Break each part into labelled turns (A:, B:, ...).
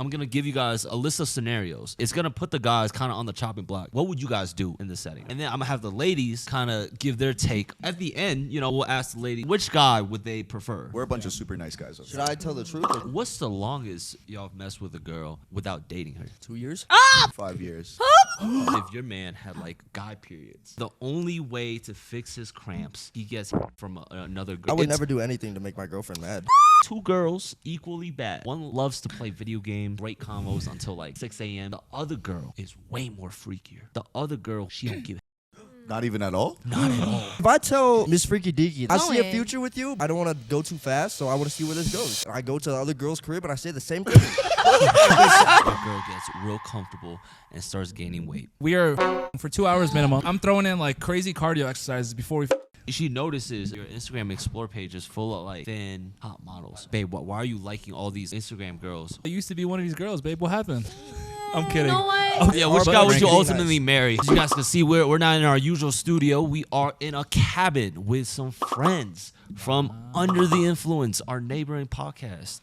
A: I'm going to give you guys a list of scenarios. It's going to put the guys kind of on the chopping block. What would you guys do in this setting? And then I'm going to have the ladies kind of give their take. At the end, you know, we'll ask the lady, which guy would they prefer?
B: We're a bunch of super nice guys.
C: Should I tell the truth? Or
A: What's the longest y'all have messed with a girl without dating her?
C: 2 years?
B: 5 years.
A: If your man had like guy periods, the only way to fix his cramps, he gets from another girl.
C: I would never do anything to make my girlfriend mad.
A: Two girls equally bad. One loves to play video games, break combos until like 6 a.m. The other girl is way more freakier. The other girl, she don't give
B: Not even at all?
A: not at all.
C: If I tell Miss Freaky Deaky, I see a
D: Going.
C: future with you, I don't want to go too fast, so I want to see where this goes. I go to the other girl's crib and I say the same thing.
A: That girl gets real comfortable and starts gaining weight.
E: We are for 2 hours minimum. I'm throwing in like crazy cardio exercises before we.
A: She notices your Instagram Explore page is full of like thin, hot models. Babe, why are you liking all these Instagram girls?
E: I used to be one of these girls, babe. What happened? I'm kidding.
D: You know what?
A: Yeah, which guy would you
C: Ranking
A: ultimately marry? As you guys can see, we're not in our usual studio. We are in a cabin with some friends from Under the Influence, our neighboring podcast.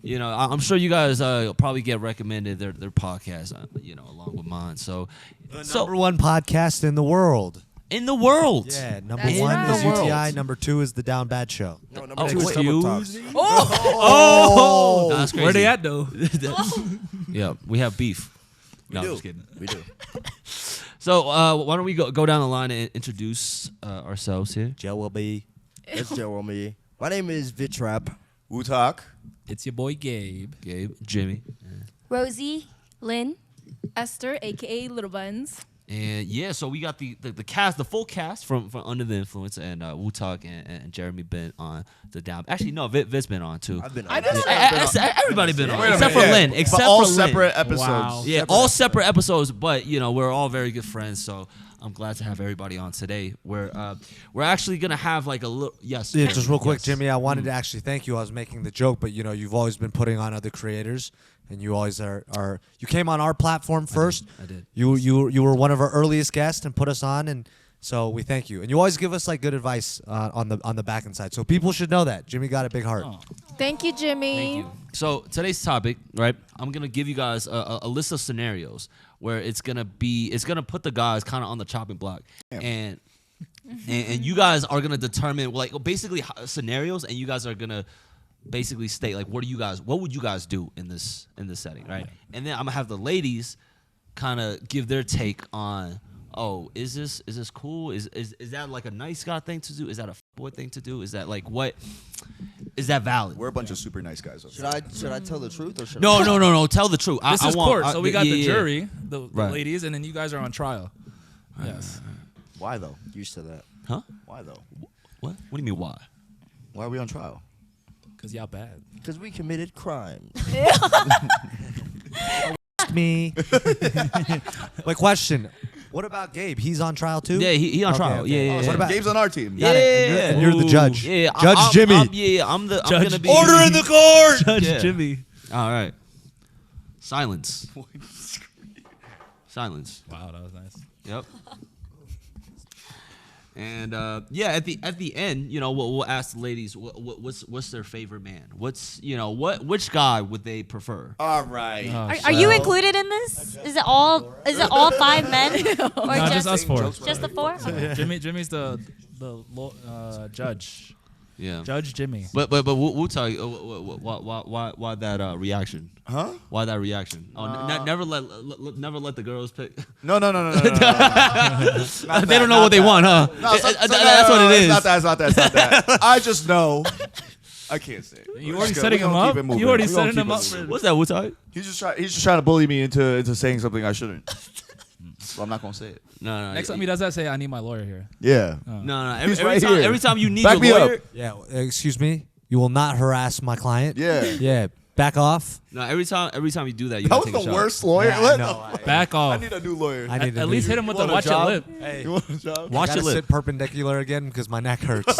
A: You know, I'm sure you guys probably get recommended their podcast, you know, along with mine. So,
F: Number one podcast in the world.
A: in the world.
F: Yeah, number
D: That's
F: one
D: right.
F: is
A: In the world.
F: UTI. Number two is the Down Bad Show.
C: No, number
A: Oh,
C: two is
A: wait,
C: Summer
A: you-
C: Talks.
A: Oh, that's crazy.
E: Where they at though?
A: Yeah, we have beef. No, I'm
C: do.
A: just kidding.
C: We do.
A: So, why don't we go down the line and introduce ourselves here?
F: Joe will be.
C: That's Jeremy. My name is Vitrap.
B: Wutak.
E: It's your boy Gabe.
A: Gabe, Jimmy,
D: Rosie, Lynn.
G: Esther, aka Little Buns.
A: and yeah. So we got the cast, the full cast from Under the Influence, and Wutak and Jeremy been on the Down. Actually, no, Vit's been on too.
C: I've been
G: I
C: on
G: didn't
C: this.
A: Everybody been on,
B: Wait a
A: except
B: minute,
A: for
B: yeah.
A: Lynn.
B: But
A: Except
B: all
A: for Lynn.
B: separate episodes.
E: Wow.
A: Yeah, all separate episodes, but you know we're all very good friends, so I'm glad to have everybody on today. We're actually gonna have like a little yes.
F: Yeah, just real quick,
A: yes.
F: Jimmy. I wanted to actually thank you. I was making the joke, but you know, you've always been putting on other creators, and you always are. You came on our platform first.
A: I did.
F: You were one of our earliest guests and put us on, and so we thank you. And you always give us like good advice on the back end side. So people should know that Jimmy got a big heart.
E: Oh.
G: Thank you, Jimmy.
A: Thank you. So today's topic, right? I'm gonna give you guys a list of scenarios where it's gonna put the guys kind of on the chopping block, and you guys are gonna determine like basically scenarios, and you guys are gonna basically state like what would you guys do in this setting, right? And then I'm gonna have the ladies kind of give their take on. Oh, is this cool? Is that like a nice guy thing to do? Is that a boy thing to do? Is that like what? Is that valid?
B: We're a bunch of super nice guys.
C: Should I tell the truth or should
A: No,
C: I?
A: no. Tell the truth.
E: This is court, so we got the
A: yeah.
E: jury, the
A: Right.
E: ladies, and then you guys are on trial. Yes.
B: Why though?
C: Used to that.
A: Huh?
B: Why though?
A: What? What do you mean? Why?
B: Why are we on trial?
E: Cause y'all bad.
C: Because we committed crimes.
F: Me. Like question. What about Gabe? He's on trial too.
A: Yeah, he on
F: Okay,
A: trial.
F: okay.
A: Yeah.
F: What about-
B: Gabe's on our team.
F: Got it. And you're the judge.
A: Yeah,
F: Judge Jimmy.
A: I'm
E: Judge
A: gonna be
F: Order in the court.
E: Judge
A: Yeah.
E: Jimmy.
A: All right. Silence. Silence.
E: Wow, that was nice.
A: Yep. And yeah, at the end, you know, we'll ask the ladies what's their favorite man. Which guy would they prefer?
B: All right.
D: Are you included in this? Is it all 5 men or
E: No, just us four.
D: Just the 4?
E: Jimmy's the judge.
A: Yeah.
E: Judge Jimmy.
A: But we'll tell you why that reaction.
B: Huh?
A: Why that reaction? Oh, never let the girls pick.
B: No.
A: They don't know what they want, huh? That's what it is.
B: It's not that. I just know. I can't say it.
E: You already setting him up? You already setting him up for
A: What's that? Wutai?
B: He's just trying to bully me into saying something I shouldn't. So I'm not gonna say it.
A: No.
E: Next time he does that, say I need my lawyer here.
B: Yeah.
A: No.
B: He's right here.
A: Every time you need
B: Back me
A: your
B: up.
A: lawyer.
F: Yeah. Excuse me. You will not harass my client.
B: Yeah.
F: Yeah. Back off.
A: No, every time you do that, you
B: That
A: gotta
B: was
A: take a
B: the
A: shot.
B: worst lawyer.
F: Yeah,
B: What
F: I know.
B: the fuck?
E: Back off.
B: I need a new lawyer.
F: I need
E: At least hit him with
B: You
E: the
B: want
E: watch
B: a
E: your
B: job?
E: lip.
F: Hey,
B: You want a job?
A: Watch
F: gotta
A: your lip.
F: sit perpendicular again because my neck hurts.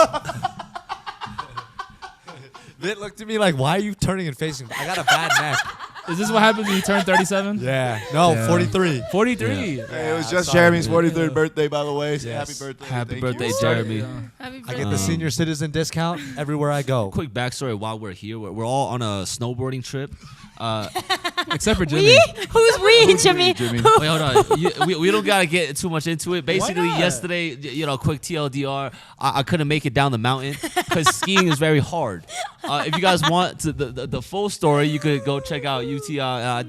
F: Vit looked at me like, why are you turning and facing me? I got a bad neck.
E: Is this what happens when you turn 37?
F: Yeah. No,
E: Yeah.
F: 43.
E: 43.
B: Hey, it was just
F: sorry,
B: Jeremy's
F: dude.
B: 43rd birthday, by the way. So
F: Yes.
B: happy birthday.
A: Happy
B: Thank
A: birthday,
B: you.
A: Jeremy.
G: Happy
F: I
G: birthday.
F: get the senior citizen discount everywhere I go.
A: Quick backstory while we're here. We're all on a snowboarding trip.
E: Except for Jimmy.
D: We? Who's we, Jimmy?
B: Jimmy.
A: Wait, hold on. We don't gotta get too much into it. Basically,
C: not?
A: yesterday, quick TLDR, I couldn't make it down the mountain because skiing is very hard. If you guys want the full story, you could go check out UTI.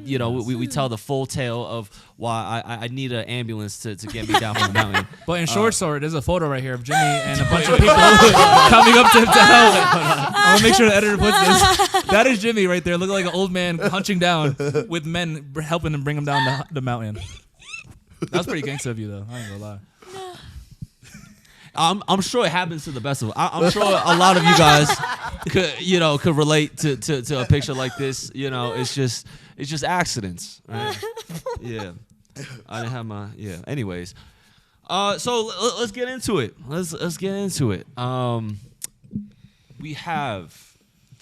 A: We tell the full tale of why I need an ambulance to get me down from the mountain.
E: But in short story, there's a photo right here of Jimmy and a bunch of people coming up to him to help. I'm gonna make sure the editor puts this. That is Jimmy right there, looking like an old man hunching down with men helping him bring him down the mountain. That was pretty gangster of you, though. I ain't gonna lie.
A: I'm sure it happens to the best of us. I'm sure a lot of you guys could relate to a picture like this. It's just accidents, right? Yeah, I didn't have my Anyways, so let's get into it. Let's get into it. We have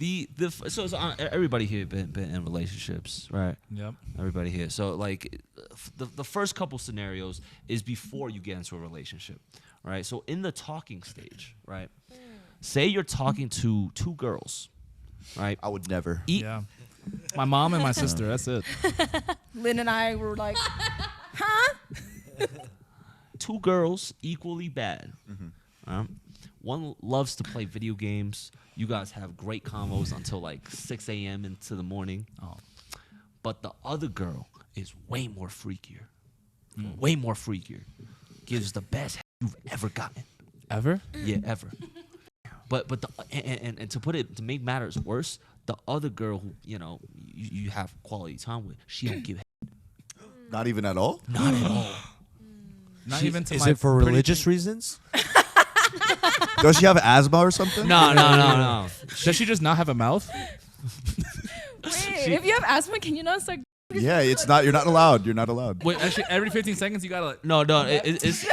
A: everybody here been in relationships, right?
E: Yep.
A: Everybody here. So like the first couple scenarios is before you get into a relationship, right? So in the talking stage, right? Say you're talking to two girls, right?
B: I would never.
E: Yeah. My mom and my sister. That's it.
G: Lynn and I were like,
A: Two girls equally bad. One loves to play video games. You guys have great combos until like 6 a.m. into the morning. But the other girl is way more freakier. Way more freakier. Gives the best you've ever gotten.
E: Ever?
A: Yeah, ever. But to make matters worse, the other girl who you have quality time with, she don't give
B: Not even at all.
A: not at all.
E: Not even to
F: Is
E: my
F: it for
E: pretty-
F: religious reasons?
B: Does she have asthma or something?
A: No.
E: Does she just not have a mouth?
G: wait, if you have asthma, can you not start?
B: Yeah, it's not. You're not allowed. You're not allowed.
E: Wait, actually, every 15 seconds you gotta like.
A: No. It's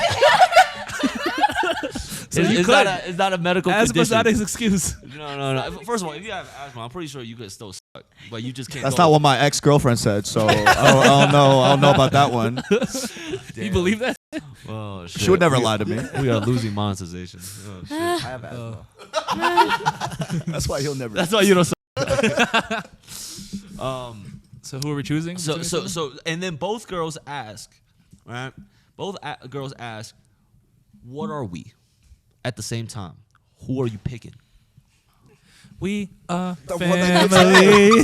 E: So you
A: it's
E: could.
A: not a medical
E: Asthma's
A: condition.
E: not his excuse.
A: No. First of all, if you have asthma, I'm pretty sure you could still suck, but you just can't.
B: That's
A: go.
B: not what my ex-girlfriend said. So I don't know. I don't know about that one.
E: You believe that?
A: Oh shit.
B: She would never lie to me.
A: We are losing monetization. Oh, shit.
C: I have asthma.
B: That's why he'll never.
A: That's why you don't.
E: So who are we choosing?
A: So, and then both girls ask, right? Both girls ask, "What are we?" At the same time, who are you picking?
E: We are
C: The one that gives
E: family.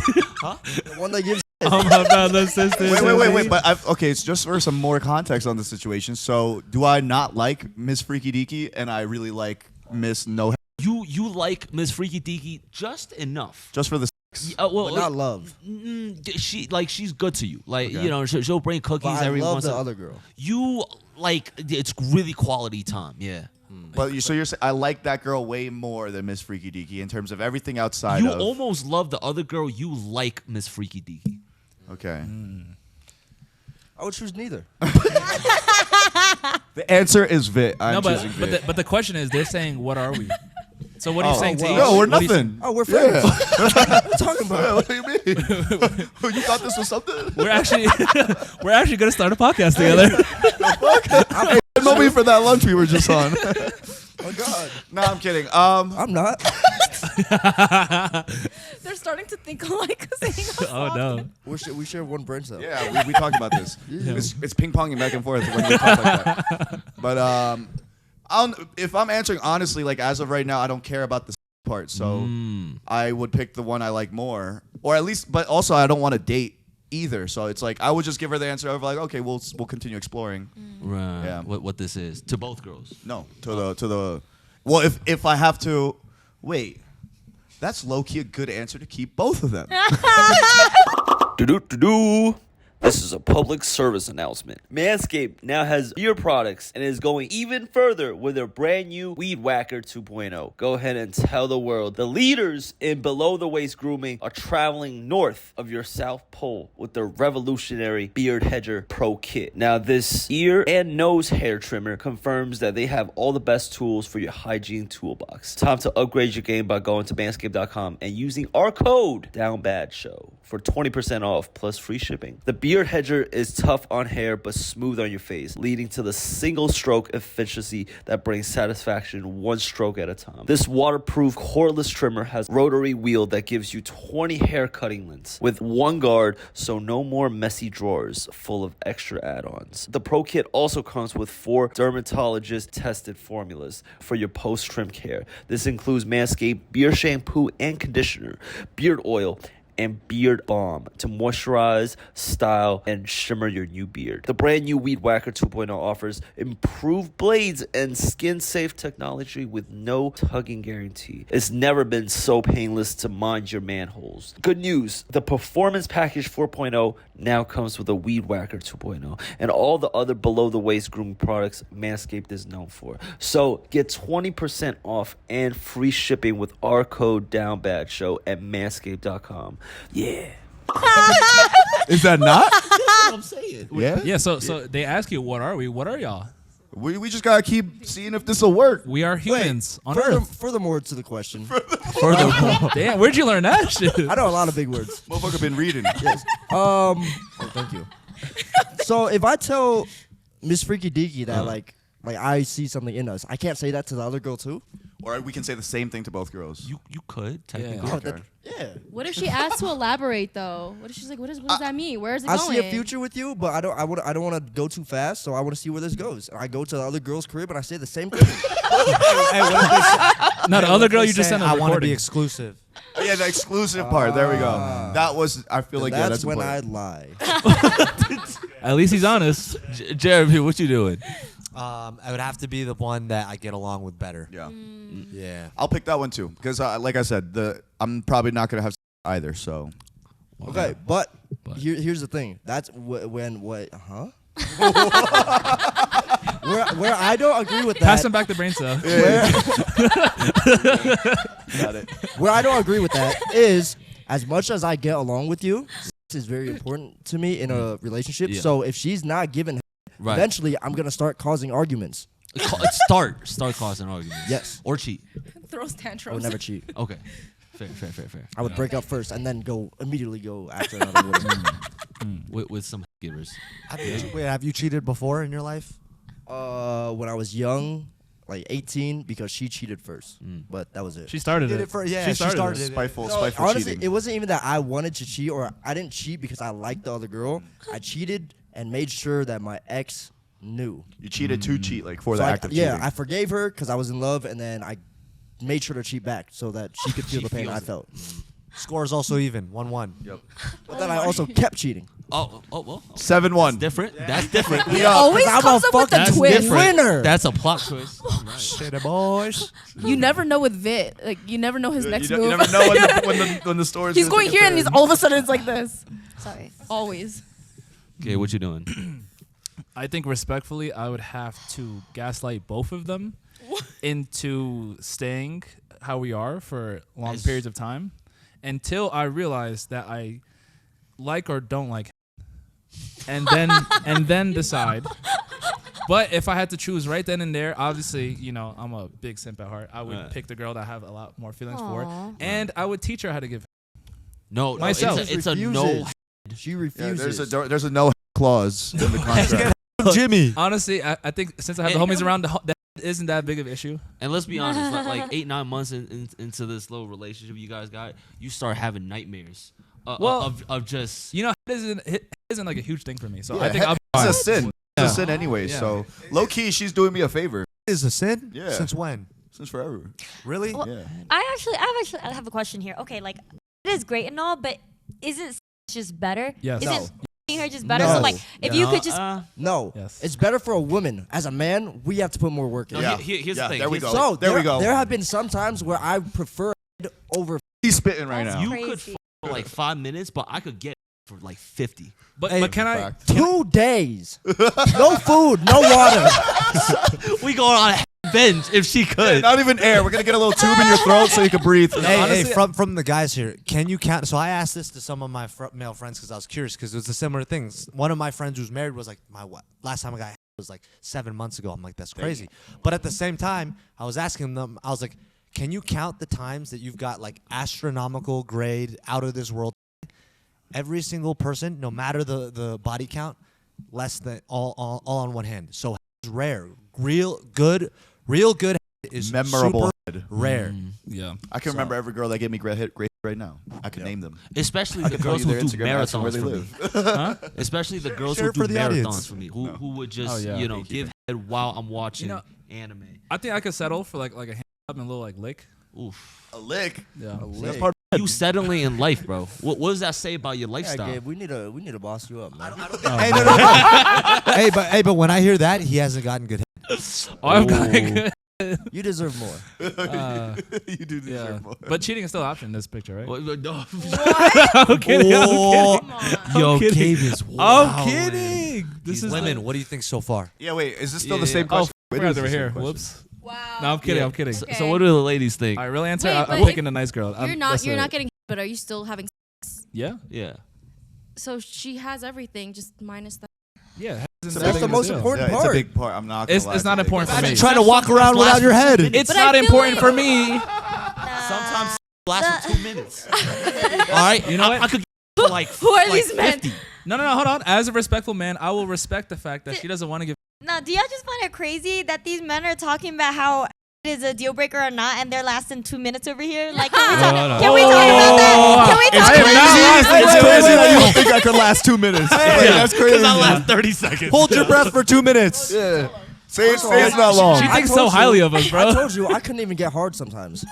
C: The one that gives.
E: All my brothers, sisters.
B: Wait. But okay, it's just for some more context on the situation. So, do I not like Miss Freaky Deaky, and I really like Miss No?
A: You like Miss Freaky Deaky just enough.
B: Just for the sex.
A: Well,
C: But not love.
A: she's good to you. Like
B: Okay.
A: she'll bring cookies
C: But I
A: every
C: love
A: once.
C: the
A: in a-
C: other girl.
A: You like it's really quality time. Yeah.
B: But you're saying I like that girl way more than Miss Freaky Deaky in terms of everything outside
A: You
B: of.
A: almost love the other girl. You like Miss Freaky Deaky.
B: Okay.
C: I would choose neither.
B: The answer is Vit. I'm
E: No,
B: choosing Vit.
E: but the question is, they're saying, "What are we?" So what are you saying to
C: well.
E: each?
B: No, we're
E: What are you
B: nothing.
C: Oh, we're friends.
B: Yeah.
C: What are you talking
B: Yeah,
C: about?
B: what do you mean? You thought this was something?
E: We're actually gonna start a podcast together.
B: No me for that lunch we were just on.
C: Oh God.
B: No, I'm kidding.
C: I'm not.
G: They're starting to think alike.
E: Oh no.
C: We share one branch though.
B: Yeah, we talked about this. It's ping ponging back and forth when we talk like that. But if I'm answering honestly, like as of right now, I don't care about the part. So I would pick the one I like more, or at least. But also, I don't want to date either. So it's like I would just give her the answer of like, okay, we'll continue exploring.
A: Right.
B: Yeah.
A: What this is to both girls.
B: No, to the. Well, if I have to, wait. That's low key a good answer to keep both of them.
H: This is a public service announcement. Manscaped now has beard products and is going even further with their brand new Weed Whacker 2.0. Go ahead and tell the world the leaders in below the waist grooming are traveling north of your South Pole with their revolutionary Beard Hedger Pro Kit. Now, this ear and nose hair trimmer confirms that they have all the best tools for your hygiene toolbox. Time to upgrade your game by going to manscaped.com and using our code DownBadShow for 20% off plus free shipping. The Beard Beard Hedger is tough on hair but smooth on your face, leading to the single stroke efficiency that brings satisfaction one stroke at a time. This waterproof cordless trimmer has rotary wheel that gives you 20 hair cutting lengths with one guard, so no more messy drawers full of extra add-ons. The Pro Kit also comes with 4 dermatologist tested formulas for your post-trim care. This includes Manscaped beard shampoo and conditioner, beard oil, and beard balm to moisturize, style, and shimmer your new beard. The brand new Weed Whacker 2.0 offers improved blades and skin-safe technology with no tugging guarantee. It's never been so painless to mind your manholes. Good news, the Performance Package 4.0 now comes with a Weed Whacker 2.0 and all the other below-the-waist grooming products Manscaped is known for. So get 20% off and free shipping with our code DOWNBADSHOW at manscaped.com. Yeah.
B: Is that not?
A: That's what I'm saying.
B: Yeah.
E: Yeah, so they ask you, what are we? What are y'all?
B: We just gotta keep seeing if this will work.
E: We are humans on Earth.
C: Furthermore to the question,
E: Furthermore. Damn, where'd you learn that shit?
C: I know a lot of big words.
B: Motherfucker been reading.
C: Yes. Oh, thank you. So if I tell Miss Freaky Deaky that like I see something in us, I can't say that to the other girl too.
B: Or we can say the same thing to both girls.
A: You could technically.
C: Oh,
B: Okay.
C: yeah.
G: What if she asks to elaborate though? What if she's like, what does that mean? Where is it
C: I
G: going?
C: see a future with you, but I don't want to go too fast, so I want to see where this goes. I go to the other girl's crib and I say the same thing.
E: No, the other girl you just sent a
F: I want to
E: recording.
F: be exclusive.
B: Oh, yeah, the exclusive part. There we go. That was. I feel like
C: that's
B: that's
C: when
B: important.
C: I lie.
E: At least he's honest.
A: Jeremy, what you doing?
F: I would have to be the one that I get along with better.
B: Yeah.
F: Yeah.
B: I'll pick that one too because, like I said, I'm probably not gonna have either. So.
C: Okay, but here's the thing. That's when what? Huh? where I don't agree with that.
E: Pass him back the brain cell.
B: Got it.
C: Where I don't agree with that is, as much as I get along with you, this is very important to me in a relationship.
A: Yeah.
C: So if she's not giving,
A: Right.
C: eventually I'm gonna start causing arguments.
A: Start causing arguments.
C: Yes.
A: Or cheat.
G: Throws
C: I
G: tantrums.
C: would never cheat.
A: Okay. Fair.
C: I would break up first and then immediately go after another woman.
A: With some givers.
F: Have you cheated before in your life?
C: When I was young, like 18, because she cheated first. But that was it.
E: She started
F: Did
E: it.
F: it for- yeah,
E: she
F: she
E: started,
F: started
E: it.
F: it.
B: Spiteful
C: Honestly,
B: cheating.
C: it wasn't even that I wanted to cheat or I didn't cheat because I liked the other girl. I cheated and made sure that my ex knew.
B: You cheated to cheat, like for
C: So
B: the
C: I,
B: act of
C: yeah,
B: cheating.
C: I forgave her because I was in love, and then I made sure to cheat back so that she could feel the pain I felt.
F: Score is also even. 1-1.
B: Yep.
C: But then I also kept cheating.
A: Oh well.
B: 7-1.
A: Different. That's different.
G: He always
C: I'm
G: comes
C: a
G: up with
C: fucking
G: a twist.
A: different.
C: winner.
A: That's a plot twist.
F: Shit, boys.
G: You never know with Vit. Like you never know his next
B: You
G: move.
B: never know when the story is
G: He's
B: gonna
G: going
B: take a
G: here and he's
B: turn.
G: all of a sudden it's like this.
D: Sorry.
G: Always.
A: Okay, what you doing?
E: I think respectfully, I would have to gaslight both of them into staying how we are for long
A: As-
E: periods of time until I realize that I like or don't like him. and then decide. But if I had to choose right then and there, obviously, you know, I'm a big simp at heart. I would
A: Right.
E: pick the girl that I have a lot more feelings
D: Aw.
E: for, and I would teach her how to give.
A: No,
E: Myself.
A: It's a no.
C: She
B: Yeah,
C: refuses.
B: there's a no clause in the contract.
F: Jimmy.
E: Honestly, I think since I have the homies around, that isn't that big of an issue.
A: And let's be honest, like 8-9 months into this little relationship you guys got, you start having nightmares.
E: Well,
A: of just
E: You know, it isn't like a huge thing for me. So
B: Yeah,
E: I think I'll be
B: it's
E: fine.
B: a sin. It's a sin anyway.
E: Yeah.
B: So low key, she's doing me a favor
F: Is a sin?
B: Yeah.
F: Since when?
B: since forever.
F: Really?
D: Well,
B: Yeah.
D: I have a question here. Okay, like it is great and all, but isn't just better?
E: Yes.
D: Isn't her just better?
C: No.
D: So like, if you could just
C: No,
E: Yes.
C: it's better for a woman. As a man, we have to put more work in.
A: No,
B: Yeah.
A: here's
B: Yeah,
A: the thing.
B: there we
A: Here's
B: go.
C: So
B: There we go.
C: There have been some times where I prefer over.
B: He's spitting right now.
A: You could
D: Crazy.
A: f- for like 5 minutes, but I could get for like 50.
E: But
F: Hey,
E: but can I?
B: fact.
C: 2 days, no food, no water.
A: We going on a binge if she could.
B: Not even air. We're gonna get a little tube in your throat so you can breathe.
F: Hey,
E: Honestly-
F: from the guys here, can you count? So I asked this to some of my male friends because I was curious because it was a similar thing. One of my friends who's married was like, last time I got was like 7 months ago. I'm like, that's crazy. But at the same time, I was asking them, I was like, can you count the times that you've got like astronomical grade, out of this world? every single person, no matter the body count, less than all on one hand. So it's rare. Real good is
B: Memorable
F: super
B: head.
F: rare.
E: Yeah.
B: I can remember every girl that gave me great hit right now. I can name them.
A: Especially
B: I
A: the
B: can tell
A: girls
B: you
A: who
B: their
A: do
B: Instagram ads and where
A: marathons
B: they
A: for me.
B: live.
A: Especially the girls
F: Share
A: who
F: it
A: do
F: for the
A: marathons
F: audience.
A: for me. Who would just
E: Oh, yeah.
A: give head while I'm watching anime.
E: I think I could settle for like a hand job and a little like lick.
A: Oof.
B: A lick.
E: Yeah.
B: That's part of
A: You settling in life, bro. What does that say about your
C: Yeah,
A: lifestyle?
C: Gabe, we need to boss you up, man.
F: Hey, no. hey, but when I hear that, he hasn't gotten good.
E: Oh, I've got good.
C: You deserve more.
B: you do
E: Yeah.
B: deserve more.
E: But cheating is still an option in this picture, right?
A: No.
E: I'm kidding.
F: Oh,
G: Come on.
F: yo,
E: kidding.
F: Gabe is
E: I'm
F: wild.
E: kidding. This is
F: Women, what do you think so far?
B: Yeah, wait. Is this still
A: Yeah,
B: the same
A: yeah.
B: question?
E: I
B: It
E: forgot
B: is
E: they
B: the
E: were
B: same
E: here.
B: question.
E: Whoops.
G: Wow.
E: No, I'm kidding.
A: Yeah.
E: I'm kidding.
A: So
G: Okay.
A: what do the ladies think?
E: All right, real answer.
G: Wait,
E: I'm
G: but
E: picking a nice girl.
G: You're not getting, but are you still having?
E: Yeah.
A: Yeah.
G: So she has everything, just minus that.
E: Yeah.
C: That's the most important
B: Yeah, it's a
C: part.
B: big part. I'm not gonna lie.
E: It's not
B: a big
E: important for
B: part.
E: me.
F: Trying to walk around without your head.
E: It's
G: But I
E: not
G: feel
E: important
G: like-
E: for me.
A: Sometimes last for 2 minutes.
E: All right. You know what?
A: I could get like
G: Who are
A: like
G: these men?
A: 50.
E: No, hold on. As a respectful man, I will respect the fact that she doesn't want to give.
D: Now, do y'all just find it crazy that these men are talking about how it is a deal breaker or not, and they're lasting 2 minutes over here? Like, can we talk about that? Can we talk about
B: It's
D: that?
B: crazy that you don't think I could last 2 minutes. Like, that's crazy.
A: Because I last 30 seconds.
F: Hold your breath for 2 minutes.
B: Yeah. Say it's not long.
E: She
C: I
E: thinks
C: told
E: so
C: you-
E: highly of us,
C: I
E: bro.
C: told you I couldn't even get hard sometimes.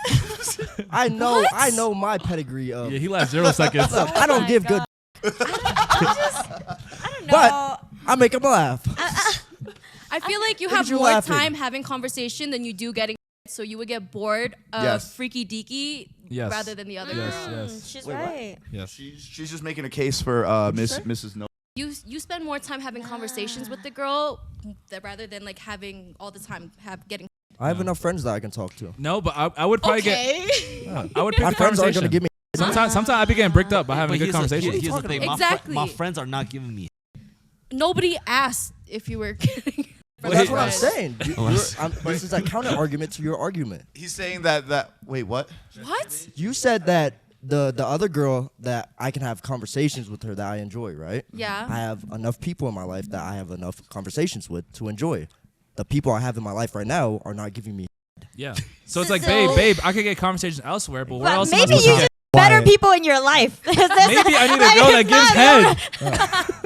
C: I know my pedigree of.
E: Yeah, he lasts 0 seconds.
C: Look, I don't
G: my
C: give good,
D: I don't know.
C: but I make them laugh.
G: I feel like you
C: Look
G: have
C: at you
G: more
C: laughing.
G: time having conversation than you do getting. So you would get bored of
B: Yes.
G: freaky deaky
E: Yes.
G: rather than the other
E: Yes,
G: girl.
E: yes.
D: She's
C: Wait, what?
D: right.
E: Yes.
B: She's just making a case for Mrs. No.
G: You spend more time having conversations with the girl rather than like having all the time getting.
C: I have enough friends that I can talk to.
E: No, but I would probably
G: Okay.
E: I would pick
C: My
E: the
C: friends aren't
E: conversation.
C: gonna give me.
E: Sometimes I be getting bricked up by having a good conversation.
A: Here's the thing.
G: Exactly.
A: My friends are not giving me.
G: Nobody asked if you were kidding.
C: But that's what I'm
G: Right.
C: saying. This is a counter argument to your argument.
B: He's saying that. Wait, what?
G: What?
C: You said that the other girl that I can have conversations with her that I enjoy, right?
G: Yeah.
C: I have enough people in my life that I have enough conversations with to enjoy. The people I have in my life right now are not giving me.
E: Yeah. So it's like,
D: So-
E: babe, I could get conversations elsewhere, but where
D: But
E: else am I
D: maybe
E: supposed
D: you
E: to
D: just
E: get?
D: better
F: Quiet.
D: people in your life.
E: Maybe I need a girl that gives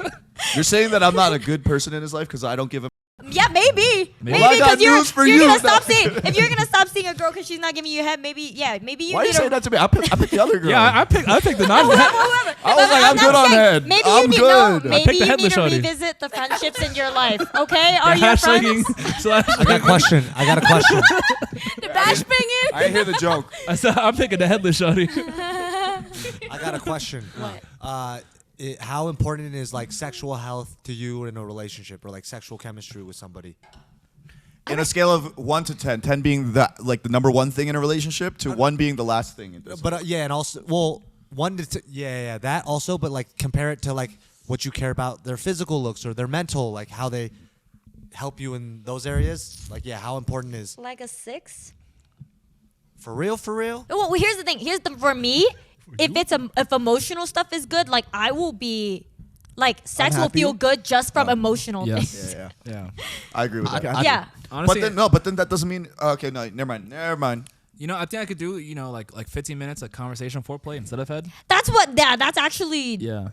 E: head.
B: You're saying that I'm not a good person in his life because I don't give him.
D: Yeah, maybe.
E: Maybe.
B: Well, I got
D: because you're,
B: news for
D: you're
B: you.
D: gonna stop seeing. If you're gonna stop seeing a girl because she's not giving you head, maybe you
B: Why are
D: need
B: you saying
D: a
B: that to me? I picked the other girl.
E: Yeah, I picked the non.
D: whoever.
B: I was like, I'm good on head.
D: Maybe
B: I'm
D: you need
B: good.
D: no.
B: I
D: Maybe
E: picked the
D: you need
E: headless
D: to
E: shorty.
D: revisit the friendships in your life. Okay, are your friends?
F: I got a question. I got a question.
G: The bash banging.
B: I didn't hear the joke.
E: I'm picking the headless shorty.
F: I got a question. How important is like sexual health to you in a relationship or like sexual chemistry with somebody?
B: In a scale of 1 to 10, 10 being the number one thing in a relationship, to 1 being the last thing. It doesn't-
F: But yeah, and also, well, 1 to yeah, that also. But like compare it to like what you care about their physical looks or their mental, like how they help you in those areas. Like yeah, how important is
D: Like a 6.
F: for real? For real?
D: Well, here's the thing. For me, if emotional stuff is good, like I will be, like sex will
C: Unhappy?
D: feel good just from emotional
E: Yes.
D: things.
C: Yeah.
E: Yeah.
B: I agree with that.
C: Okay,
D: Yeah.
E: Honestly,
B: But then that doesn't mean. Okay, no, never mind.
E: you know, I think I could do, like 15 minutes of conversation foreplay instead of head.
D: That's what. Yeah, that's actually.
E: Yeah.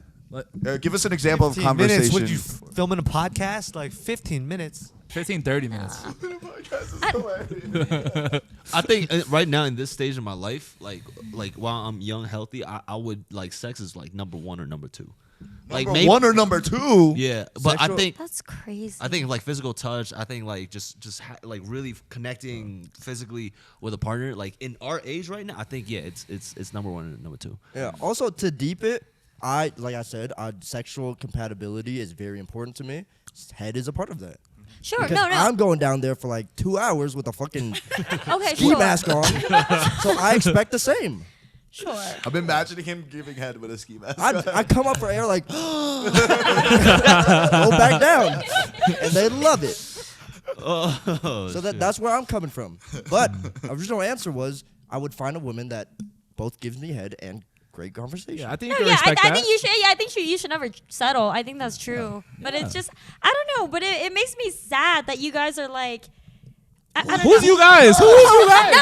B: Give us an example of
F: 15
B: conversation.
F: minutes? Would you filming a podcast? Like 15 minutes?
E: 15, 30 minutes.
A: I think right now in this stage of my life, like while I'm young, healthy, I would like sex is like number 1 or number 2. Like
B: Number
A: maybe
B: 1 or number 2?
A: Yeah, but
C: Sexual-
D: That's crazy.
A: I think like physical touch. I think like just like really connecting physically with a partner. Like in our age right now, I think yeah, it's number 1 and number 2.
C: Yeah. Also, to deep it, like I said, sexual compatibility is very important to me. Head is a part of that.
D: Sure.
C: Because
D: No.
C: I'm going down there for like 2 hours with a fucking
D: Okay.
C: ski
D: Sure.
C: mask on, so I expect the same.
D: Sure.
B: I'm imagining him giving head with a ski mask.
C: I come up for air like, go back down, and they love it. So that's where I'm coming from. But original answer was I would find a woman that both gives me head and great conversation.
E: Yeah, I think
D: No,
E: you can
D: yeah,
E: respect
D: I
E: that.
D: think you should. Yeah, I think you should never settle. I think that's true. But it's just, I don't know. But it makes me sad that you guys are like. I don't
E: Who's
D: know.
E: you guys? Who's you guys?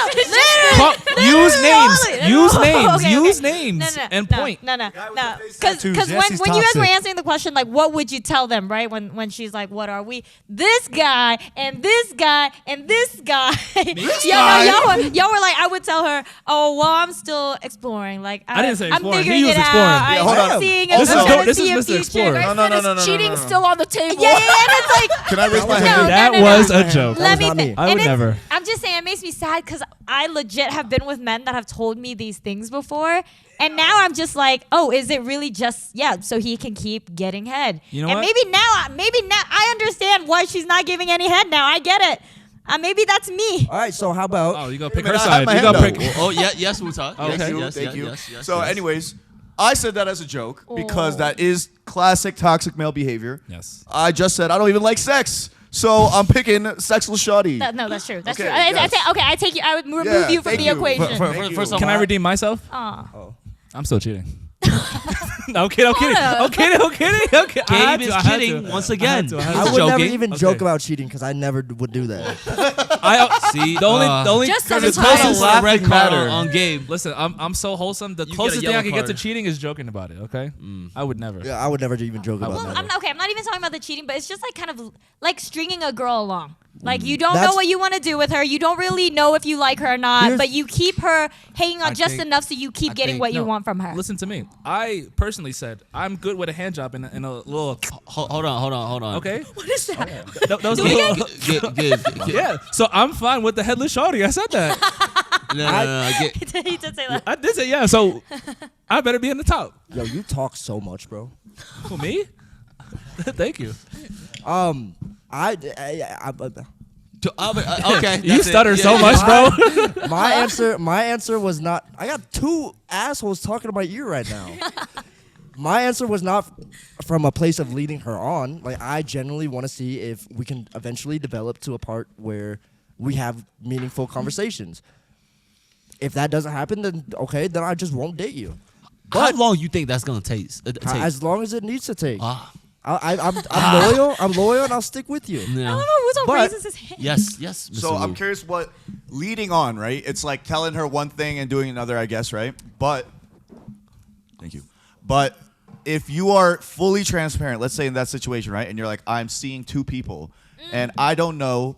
D: No, literally.
E: Use names.
D: Literally.
E: Use
D: No.
E: names.
D: Okay,
E: Use
D: okay.
E: names.
D: No,
E: And
D: no,
E: point.
D: No.
F: tattoos.
D: Because
F: Yes, he's
D: when you guys were
F: toxic.
D: answering the question, like, what would you tell them, right? When she's like, what are we? This guy and this guy and this guy. Y'all were like, I would tell her, oh, well, I'm still exploring. Like,
E: I didn't say
D: I'm
E: exploring. He
D: figuring
E: was
D: it
E: exploring.
D: out.
B: Yeah, hold
D: I'm
B: on.
D: seeing
B: This
D: I'm
B: is
D: gonna
E: This is
D: see a
E: Mr.
D: future.
E: Explorer.
B: No.
G: Cheating still on the table.
D: Yeah, and it's like.
B: Can I raise my
D: No,
B: hand?
E: That
D: no,
E: was
D: no.
E: a joke.
D: Let me
C: not
D: think.
C: me.
E: I would
D: And it's-
E: never.
D: I'm just saying, it makes me sad because I legit have been with men that have told me these things before, and now I'm just like, oh, is it really just so he can keep getting head?
E: You know
D: and
E: what?
D: maybe now I understand why she's not giving any head now. I get it. Maybe that's me.
C: All right, so how about
E: Oh, you go pick
B: Wait a
E: her
B: minute, I have
E: side.
B: my
E: You go
B: hand
E: pick.
B: up.
A: Oh yeah, yes, Wuta.
E: Okay.
B: Thank you.
A: Yes,
B: Thank
A: yes,
B: you.
A: yes,
B: So,
A: yes.
B: anyways, I said that as a joke because that is classic toxic male behavior.
E: Yes.
B: I just said I don't even like sex, so I'm picking sexless shawty.
D: No, that's true. That's
B: Okay,
D: true.
B: yes.
D: I take you. I would remove
B: Yeah,
D: you from
B: thank
D: the
B: you.
D: equation.
B: Thank you.
A: First of
E: Can I
A: all,
E: redeem myself?
D: Aw.
E: I'm still cheating. No, I'm kidding. I'm kidding. Okay.
A: Gabe is kidding once again.
C: I would never even joke about cheating because I never would do that.
A: See,
E: The only
G: Just
A: the
G: sometimes.
A: closest
B: Laughing
A: red card
B: matter.
A: on Gabe.
E: Listen, I'm so wholesome. The
A: get a
E: closest thing
A: yellow
E: I can get to
A: card.
E: cheating is joking about it. Okay, I would never.
C: Yeah, I would never even joke about
D: Well,
C: that.
D: I'm not even talking about the cheating, but it's just like kind of like stringing a girl along. Like you don't know
C: That's-
D: what you want to do with her. You don't really know if you like her or not,
C: Here's-
D: but you keep her hanging on
E: I
D: just
E: think-
D: enough so you keep
E: I
D: getting
E: think-
D: what you
E: no,
D: want from her.
E: Listen to me. I personally said I'm good with a hand job and a little.
A: Hold on.
E: Okay.
G: What is that?
E: That was a
D: Do it
E: little.
D: again.
E: Yeah. So I'm fine with the headless shawty. I said that.
A: No.
D: He did say that.
E: I did say yeah. So I better be in the top.
C: Yo, you talk so much, bro.
E: For me. Thank you.
A: Okay.
E: You
A: that's it.
E: stutter
A: Yeah,
E: so
A: yeah.
E: much, bro.
C: My answer was not. I got two assholes talking to my ear right now. My answer was not from a place of leading her on. Like, I genuinely want to see if we can eventually develop to a part where we have meaningful conversations. If that doesn't happen, then okay, then I just won't date you.
A: How long you think that's gonna take?
C: As long as it needs to take.
A: Ah.
C: I'm loyal. I'm loyal, and I'll stick with you.
D: I don't
A: Yeah.
D: know who's on
C: But-
D: raises his hand.
A: Yes. Mr.
B: So I'm
A: Wu.
B: curious what leading on, right? It's like telling her one thing and doing another, I guess, right? But thank you. But if you are fully transparent, let's say in that situation, right? And you're like, I'm seeing two people and I don't know,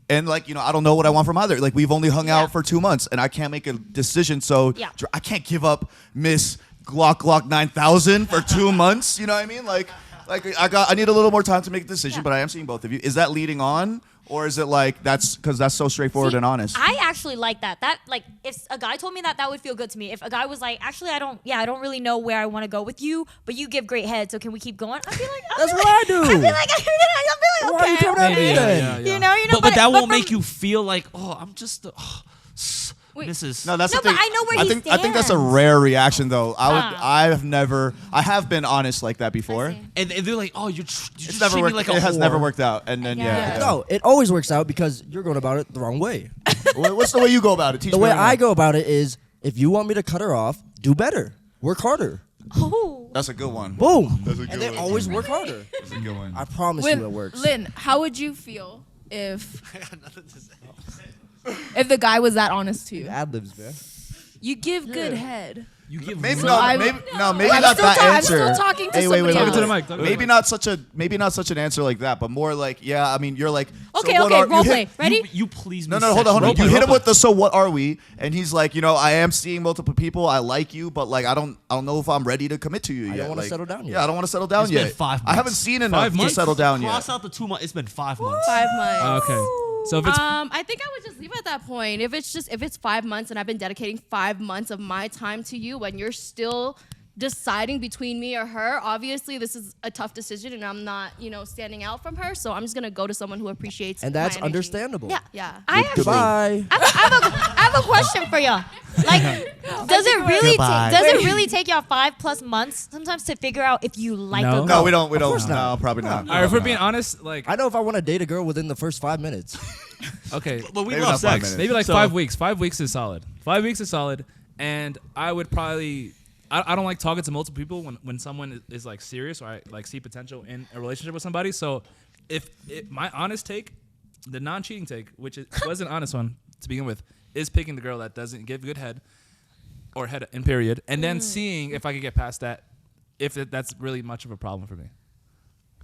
B: and like, you know, I don't know what I want from either. Like, we've only hung
D: Yeah.
B: out for 2 months and I can't make a decision. So
D: Yeah.
B: I can't give up Miss Glock 9000 for 2 months. You know what I mean? Like I need a little more time to make a decision,
D: Yeah.
B: but I am seeing both of you. Is that leading on? Or is it like that's because that's so straightforward
D: See,
B: and honest?
D: I actually like that. That like if a guy told me that, that would feel good to me. If a guy was like, actually, I don't really know where I want to go with you, but you give great head, so can we keep going? I'd be like,
C: That's what I do.
D: I'd be like,
C: Why are you
D: okay.
C: coming at me
E: Yeah,
C: then?
E: yeah.
D: You know.
A: But that won't
D: from-
A: make you feel like, oh, I'm just
D: Wait.
A: Mrs.
B: No, that's
D: No,
B: the thing.
D: but I know where
B: I
D: he
B: think I think that's a
D: stands.
B: rare reaction though.
D: Ah.
B: I have been honest like that before.
D: see.
A: And they're like, oh, you
B: It's
A: just
B: never
A: treat me
B: worked.
A: like a
B: It has
A: whore.
B: never worked out. And then
D: Yeah.
C: No, it always works out because you're going about it the wrong way.
B: What's the way you go about it? Teach
C: The
B: me
C: way
B: right now.
C: I go about it is, if you want me to cut her off, do better. Work harder.
D: Oh.
B: That's a good one.
C: Boom.
B: That's a good
C: And then
B: one.
C: always work harder.
B: That's a good one.
C: I promise you it works.
G: Lynn, how would you feel if the guy was that honest to you?
C: Ad-libs, man.
G: You give good head.
A: You give
B: Maybe
G: So
B: not.
G: I'm-
B: Maybe
G: I'm
B: not
G: still
B: that
G: ta- I'm
B: answer.
G: still talking to
B: Hey, wait,
G: somebody
B: wait,
G: else.
E: to the mic. Talk to the
B: Maybe not such an answer like that, but more like, yeah. I mean, you're like,
D: Okay,
B: so what
D: okay,
B: are,
D: role
B: you
D: play.
B: hit,
D: Ready?
A: You please me.
B: No, hold on.
A: sexually.
B: You hit him with the so what are we? And he's like, you know, I am seeing multiple people. I like you, but like I don't know if I'm ready to commit to you yet.
C: don't wanna
B: Like,
C: settle down yet.
B: Yeah, I don't want to settle down
A: It's
B: yet.
A: been 5
B: I
A: months.
B: haven't seen enough
E: 5
B: to
E: months?
B: settle down
A: Cross
B: yet.
A: out the 2 months. It's been 5 months.
G: 5 months.
E: Okay. So if it's
G: I think I would just leave it at that point. If it's 5 months and I've been dedicating 5 months of my time to you, and you're still deciding between me or her, obviously this is a tough decision, and I'm not, standing out from her. So I'm just gonna go to someone who appreciates.
C: And that's
G: my energy.
C: understandable.
G: Yeah.
D: I actually,
C: Goodbye.
D: I have a question for y'all. Like, does it really take y'all 5+ months sometimes to figure out if you like
E: No.
D: a girl?
B: No, we don't.
C: course not.
B: No, probably not.
E: all right, if we're being honest, like
C: I know if I want to date a girl within the first 5 minutes.
E: okay,
A: But we
B: Maybe
A: love
B: not 5
A: sex.
B: minutes.
E: maybe like
A: So-
E: 5 weeks. 5 weeks is solid. 5 weeks is solid, and I would probably I don't like talking to multiple people when someone is like serious or I like see potential in a relationship with somebody. So if my honest take, the non-cheating take, which was an honest one to begin with, is picking the girl that doesn't give good head or head in period, and then seeing if I could get past that, if that's really much of a problem for me.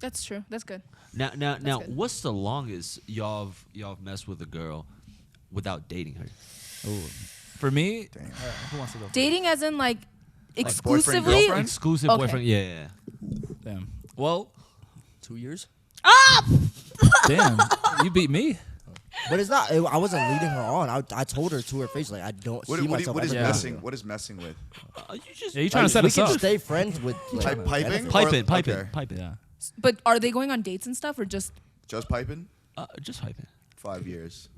I: That's true. That's good.
A: Now,
I: good.
A: what's the longest y'all have messed with a girl without dating her?
E: For me, who wants to go?
I: Dating as in like
B: boyfriend,
I: exclusively.
B: girlfriend?
A: Exclusive
I: Okay.
A: boyfriend? Yeah.
E: Damn. Well,
C: 2 years.
E: damn, you beat me.
C: But it's not. I wasn't leading her on. I told her to her face like I don't see myself.
B: What is
C: as a
B: messing?
C: girl.
B: What is messing with?
E: Yeah, you trying to set
C: we
E: us
C: can
E: up?
C: stay friends with like,
B: Piping?
C: benefits.
A: Pipe
B: Okay.
A: it, pipe it.
E: Yeah.
I: But are they going on dates and stuff or just?
B: Just piping?
A: Just pipe it.
B: 5 years.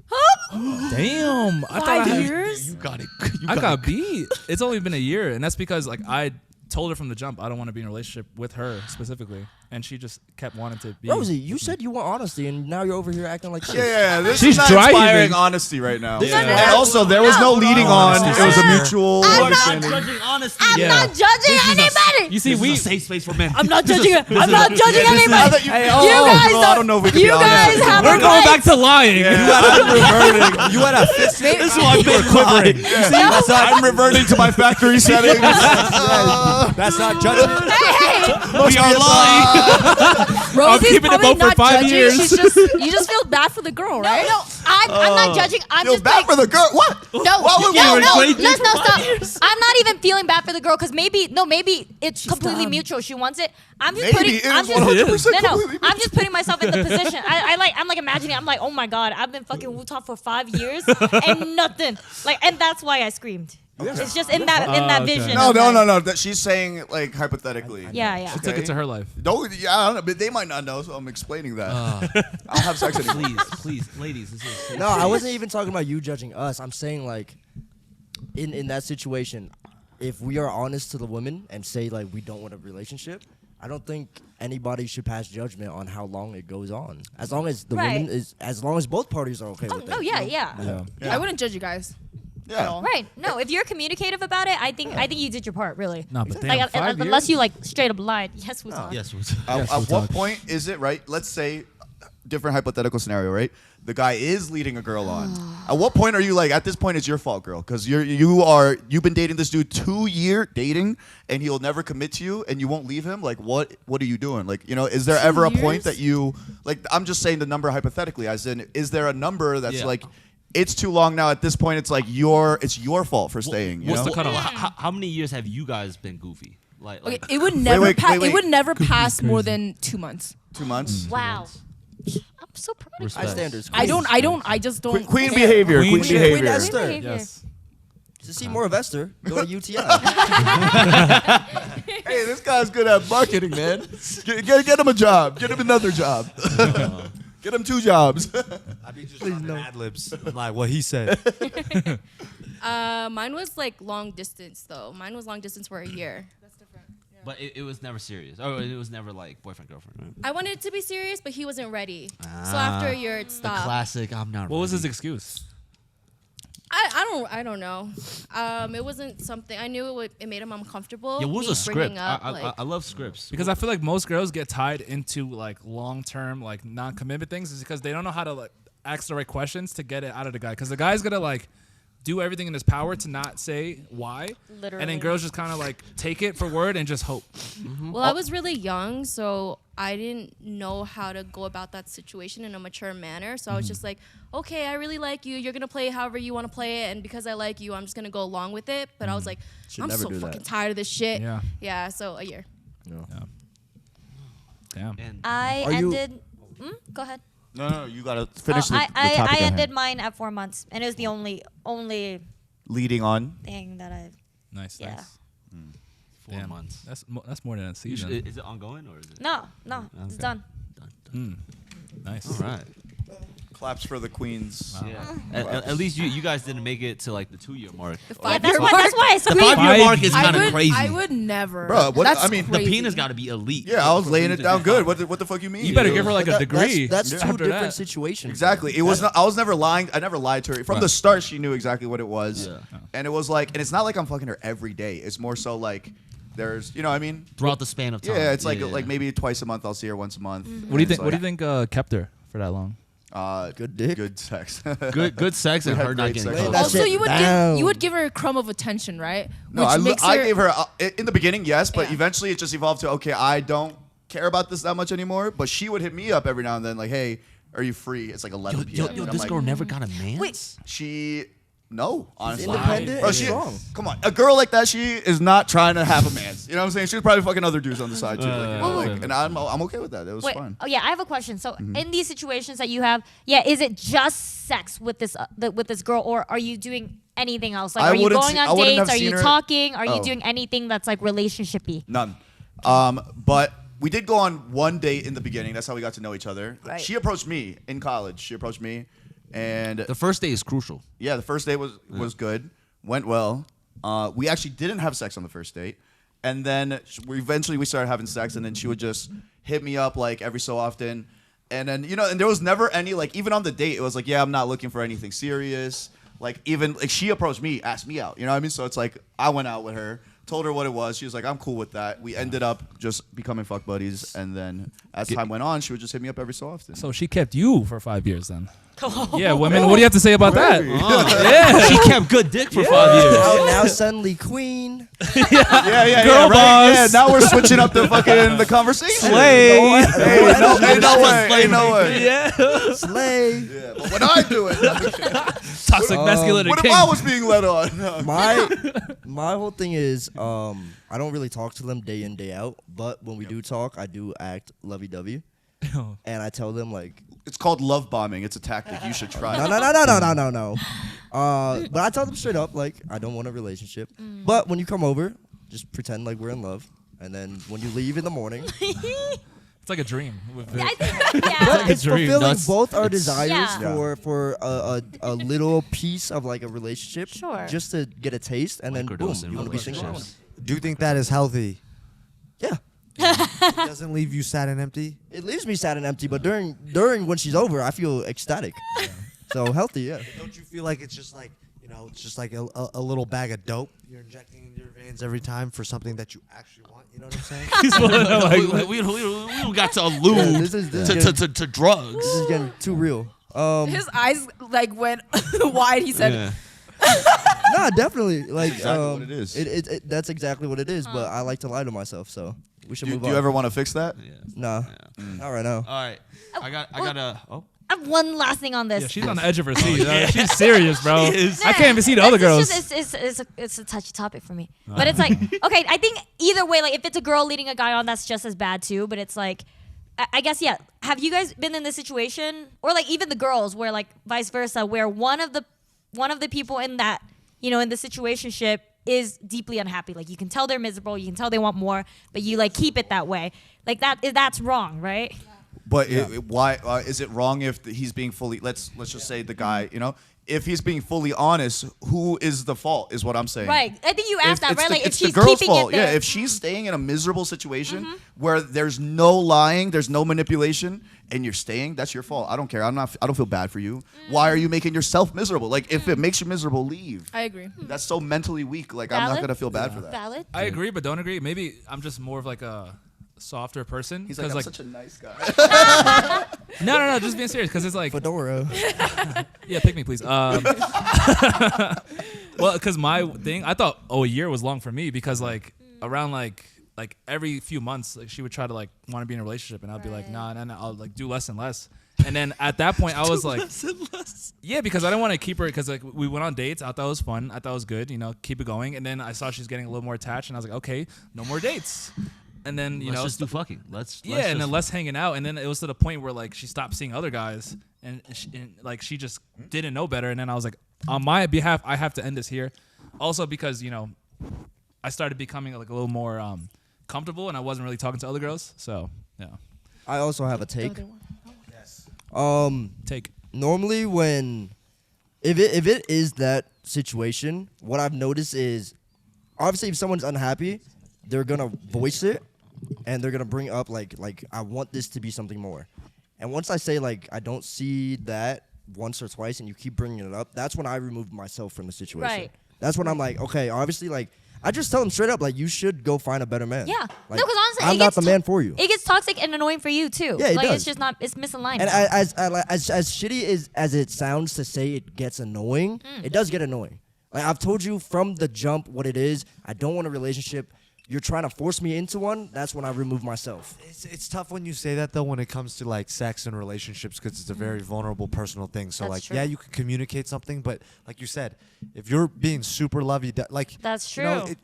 E: Damn, I thought
I: 5
E: I had,
I: years?
A: You got it.
E: I got beat. It's only been a year, and that's because like I told her from the jump I don't want to be in a relationship with her specifically, and she just kept wanting to be.
C: Rosie, you said you want honesty, and now you're over here acting like this.
B: Yeah. This
E: She's
B: is not
E: driving.
B: inspiring honesty right now.
E: Yeah.
B: And also, there was no leading on. It was a mutual
D: I'm not
B: understanding.
A: Judging honesty.
D: I'm
E: Yeah.
D: not judging anybody.
E: You see,
A: This
E: we
A: is a safe space for men.
D: I'm not judging. I'm not judging
B: Now
D: anybody.
B: that you
D: You guys
B: I don't know if we can
D: You
B: be honest.
D: guys have
E: we're
D: a
E: going
D: right.
E: back to lying.
F: You had a fist.
A: This is why men are quivering.
B: I'm reverting to my factory settings.
F: That's not judgment.
A: We are lying.
I: Rosie's
E: keeping it
I: probably
E: both for
I: not
E: 5
I: judging.
E: years.
I: She's just you just feel bad for the girl, right?
D: No, I'm not judging. I'm
B: Feel
D: just
B: bad for the girl. What?
D: No,
B: Why would we
D: no,
B: equate
D: no, stop. I'm not even feeling bad for the girl because maybe it's completely mutual. She wants it. I'm just
B: Maybe
D: putting.
B: it
D: I'm
B: is
D: just
B: 100%
D: no.
B: completely
D: I'm just putting myself in the position. I'm like imagining. I'm like, oh my god, I've been fucking Wu-Tang for 5 years and nothing. Like, and that's why I screamed. It's just in that
E: okay.
D: vision.
B: No,
D: of
B: no,
D: like-
B: no, no. That she's saying like hypothetically.
D: Yeah, yeah.
E: She took it to her life.
B: Don't. Yeah, I don't know, but they might not know, so I'm explaining that. I'll have sex anymore.
A: Please, ladies. This is safe.
C: No, I wasn't even talking about you judging us. I'm saying like, in that situation, if we are honest to the women and say like we don't want a relationship, I don't think anybody should pass judgment on how long it goes on. As long as the
D: Right.
C: woman as long as both parties are okay
D: Oh,
C: with it.
D: no, yeah.
B: Yeah.
I: I wouldn't judge you guys.
B: Yeah.
D: Right. No, if you're communicative about it, I think you did your part, really.
E: No, but damn,
D: Like,
E: 5
D: unless
E: years?
D: you like straight up lied. Yes, was on.
A: Yes.
B: At what point is it right? Let's say, different hypothetical scenario, right? The guy is leading a girl on. At what point are you like? At this point, it's your fault, girl, because you've been dating this dude 2 year dating, and he'll never commit to you, and you won't leave him. Like, what are you doing? Like, is there ever a point that you like? I'm just saying the number hypothetically, as in, is there a number that's like? It's too long now. At this point, it's like it's your fault for staying.
A: What's the
B: know?
A: cutoff? How many years have you guys been goofy? Like,
I: Okay, it would never
B: wait,
I: pass.
B: wait.
I: It would never pass more than 2 months.
B: 2 months.
D: Wow. I'm so proud of
C: High
D: you.
C: standards.
I: I just don't.
B: Queen behavior. Queen
E: Queen
B: behavior.
C: Esther.
D: Behavior.
E: Yes.
C: To see more of Esther, go to UTI.
B: Hey, this guy's good at marketing, man. Get him a job. Get him another job. Get him 2 jobs.
F: I'd be just running ad libs. I'm like what he said.
G: Mine was like long distance though. Mine was long distance for a year.
A: but it was never serious. Oh, it was never like boyfriend girlfriend. Right?
G: I wanted it to be serious, but he wasn't ready. So after a year, it
A: The
G: stopped.
A: classic. I'm not.
E: What was his
A: ready.
E: excuse?
G: I don't know. It wasn't something I knew it made him uncomfortable.
A: Yeah, what was
G: me
A: a script?
G: bringing Up,
A: I love scripts.
E: Because I feel like most girls get tied into like long-term like non-commitment things is because they don't know how to like ask the right questions to get it out of the guy. Because the guy's gonna like do everything in his power to not say why, and
D: Literally.
E: then girls just kind of like take it for word and just hope.
G: Well, I was really young, so I didn't know how to go about that situation in a mature manner. So I was just like, okay, I really like you. You're gonna play however you want to play it, and because I like you, I'm just gonna go along with it. But I was like, I'm
C: never
G: so
C: do
G: fucking
C: that.
G: tired of this shit.
E: Yeah.
G: Yeah. So a year.
E: Damn.
A: And
D: I
C: Are you-
D: ended. Go ahead.
B: No, you gotta finish the
D: I
B: topic at
D: ended
B: hand.
D: mine at 4 months, and it was the only
B: Leading on.
D: thing that I.
E: Nice.
D: Yeah.
E: Nice.
A: 4
E: Damn.
A: months.
E: That's more than a
A: You
E: season.
A: should- is it ongoing or is it?
D: No, it's
A: Okay.
D: done.
E: Nice.
A: All right.
B: Claps for the queens.
A: Yeah. At least you guys didn't make it to like the 2-year mark.
I: The
D: Yeah,
I: 5-year
D: that's
I: mark.
D: why I
A: The
D: screamed.
A: 5-year mark is
I: I
A: kind of
I: would-
A: crazy.
I: I would never.
B: Bro, what-
I: That's
B: I mean,
A: The
I: crazy.
A: penis got to be elite.
B: Yeah, I was
A: for
B: laying
A: you
B: it
A: to
B: down
A: get
B: good.
A: caught.
B: What the fuck you mean?
E: You better give her like a
C: That-
E: degree.
C: That's two
E: after
C: different
E: that.
C: situations.
B: Exactly. It was. Not, I was never lying. I never lied to her. From
A: Right.
B: the start, she knew exactly what it was.
A: Yeah.
B: And it was like, and it's not like I'm fucking her every day. It's more so like, there's, you know what I mean?
A: Throughout the span of time.
B: Yeah, it's like
A: Yeah.
B: like maybe twice a month. I'll see her once a month.
E: What do you think? What do you think kept her for that long?
B: Good dick. Good sex.
A: Good sex and
B: We had
A: her not
B: great
A: getting
B: sex.
A: caught.
C: That
I: Also,
C: shit
I: you would
C: down.
I: you would give her a crumb of attention, right?
B: No,
I: Which
B: I
I: makes
B: I
I: her-
B: gave her in the beginning, yes, but
I: Yeah.
B: eventually it just evolved to okay, I don't care about this that much anymore. But she would hit me up every now and then, like, hey, are you free? It's like 11 p.m. And I'm
A: This
B: like,
A: girl never got a man.
D: Wait.
B: She. No, honestly.
C: independent
B: Bro,
C: and
B: she,
C: strong.
B: come on, a girl like that, she is not trying to have a man. You know what I'm saying? She was probably fucking other dudes on the side too. Like, you know, like, and I'm okay with that. It was
D: Wait,
B: fun.
D: oh yeah, I have a question. So in these situations that you have, is it just sex with this girl, or are you doing anything else? Like,
B: I
D: are you
B: wouldn't
D: going
B: see- I
D: on
B: wouldn't have
D: dates? Are you
B: seen her-
D: talking? Are you
B: Oh.
D: doing anything that's like relationshipy?
B: None. But we did go on one date in the beginning. That's how we got to know each other.
D: Right.
B: She approached me in college. She approached me, and
A: The first day is crucial.
B: yeah, the first date was good, went well. We actually didn't have sex on the first date, and then we started having sex, and then she would just hit me up like every so often, and then and there was never any like even on the date it was like I'm not looking for anything serious. Like even like she approached me, asked me out. You know what I mean? So it's like I went out with her. Told her what it was. She was like, I'm cool with that. We ended up just becoming fuck buddies. And then as time went on, she would just hit me up every so often.
E: So she kept you for 5 years then. Yeah, women. What do you have to say about that?
A: She kept good dick for 5 years.
C: Now suddenly queen.
B: yeah,
E: Girl
B: right?
E: boss.
B: Yeah, now we're switching up the fucking the conversation.
E: Slay.
B: Ain't no way.
E: Yeah.
C: Slay.
B: Yeah, but when I do it,
E: Toxic masculinity.
B: what if
E: king.
B: I was being led on? No.
C: My whole thing is I don't really talk to them day in day out, but when we do talk, I do act lovey-dovey, and I tell them like
B: It's called love bombing. It's a tactic you should try.
C: no. But I tell them straight up like I don't want a relationship, but when you come over, just pretend like we're in love, and then when you leave in the morning,
E: It's like a dream. With
D: I
E: it.
D: think, yeah.
C: it's
E: dream.
C: fulfilling
A: That's-
C: both our
A: it's-
C: desires
D: Yeah.
C: for a little piece of like a relationship,
D: Sure.
C: just to get a taste, and then boom,
A: Microdosing
C: you want to be single.
A: relationships.
F: Do you think that is healthy?
C: Yeah.
F: It doesn't leave you sad and empty?
C: It leaves me sad and empty, but during when she's over, I feel ecstatic. So healthy, yeah.
F: Don't you feel like it's just like, it's just like a little bag of dope you're injecting into your veins every time for something that you actually want? You know what I'm saying?
E: He's one of them, like,
A: we don't got to allude
C: this is
A: to drugs.
C: This is getting too real.
I: His eyes like went wide. He said,
A: Yeah.
C: Nah, definitely. Like
B: exactly what it is.
C: That's exactly what it is. But I like to lie to myself, so we should
B: Do
C: move
B: you
C: on.
B: ever want to fix that?
C: Nah, not right now.
A: All right. I got a. Oh.
D: I have one last thing on this.
E: yeah, she's on the edge of her seat. She's serious, bro. I can't even see the other
D: It's
E: girls.
D: just- it's a touchy topic for me. But it's like, okay, I think either way, like if it's a girl leading a guy on, that's just as bad too. But it's like, I guess, yeah. Have you guys been in this situation, or like even the girls, where like vice versa, where one of the people in that, in the situationship is deeply unhappy. Like you can tell they're miserable, you can tell they want more, but you like keep it that way. Like that's wrong, right?
B: But why is it wrong if he's being fully? Let's just say the guy, if he's being fully honest, who is the fault? Is what I'm saying.
D: Right. I think you asked that,
B: it's
D: right?
B: the-
D: Like if
B: it's the
D: she's
B: girl's
D: keeping
B: fault.
D: it there.
B: Yeah, if she's staying in a miserable situation where there's no lying, there's no manipulation, and you're staying, that's your fault. I don't care. I don't feel bad for you. Why are you making yourself miserable? Like if it makes you miserable, leave.
I: I agree.
B: That's so mentally weak. Like I'm not
D: Valid?
B: gonna feel bad for that.
D: Valid.
E: I agree, but don't agree. Maybe I'm just more of like a softer person.
B: He's like,
E: 'cause,
B: I'm such a nice guy.
E: no, just being serious, because it's like,
C: Fedora.
E: yeah, pick me, please. Well, because my thing, I thought, a year was long for me, because like around like every few months, like she would try to like want to be in a relationship, and I'd be like, nah, I'll like do less and less. And then at that point, I was like, yeah, because I didn't want to keep her, because like we went on dates. I thought it was fun. I thought it was good, keep it going. And then I saw she's getting a little more attached, and I was like, okay, no more dates. And then
A: Let's just do fucking. Let's
E: and
A: just-
E: then less hanging out, and then it was to the point where like she stopped seeing other guys, and like she just didn't know better. And then I was like, on my behalf, I have to end this here. Also because I started becoming like a little more comfortable, and I wasn't really talking to other girls. So yeah,
C: I also have a take.
E: take.
C: normally when if it is that situation, what I've noticed is obviously if someone's unhappy, they're gonna voice it and they're gonna bring up like I want this to be something more. And once I say like I don't see that once or twice and you keep bringing it up, that's when I remove myself from the situation.
D: Right.
C: That's when I'm like, okay, obviously like I just tell them straight up like you should go find a better man.
D: Yeah.
C: Like,
D: No, because honestly,
C: I'm
D: it
C: not
D: gets
C: the man for you.
D: It gets toxic and annoying for you too.
C: Yeah, it
D: like
C: does.
D: it's just not. It's misaligned.
C: And
D: now.
C: as shitty as it sounds to say it gets annoying, it does get annoying. Like I've told you from the jump what it is. I don't want a relationship. You're trying to force me into one. That's when I remove myself.
F: It's tough when you say that though when it comes to like sex and relationships because it's a very vulnerable personal thing. So
D: That's
F: like
D: true.
F: yeah, you can communicate something, but like you said, if you're being super lovey, like
D: That's
F: you know,
D: true.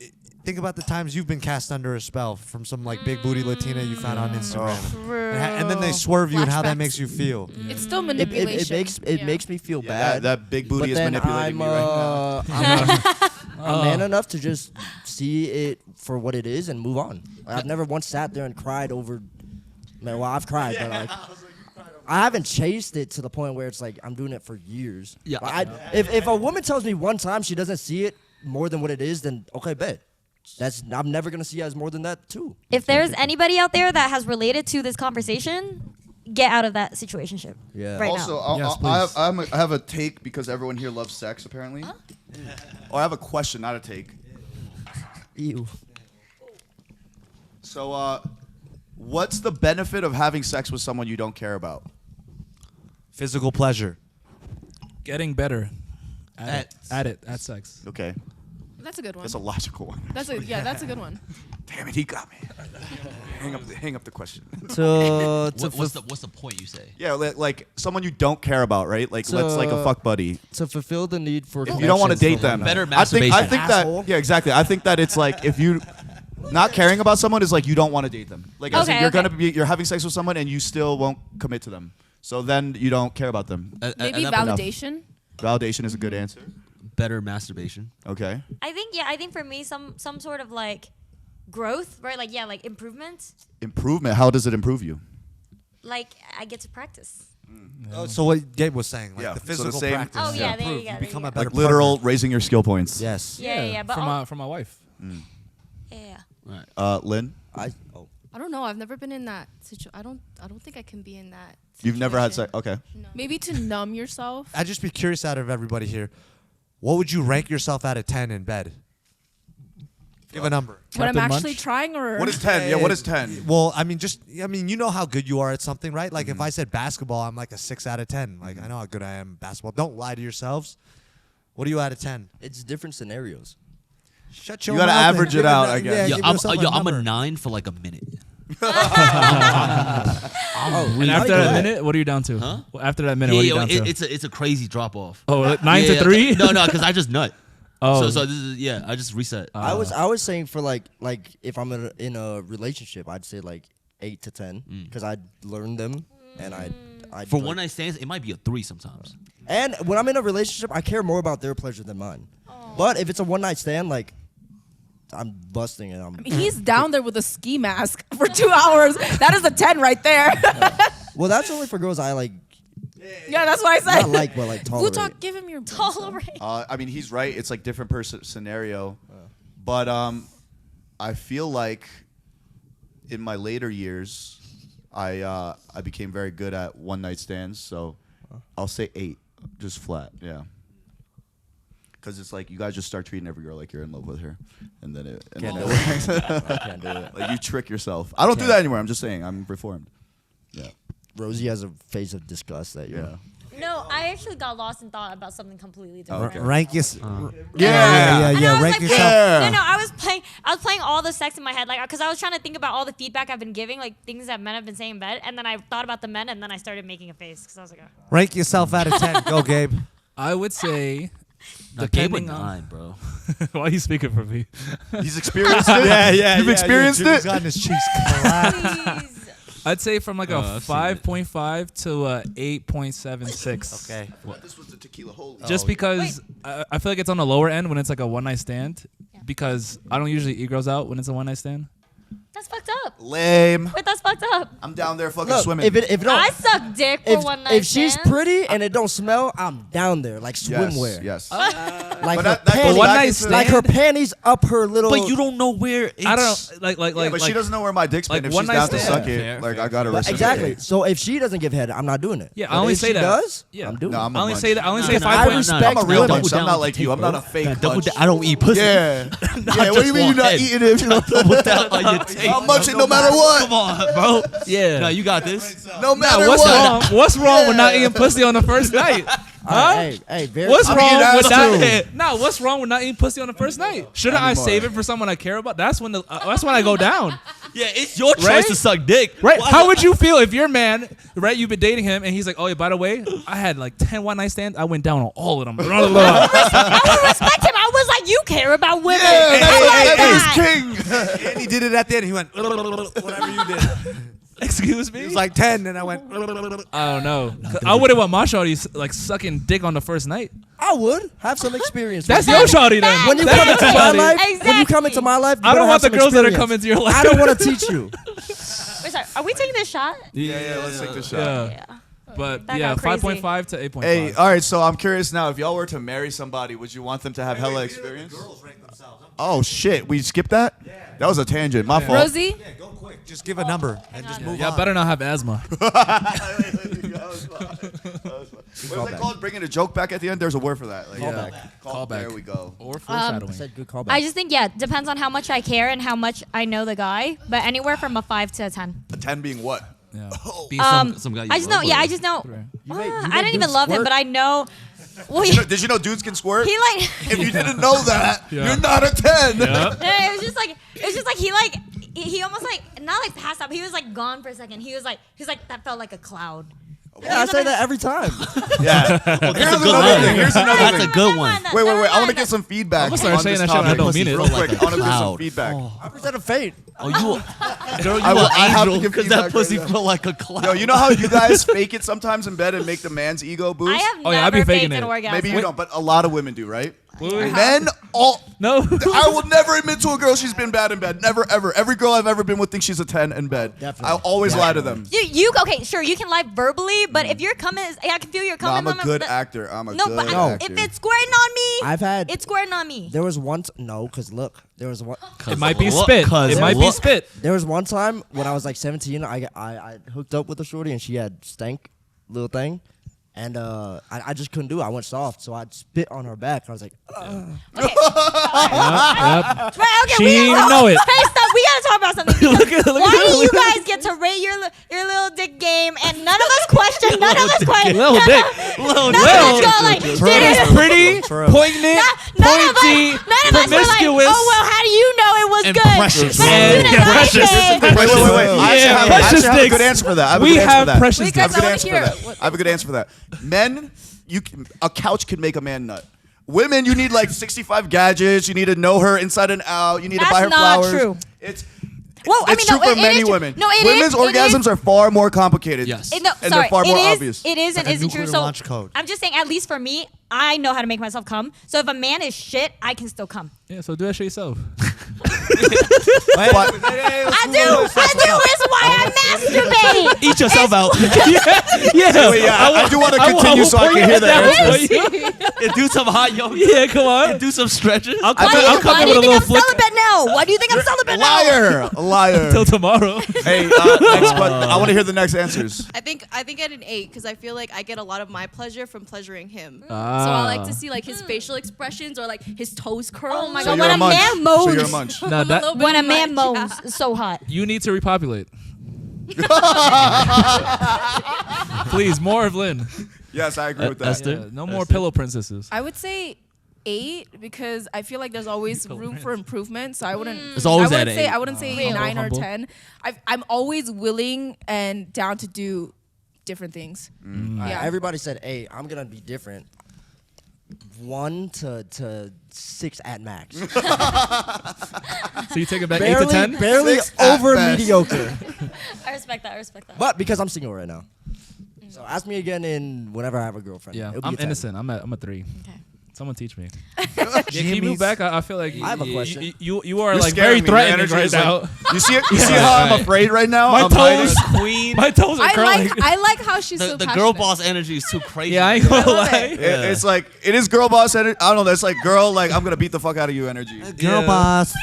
F: think about the times you've been cast under a spell from some like big booty Latina you found on Instagram,
D: True.
F: and then they swerve you and how that
G: Flashbacks.
F: makes you feel.
I: It's still
C: It
I: manipulation.
C: it makes me feel
B: Yeah,
C: bad.
B: that big booty
C: but
B: is
C: then
B: manipulating me right now.
C: I'm man enough to just see it for what it is and move on. Like, I've never once sat there and cried over. Man, well, I've cried, but like, I haven't chased it to the point where it's like I'm doing it for years.
A: Yeah.
C: Like, if a woman tells me one time she doesn't see it more than what it is, then okay, bet. I'm never gonna see it as more than that too.
D: If there's anybody out there that has related to this conversation, get out of that situationship.
C: Yeah.
D: Right
B: Also,
D: now.
E: Yes,
B: I have a take because everyone here loves sex apparently. Oh, I have a question, not a take.
C: Ew.
B: So, what's the benefit of having sex with someone you don't care about?
F: Physical pleasure.
E: Getting better at sex.
B: Okay,
G: That's a good one.
B: that's a logical one.
G: That's a good one.
B: Damn it, he got me. hang up the question.
A: What's the point you say?
B: Yeah, like someone you don't care about, right? Like
C: So,
B: let's like a fuck buddy.
C: To fulfill the need for
B: If you don't want to date them,
A: Better
B: I think
A: masturbation.
C: Asshole.
B: that. Yeah, exactly. I think that it's like if you not caring about someone is like you don't want to date them. Like as in
D: Okay,
B: you're having sex with someone and you still won't commit to them. So then you don't care about them.
G: Maybe
A: Enough.
G: validation.
B: Validation is a good answer.
A: Better masturbation.
B: Okay.
D: I think for me some sort of like growth, right? Like like improvement.
B: Improvement. How does it improve you?
D: Like I get to practice.
F: Oh, so what Gabe was saying, like
B: Yeah,
F: the
B: so the
F: physical
B: same-
F: practice.
D: Oh, yeah, there you
F: improve.
D: go, there
F: become
D: you
F: a
D: go.
F: better
B: Like literal
F: partner.
B: raising your skill points.
F: Yes.
D: Yeah. But
E: For my wife.
D: yeah.
B: Lynn,
C: I
G: I don't know. I've never been in that situation. I don't think I can be in that.
B: you've never had sex.
G: situation.
B: Okay.
G: No.
I: Maybe to numb yourself.
F: I'd just be curious out of everybody here, what would you rank yourself out of 10 in bed? Give a number.
I: When I'm
E: Captain
I: actually
E: Munch?
I: trying, or
B: What is 10? Yeah, what is 10?
F: Well, I mean, you know how good you are at something, right? Like if I said basketball, I'm like a 6 out of 10. Like I know how good I am at basketball. Don't lie to yourselves. What are you out of 10?
C: it's different scenarios.
F: Shut your
B: You gotta
F: mouth and
B: average
F: give
B: it out,
F: a-
B: I guess.
F: Yeah,
A: Yo,
F: give
A: I'm
F: yourself
A: a
F: number.
A: 9 for like a minute.
E: And after that minute, what are you down to?
A: Huh?
E: Well, after that minute, what are you down to?
A: It's a crazy drop off.
E: Oh, 9 to 3?
A: No, because I just nut.
E: Oh.
A: So this is I just reset.
C: I was saying for like if I'm in a relationship, I'd say like 8 to 10 because I'd learn them and I'd
A: For
C: like-
A: one night stands, it might be a 3 sometimes.
C: And when I'm in a relationship, I care more about their pleasure than mine. But if it's a one night stand, like I'm busting it.
I: he's down there with a ski mask for 2 hours. That is a 10 right there.
C: Well, that's only for girls I like.
I: Yeah, that's what I said.
C: Not like, but like tolerate.
I: Vutok, give him your
D: Tolerate.
B: I mean, he's right. It's like different scenario. But I feel like in my later years, I became very good at one night stands. So I'll say 8, just flat. Yeah. Because it's like you guys just start treating every girl like you're in love with her, and then it
C: Can't do
B: works.
C: I can't do it.
B: Like you trick yourself. I don't do that anymore. I'm just saying I'm reformed. Yeah.
C: Rosie has a face of disgust that
B: Yeah.
D: No, I actually got lost in thought about something completely different.
B: Okay.
F: Rank your.
B: Yeah.
D: And I was
F: Rank
D: like,
F: yourself.
B: Yeah.
D: no, I was playing all the sex in my head, like, because I was trying to think about all the feedback I've been giving, like things that men have been saying in bed, and then I thought about the men, and then I started making a face because I was like, oh.
F: Rank yourself out of 10. Go, Gabe.
E: I would say,
A: No, Gabe with
E: depending on
A: 9, bro.
E: why are you speaking for me?
B: He's experienced it. You've experienced
F: Jimmy's
B: it.
F: gotten his cheeks clapped.
D: Please.
E: I'd say from like a
A: I've seen it.
E: 5.5 to a 8.76.
F: Okay.
B: This was the tequila holy.
E: Just because I feel like it's on the lower end when it's like a one night stand, because I don't usually eat girls out when it's a one night stand.
D: That's fucked up.
B: Lame.
D: Wait, that's fucked up.
B: I'm down there fucking
C: Look,
B: swimming.
C: if it don't,
D: I suck dick for one night.
C: if she's pretty and it don't smell, I'm down there like swimwear.
B: Yes.
C: Like
B: But
C: her
B: that goes
C: panties,
E: one
B: back
E: night
B: into-
E: stand.
C: like her panties up her little.
A: But you don't know where it's.
E: I don't like
B: Yeah, but she doesn't know where my dick's been.
E: like
B: If
E: one
B: she's
E: night
B: down to
E: stand.
B: suck it,
A: Fair,
B: like
A: fair,
B: I gotta
A: fair.
B: reciprocate.
C: Exactly. So if she doesn't give head, I'm not doing it.
E: Yeah,
C: But
E: I only
C: if
E: say
C: she
E: that.
C: does,
E: Yeah.
C: I'm doing
B: No,
C: it.
B: I'm
E: I
B: a
E: only
B: munch.
E: say that. I only say
A: No,
C: I
E: 5.9.
C: respect
B: I'm a real
C: Double
B: munch. I'm not like you. I'm not a fake munch.
A: I don't eat pussy.
B: Yeah. Yeah. What do you mean you're not
A: head.
B: eating it?
A: Double down on your tape.
B: I'm munching no matter what.
A: Come on, bro.
E: Yeah.
A: No, you got this.
B: No matter
E: What's
B: what.
E: wrong? What's wrong with not eating pussy on the first night? Huh?
C: Hey, very.
E: What's
B: I'm
E: wrong
B: eating ass
E: with not?
B: too.
E: No, what's wrong with not eating pussy on the first night? Shouldn't I
B: Anymore.
E: save it for someone I care about? That's when I go down.
A: Yeah, it's your choice
E: Right?
A: to suck dick.
E: Right?
A: Why
E: How
A: not?
E: would you feel if your man, right? You've been dating him, and he's like, "Oh yeah, by the way, I had like 10 one-night stands. I went down on all of them."
D: I would respect him. I was like, you care about women.
B: Yeah,
D: I like
B: that's
D: that.
B: king.
F: And he did it at the end. He went, whatever you did.
E: Excuse me.
F: He was like 10, and I went,
E: I don't know. I wouldn't want my shorty like sucking dick on the first night.
C: I would have some experience.
E: That's
C: with
E: your
C: it.
E: shorty then.
C: When you
E: That's
C: come into
E: your
C: my
E: shorty.
C: life, when you come
D: Exactly.
C: into my life, you
E: I don't
C: better
E: want the
C: have some
E: girls that are
C: experience.
E: coming into your life.
C: I don't want to teach you.
D: Wait, sorry. Are we taking this shot?
B: Yeah, let's take this shot.
E: Yeah.
D: Yeah.
E: But
D: That
E: yeah,
D: got crazy.
E: 5.5 to 8.5.
B: Hey, all right. So I'm curious now. If y'all were to marry somebody, would you want them to have hella experience? Oh shit, we skipped that. That was a tangent. My fault.
I: Rosie,
F: yeah, go quick. Just give a number and just move
E: Y'all
F: on.
E: better not have asthma.
B: What's that called? Bringing a joke back at the end. There's a word for that. Like,
C: Callback.
B: Callback. There we go.
E: Or foreshadowing.
C: I said good callback.
D: I just think, yeah, depends on how much I care and how much I know the guy, but anywhere from a 5 to a 10.
B: A 10 being what?
E: Yeah.
A: Be some guy you
D: I just know,
A: love
D: yeah,
A: or-
D: I just know.
C: You make
D: I don't even
C: dudes
D: love him,
C: squirt.
D: but I know. Well,
B: Did you know dudes can squirt?
D: he like.
B: If you didn't know that,
E: Yeah.
B: you're not a 10.
E: Yeah.
D: It was just like he almost like not like passed out. But he was like gone for a second. He was like that felt like a cloud.
C: Yeah, I say that every time.
B: Yeah.
A: That's a
B: Here's
A: good
B: another
A: one.
B: thing. Here's another
A: That's
B: thing.
A: a good one.
B: Wait. I want to get some feedback.
E: I'm gonna start
B: on
E: saying
B: this
E: that shit when I
B: topic.
E: don't mean it.
B: Real quick, I want to get some
A: Cloud.
B: feedback.
C: I present a fate.
A: Oh, you, girl, you
B: I will- I have
A: an
B: to
A: angel
B: give
A: because
B: feedback
A: that pussy
B: right now.
A: felt like a cloud.
B: Yo, you know how you guys fake it sometimes in bed and make the man's ego boost?
D: I have
E: Oh, yeah, I be
D: never
E: faking
D: faked an
E: it.
D: orgasm.
B: Maybe you don't, but a lot of women do, right?
E: Wait.
B: Men,
E: No.
B: I will never admit to a girl she's been bad in bed. Never, ever. Every girl I've ever been with thinks she's a 10 in bed.
C: Definitely.
B: I'll always lie to them.
D: You okay? Sure, you can lie verbally, but if you're coming, I can feel your
B: No,
D: coming.
B: I'm a good actor. I'm a
D: No,
B: good
D: but
B: actor.
D: if it's squirting on me,
C: I've had.
D: it's squirting on me.
C: There was one. No, because look, there was one.
E: It might be
A: Look,
E: spit.
A: cuz
E: It might be
A: look.
E: spit.
C: There was one time when I was like 17. I hooked up with a shorty and she had stank little thing, and I just couldn't do it. I went soft, so I spit on her back. I was like,
D: Okay.
E: Yep.
D: Right, okay,
E: She
D: we
E: didn't
D: gotta,
E: even know it.
D: Hey, stop. We gotta talk about something.
E: Look at- look
D: Why
E: at-
D: do you guys get to rate your little dick game and none of us question? None of us question.
E: Little dick.
D: None of us go like,
E: It's
D: shit.
E: pretty, poignant, pointy,
D: None of us were like,
E: promiscuous.
D: oh well, how do you know it was
A: And
D: good?
A: precious.
D: But
E: And
D: as soon as I
E: precious.
D: say-
B: Wait. I
E: Yeah,
B: actually
E: precious
B: have a
E: dicks.
B: good answer for that. I have a
E: We
B: good answer
E: have
B: for that.
E: precious
B: I have a
E: dicks.
B: good
G: I
B: answer for
G: wanna
B: that.
G: hear it.
B: I have a good answer for that. Men, a couch can make a man nut. Women, you need like 65 gadgets. You need to know her inside and out. You need to buy her
D: That's not
B: flowers.
D: true.
B: It's
D: Well, I
B: it's
D: mean,
B: true
D: no,
B: for
D: it
B: many
D: is true.
B: women.
D: No, it
B: Women's
D: is- it
B: orgasms
D: is-
B: are far more complicated.
A: Yes.
D: No,
B: and
D: sorry,
B: they're far more
D: it is,
B: obvious.
D: It is and
F: Like a
D: isn't true.
F: nuclear
D: So
F: launch code.
D: I'm just saying, at least for me, I know how to make myself come. So if a man is shit, I can still come.
E: Yeah, so do that shit yourself.
D: I do. It's why I masturbate.
A: Eat yourself out.
E: Yeah.
B: Wait, yeah, I do want to continue so I can hear the answers.
A: And do some hot yoga.
E: Yeah, come on.
A: And do some stretches.
E: I'll
D: Why
E: come
D: do
E: in with a
D: you
E: little
D: think I'm
E: flick
D: celibate now? Why do you think I'm celibate now?
B: Liar.
E: till tomorrow.
B: Hey, next question. I want to hear the next answers.
G: I think at an 8 because I feel like I get a lot of my pleasure from pleasuring him.
E: Ah.
G: So I like to see like his facial expressions or like his toes curl.
D: Oh my
B: So
D: God,
B: you're
D: when
B: a
D: a
B: munch.
D: man
B: So you're a
D: moans,
B: munch.
E: Nah,
G: A
E: that
G: little bit
D: when a man
G: much, yeah.
D: moans, it's so hot.
E: you need to repopulate. Please, more of Lynn.
B: Yes, I agree with that.
A: Esther?
E: Yeah, no more pillow princesses.
I: I would say 8 because I feel like there's always room for improvement. So I wouldn't.
A: It's always
I: I wouldn't
A: at
I: say
A: 8.
I: I wouldn't say
E: Humble,
I: 9 or
E: humble.
I: 10. I'm always willing and down to do different things. Yeah.
C: everybody said 8. I'm gonna be different. 1 to 6 at max.
E: So you take it back 8 to 10?
C: barely
B: 6 at
C: over
B: best.
C: mediocre.
D: I respect that. I respect that.
C: But because I'm single right now. So ask me again in whenever I have a girlfriend.
E: Yeah,
C: It'll be
E: I'm
C: a 10.
E: innocent. I'm a 3.
D: Okay.
E: Someone teach me. Yeah, can you move back? I feel like
C: I have a question.
E: You are
B: You're
E: like
B: scaring
E: very
B: me. Your
E: threatening
B: energy
E: right
B: is
E: now.
B: like- you see how I'm afraid right now?
E: My
B: I'm
E: toes,
B: hiding.
A: Queen.
E: my toes are curling.
G: I like how she's
A: The,
G: so
A: the
G: passionate.
A: girl boss energy is too crazy.
E: Yeah, I ain't gonna
G: love
E: lie.
G: it.
B: It's like it is girl boss energy. I don't know. That's like girl. Like I'm gonna beat the fuck out of you energy.
F: Girl boss.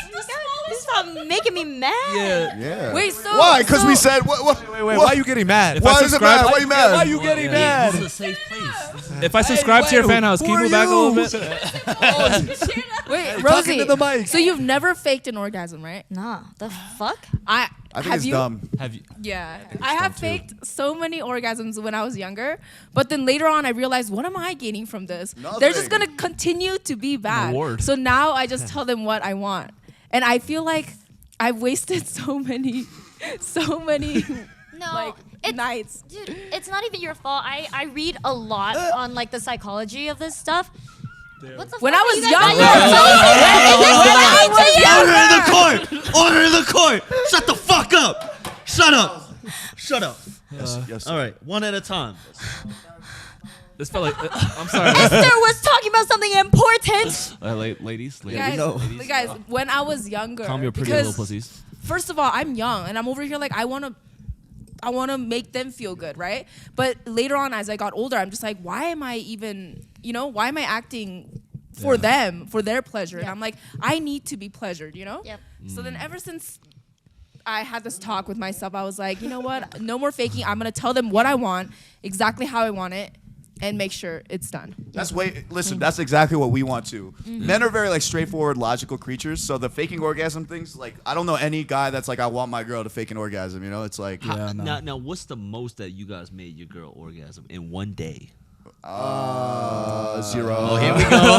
D: This is making me mad.
E: Yeah.
B: Yeah.
G: Wait, so
B: Why? Because we
G: so-
B: said what?
F: Wait, why are you getting mad?
E: If
B: Why
E: I
B: is it
E: subscribe-
B: mad? Why are you mad?
F: Why are you getting mad?
A: This is a safe place.
E: If I subscribe to your fan house, can you move back a little bit?
G: Wait,
F: Talking
G: Rosie.
F: to the mic.
G: So you've never faked an orgasm, right?
D: Nah, the fuck?
B: I think
G: have
B: it's
G: you?
B: dumb.
E: Have you?
G: Yeah, I have faked so many orgasms when I was younger, but then later on I realized, what am I gaining from this? They're just
B: Nothing.
G: gonna continue to be bad.
E: award.
G: So now I just tell them what I want, and I feel like I've wasted so many
D: No,
G: like
D: it's,
G: nights.
D: dude, it's not even your fault. I read a lot on like the psychology of this stuff. What the
G: When
D: fuck
G: I
D: are
G: was
D: you guys
G: younger,
D: doing?
H: Order in the court. Shut the fuck up. Shut up. Shut up.
B: Yes.
H: All right, one at a time.
E: This felt like. I'm sorry.
D: Esther was talking about something important.
A: Ladies,
G: Guys,
C: know.
G: guys, when I was younger,
A: calm your pretty
G: because
A: little pussies.
G: first of all, I'm young and I'm over here like I wanna make them feel good, right? But later on, as I got older, I'm just like, why am I even, why am I acting for them, for their pleasure? And
D: Yeah.
G: I'm like, I need to be pleasured,
D: Yep.
G: So then ever since I had this talk with myself, I was like, you know what? No more faking. I'm gonna tell them what I want, exactly how I want it, and make sure it's done.
B: Listen, that's exactly what we want to. Men are very like straightforward, logical creatures. So the faking orgasm things, like I don't know any guy that's like I want my girl to fake an orgasm. It's like
E: Yeah, no.
A: Now, what's the most that you guys made your girl orgasm in one day?
B: 0.
A: Oh, here we go.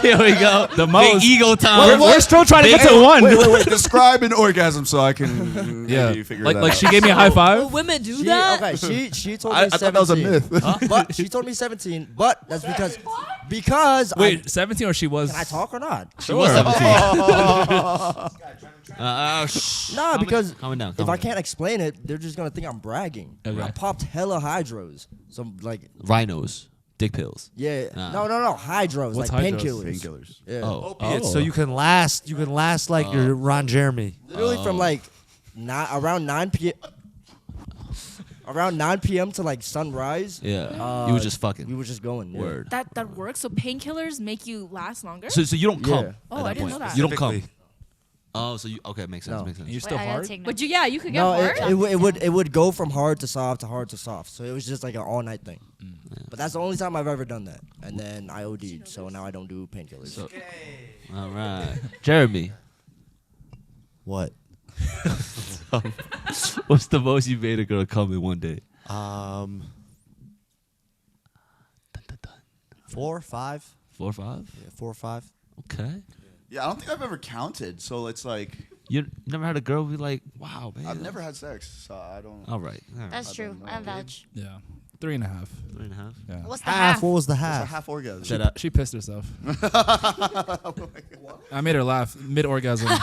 A: Here we go.
E: The most.
A: Big ego time.
E: We're still trying to get to one.
B: Wait. Describe an orgasm so I can
E: Yeah.
B: maybe figure
E: Like
B: that
E: like
B: out.
E: she gave me a high five.
D: Women do
C: She,
D: that.
C: okay, she told me
B: I
C: 17.
B: thought that was a myth.
C: But she told me 17. But that's because
E: Wait, 17 or she was?
C: can I talk or not?
A: She was 17.
C: Nah, because
A: calm down.
C: if I can't explain it, they're just gonna think I'm bragging.
E: Okay.
C: I popped hella hydros. Some like
A: Rhinos, dick pills.
C: yeah,
A: Nah.
C: no, hydros
E: What's
C: like
E: hydros?
C: painkillers.
B: Painkillers.
C: Yeah,
F: Opiates, so you can last like your Ron Jeremy.
C: literally from like around 9 p.m. Around 9 p.m. to like sunrise.
A: Yeah. You were just fucking.
C: We were just going. Yeah.
A: Word.
G: That works. So painkillers make you last longer.
A: So you don't come.
C: Yeah.
G: Oh,
A: at that
G: I didn't
A: point.
G: know that.
A: You don't come.
F: Specifically.
A: Oh, so you okay? Makes sense.
C: No.
A: Makes sense.
E: You're still hard.
G: But you could get
C: No,
G: hard.
C: it would go from hard to soft to hard to soft. So it was just like an all night thing. But that's the only time I've ever done that. And then I OD'd, so now I don't do painkillers.
A: So- All right, Jeremy.
F: What?
A: What's the most you made a girl come in one day?
F: 4, 5.
A: 4 or 5?
F: Yeah, 4 or 5.
A: Okay.
B: Yeah, I don't think I've ever counted. So it's like
A: You never had a girl be like, "Wow, man."
B: I've never had sex, so I don't.
A: All right.
D: That's true.
B: know,
D: I
B: dude.
D: vouch.
E: Yeah. 3.5.
A: 3.5.
E: Yeah.
D: What's the
F: Half.
D: half?
F: What was the
B: It's a
F: half?
B: half orgasm.
A: Shut up.
E: She pissed herself. I made her laugh mid orgasm.
F: Wait.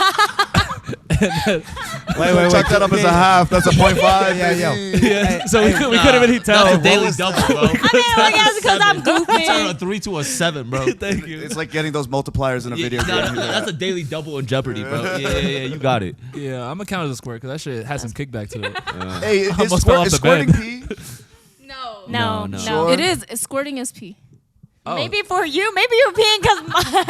B: Chuck that up as a half. That's a 0.5.
F: Yeah.
E: Yeah. So we couldn't really tell.
A: That's a daily double, bro.
D: I mean, I guess because I'm
A: Turn a
D: goofy.
A: 3 to a 7, bro.
E: Thank you.
B: It's like getting those multipliers in a video
A: No,
B: game.
A: that's a daily double in Jeopardy, bro. Yeah, you got it.
E: Yeah, I'm gonna count as a square because that shit has some kickback to it.
B: Hey,
E: Almost fell off
B: is
E: the
B: squirting
E: bed.
B: pee?
G: No.
D: No,
A: No.
D: no.
B: Sure.
G: It is. Squirting is pee.
E: Oh.
D: Maybe for you, maybe you're peeing because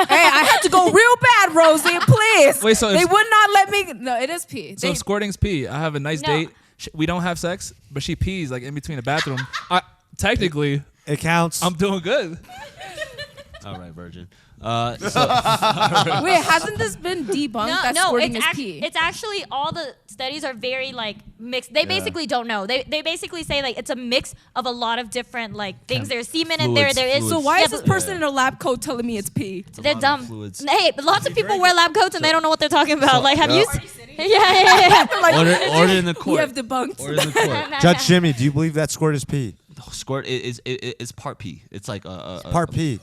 G: Hey, I had to go real bad, Rosie. Please.
E: Wait, so
G: they
E: if-
G: would not let me. No, it is pee.
E: So
G: They-
E: squirting's pee. I have a nice
D: No.
E: date. We don't have sex, but she pees like in between the bathroom. Technically,
F: It counts.
E: I'm doing good.
A: All right, virgin.
G: Wait, hasn't this been debunked that squirting is pee?
D: it's actually all the studies are very like mixed. They basically don't know. They basically say like it's a mix of a lot of different like things. There's semen in there.
A: Fluids,
D: There is.
A: fluids.
G: So why
D: Yeah,
G: is this
D: but-
G: person in a lab coat telling me it's pee?
D: They're
A: lot of
D: dumb.
A: fluids.
D: Hey, but lots of people wear lab coats and they don't know what they're talking about. Like, have you? Yeah.
G: Like,
A: Order in the
G: we
A: court.
G: have debunked.
A: Order in the court.
F: Judge Jimmy, do you believe that squirt is pee?
A: Squirt is part pee. It's like
F: Part pee.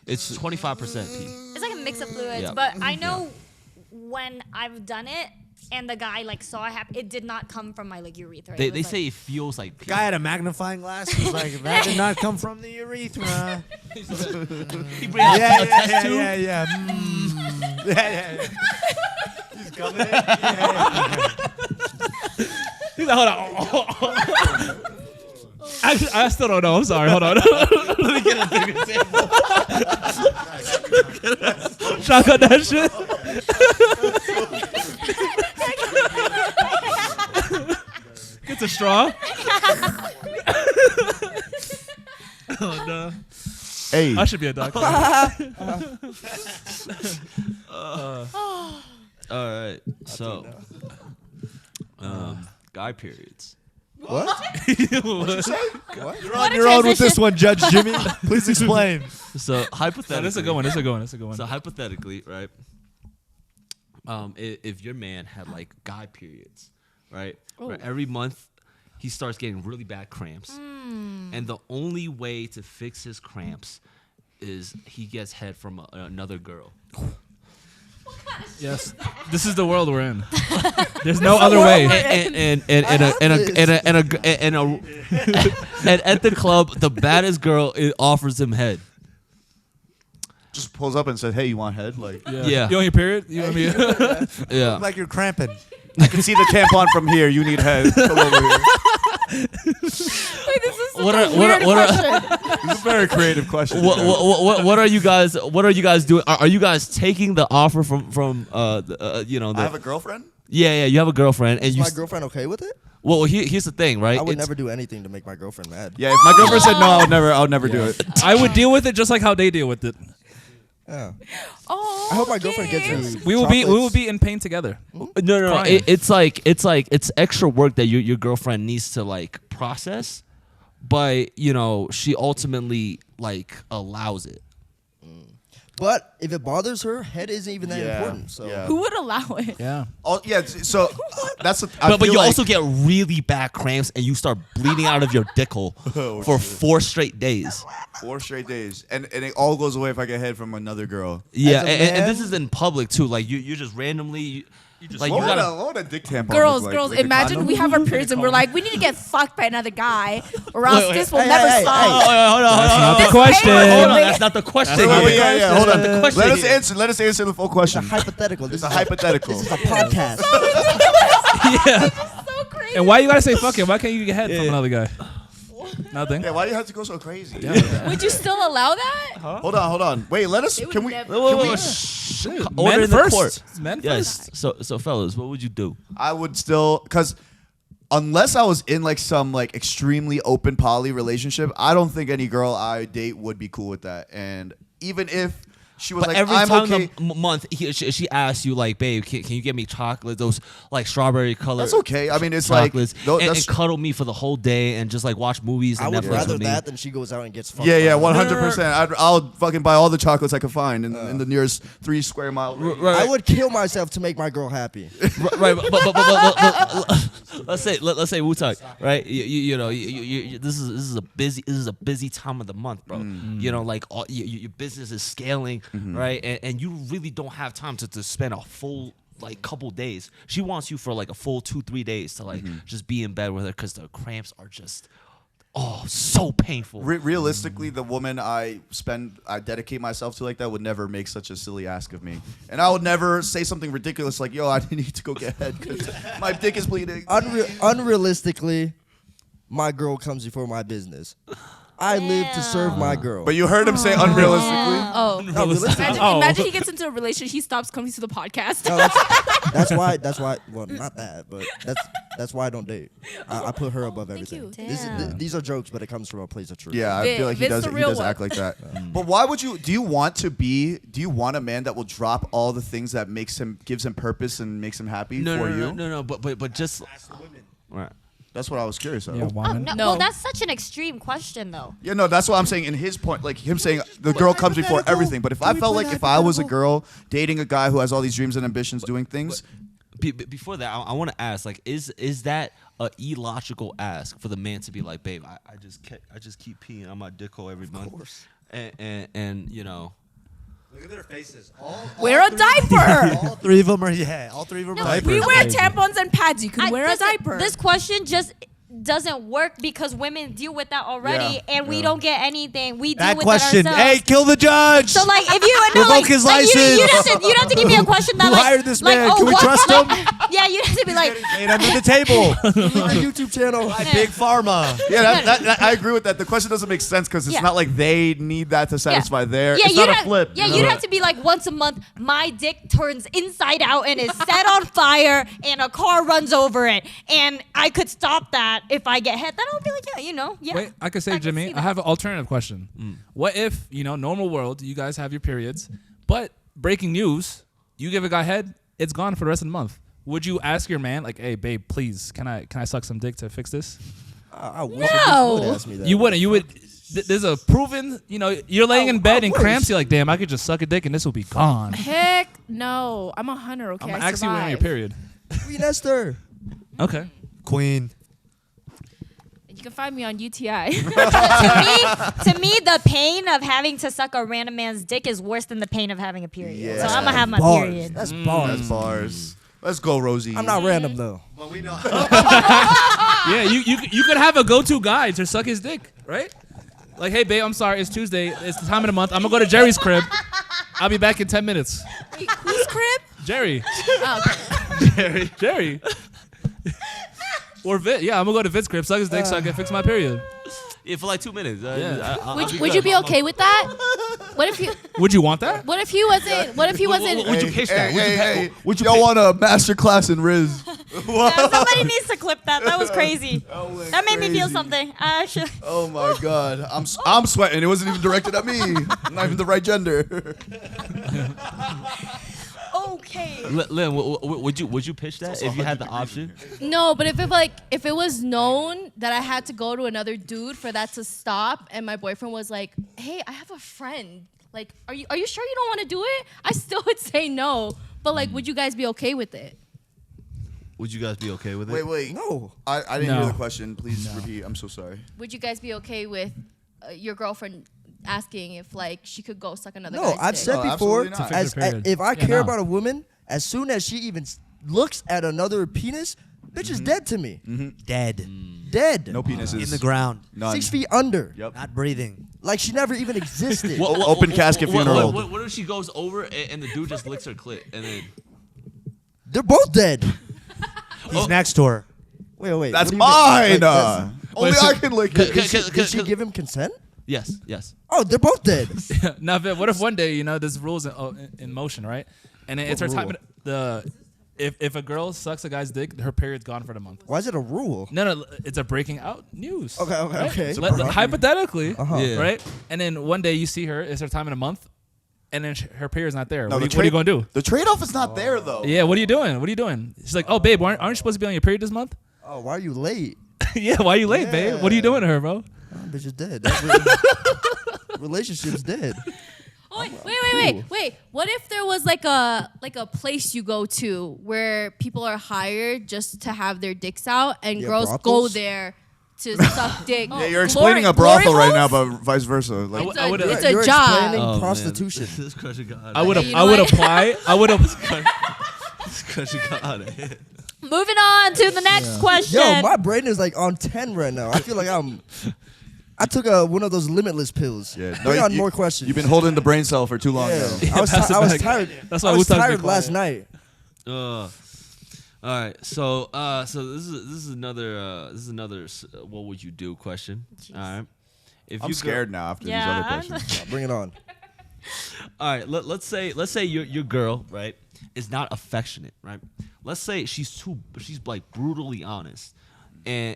A: It's 25% pee.
D: It's like a mix of fluids,
A: Yeah.
D: but I know when I've done it, and the guy like saw it happen, it did not come from my like urethra.
A: They
D: It was, like,
A: say it feels like pee.
F: Guy had a magnifying glass. He was like, that did not come from the urethra.
A: He bring out a test tube.
F: Yeah. Yeah. He's coming in. Yeah.
E: He's like, hold on. Actually, I still don't know. I'm sorry. Hold on.
A: Let me get a bigger sample.
E: Shotgun that shit. Gets a straw. Oh no.
B: Hey,
E: I should be a doctor.
A: All right. So, guy periods.
B: what?
F: You're on your own with this one, Judge Jimmy. Please explain.
A: So hypothetically,
E: No, this is a good one. This is a good one. This is a good one.
A: So hypothetically, right? If your man had like guy periods, right? Right, every month he starts getting really bad cramps, and the only way to fix his cramps is he gets head from another girl.
E: Yes, this is the world we're in. There's no other way.
A: And at the club, the baddest girl offers him head.
B: Just pulls up and said, "Hey, you want head?" Like,
A: Yeah.
E: You on your period? You want me?
A: Yeah.
F: Like you're cramping.
B: I can see the tampon from here. You need head. Come over here.
I: Wait, this is such
A: What
I: a
A: are-
I: weird
A: what are-
I: question.
B: It's a very creative question.
A: What are you guys? What are you guys doing? Are you guys taking the offer from you know?
B: I have a girlfriend.
A: Yeah. You have a girlfriend, and
C: Is
A: you.
C: my girlfriend okay with it?
A: Well, here's the thing, right?
C: I would
A: It's-
C: never do anything to make my girlfriend mad.
B: Yeah, if my girlfriend said no, I would never do it.
E: I would deal with it just like how they deal with it.
C: Yeah.
I: Oh,
C: I hope my girlfriend gets me.
E: We will be
C: chocolates.
E: in pain together.
A: No.
E: Crying.
A: It's extra work that your girlfriend needs to like process, but you know she ultimately like allows it.
C: But if it bothers her, head isn't even that
B: Yeah,
C: important. So
B: yeah.
I: Who would allow it?
E: Yeah.
B: Oh, yeah. So that's. I
A: But
B: feel
A: you
B: like-
A: also get really bad cramps and you start bleeding out of your dick hole for 4 straight days.
B: 4 straight days, and it all goes away if I get head from another girl.
A: Yeah,
C: As a
A: and
C: man-
A: this is in public too. Like you just randomly. You just like
B: What
A: you
B: would
A: gotta.
B: what would a dick tampon
I: Girls,
B: look like?
I: girls,
B: Like a
I: imagine
B: condom?
I: we have our periods and we're like, we need to get fucked by another guy, or else
A: Wait,
I: this will
C: hey,
I: never
C: hey,
I: stop.
C: hey.
A: Hold on.
E: Not the
I: This
E: question.
I: paper-
A: Hold on, that's not the question.
B: Wait,
A: here.
B: yeah. Hold on.
A: That's the question
B: Let us
A: here.
B: answer. Let us answer the full question.
C: it's a hypothetical. This
B: It's a
C: is
B: hypothetical.
C: This is a podcast.
E: Yeah.
I: So crazy.
E: And why you gotta say fuck him? Why can't you get head from another guy? Nothing.
B: Yeah, why do you have to go so crazy?
I: Would you still allow that?
B: Hold on. Wait, let us.
I: They would
B: Can we?
I: never-
A: Order
E: Men
A: in the
E: first.
A: court.
E: Men
A: Yes.
E: first.
A: So fellas, what would you do?
B: I would still, because unless I was in like some like extremely open poly relationship, I don't think any girl I date would be cool with that. And even if she was
A: But
B: like,
A: every
B: I'm
A: time
B: okay.
A: the month, she asks you like, babe, can you get me chocolate? Those like strawberry color.
B: That's okay. I mean, it's
A: chocolates,
B: like
A: and cuddle me for the whole day and just like watch movies
C: I
A: and
C: would
A: Netflix
C: rather
A: with me.
C: that than she goes out and gets fucked.
B: yeah,
C: by
B: 100%. I'll fucking buy all the chocolates I can find in the nearest 3 square mile. radius.
A: Right.
C: I would kill myself to make my girl happy.
A: Right, but let's say Wu-Tang, right? You know, this is a busy time of the month, bro. You know, like your business is scaling, right? And you really don't have time to spend a full like couple days. She wants you for like a full 2-3 days to like just be in bed with her because the cramps are just so painful.
B: Realistically, the woman I dedicate myself to like that would never make such a silly ask of me, and I would never say something ridiculous like, "Yo, I need to go get head because my dick is bleeding."
C: Unrealistically, my girl comes before my business. I live to serve my girl.
B: But you heard him say unrealistically.
G: Oh,
C: No, realistically.
G: imagine he gets into a relationship, he stops coming to the podcast.
C: No, that's why. Well, not that, but that's why I don't date. I put her above everything. These are jokes, but it comes from a place of truth.
B: Yeah, I feel like he
G: Vince
B: does.
G: the
B: He
G: real
B: does
G: one.
B: act like that. But why would you? Do you want a man that will drop all the things that gives him purpose and makes him happy for you?
A: No. But just right.
B: That's what I was curious of.
E: Yeah, woman.
D: No.
G: No.
D: Well, that's such an extreme question, though.
B: Yeah, no, that's what I'm saying. In his point, like him saying the girl comes before everything. But if I felt like if I was a girl dating a guy who has all these dreams and ambitions, doing things,
A: Before that, I want to ask, like, is that a illogical ask for the man to be like, babe, I just keep peeing on my dick hole every month, and you know,
F: Look at their faces.
I: Wear a diaper.
F: All three of them are All three of them are diapers.
I: We wear tampons and pads. You can wear a
D: listen,
I: diaper.
D: This question just doesn't work because women deal with that already, and we don't get anything. We deal
F: That
D: with
F: question.
D: it ourselves.
F: Hey, kill the judge.
D: So like, if you
F: Revoke his license.
D: you'd have to give me a question that
F: Who
D: like,
F: hired this
D: like,
F: man?
D: oh,
F: Can we
D: what-
F: trust
D: like-
F: him?
D: Yeah, you'd have to be like,
F: Made under the table.
C: My YouTube channel.
F: Big Pharma.
B: Yeah, that, I agree with that. The question doesn't make sense because it's
D: Yeah.
B: not like they need that to satisfy their.
D: yeah,
B: It's not a flip.
D: Yeah,
B: you know?
D: you'd have to be like once a month. My dick turns inside out and is set on fire, and a car runs over it, and I could stop that if I get hit. Then I'll be like, yeah, you know, yeah.
E: Wait, I could say,
D: can
E: Jimmy,
D: see
E: I
D: that.
E: have an alternative question. What if, normal world, you guys have your periods, but breaking news, you give a guy head, it's gone for the rest of the month. Would you ask your man, like, hey, babe, please, can I suck some dick to fix this?
C: I wish
I: No.
C: you would ask me that.
E: You wouldn't. You would. There's a proven, you're laying in bed in cramps. You're like, damn, I could just suck a dick and this will be gone.
I: Heck no. I'm a hunter. Okay,
E: I'm
I: I
E: actually on your
I: survived.
E: period.
C: Queen Esther.
E: Okay.
F: Queen.
G: You can find me on UTI.
D: To me, the pain of having to suck a random man's dick is worse than the pain of having a period.
B: Yeah.
D: So I'm gonna have my
C: Bars.
D: period.
C: That's bars.
B: That's bars. Let's go, Rosie.
C: I'm not random though.
F: Well, we know.
E: Yeah, you could have a go-to guy to suck his dick, right? Like, hey, babe, I'm sorry, it's Tuesday. It's the time of the month. I'm gonna go to Jerry's crib. I'll be back in 10 minutes.
I: Whose crib?
E: Jerry.
I: Oh, okay.
E: Jerry. Or Vit. Yeah, I'm gonna go to Vit's crib, suck his dick, so I can fix my period.
A: Yeah, for like 2 minutes.
E: Yeah.
G: Would you be okay with that? What if you?
E: Would you want that?
G: What if he wasn't? What if he wasn't?
A: Would you pitch that?
B: Would you y'all want a master class in Riz?
D: Yeah, somebody needs to clip that. That was crazy. That made me feel
B: crazy.
D: something. Actually.
B: Oh my god, I'm sweating. It wasn't even directed at me. I'm not even the right gender.
D: Okay.
A: Lynn, would you pitch that if you had the option?
G: No, but if it was known that I had to go to another dude for that to stop, and my boyfriend was like, "Hey, I have a friend. Like, are you sure you don't want to do it?" I still would say no. But like, would you guys be okay with it?
A: Would you guys be okay with it?
B: Wait.
C: No.
B: I didn't
E: No.
B: hear the question. Please repeat. I'm so sorry.
G: Would you guys be okay with your girlfriend asking if like she could go suck another
C: No,
G: guy's
C: I've
G: dick?
C: said
B: Oh,
C: before,
B: absolutely not.
C: as,
E: To fix her period.
C: if I
E: Yeah,
C: care
E: no.
C: about a woman, as soon as she even looks at another penis, bitch is dead to me.
F: Dead.
C: Dead.
B: No penises.
F: In the ground.
B: None.
C: 6 feet under.
B: Yep.
F: Not breathing.
C: Like she never even existed.
B: Open casket funeral.
A: What if she goes over and the dude just licks her clit and then?
C: They're both dead.
F: He's next to her.
C: Wait.
B: That's
C: what do you mean?
B: mine.
C: Like,
B: Only
E: Wait, so-
B: I can lick it.
C: did she give him consent?
A: Yes.
C: Oh, they're both dead.
E: Now, Vit, what if one day, there's rules in motion, right? And it's her time. If a girl sucks a guy's dick, her period's gone for the month.
C: Why is it a rule?
E: No, it's a breaking out news.
C: Okay.
E: So hypothetically,
A: Yeah.
E: right? And then one day you see her, it's her time of the month, and then her period's not there.
B: No,
E: What
B: the
E: are you gonna do?
B: The trade-off is not there though.
E: Yeah, what are you doing? She's like, oh, babe, aren't you supposed to be on your period this month?
C: Oh, why are you late?
E: Yeah, why are you late, babe? What are you doing to her, bro?
C: Oh, bitch is dead. Relationship's dead.
G: Oh, wait. What if there was like a place you go to where people are hired just to have their dicks out and
C: Yeah,
G: girls go
C: brothels?
G: there to suck dick?
B: Yeah, you're explaining a brothel right now, but vice versa. Like,
G: It's
E: I
G: a,
E: would-
G: it's
C: You're
G: a job.
C: explaining prostitution.
A: This crush got
E: I would
G: you know what?
E: apply. I would have.
A: This crush got out of here.
D: Moving on to the next question.
C: Yo, my brain is like on 10 right now. I feel like I took one of those limitless pills.
B: yeah,
C: Bring on
B: you-
C: more questions.
B: You've been holding the brain cell for too long
C: Yeah.
B: now.
C: I was
E: pass it back.
C: tired.
E: That's why
C: I was
E: Wu-Tang's
C: tired
E: been
C: last
E: quiet.
C: night.
A: All right. So this is another what would you do question. All right. If
B: I'm
A: you
B: scared now after
D: Yeah,
B: these other questions.
C: Bring it on.
A: All right, let's say your girl, right, is not affectionate, right? Let's say she's like brutally honest, and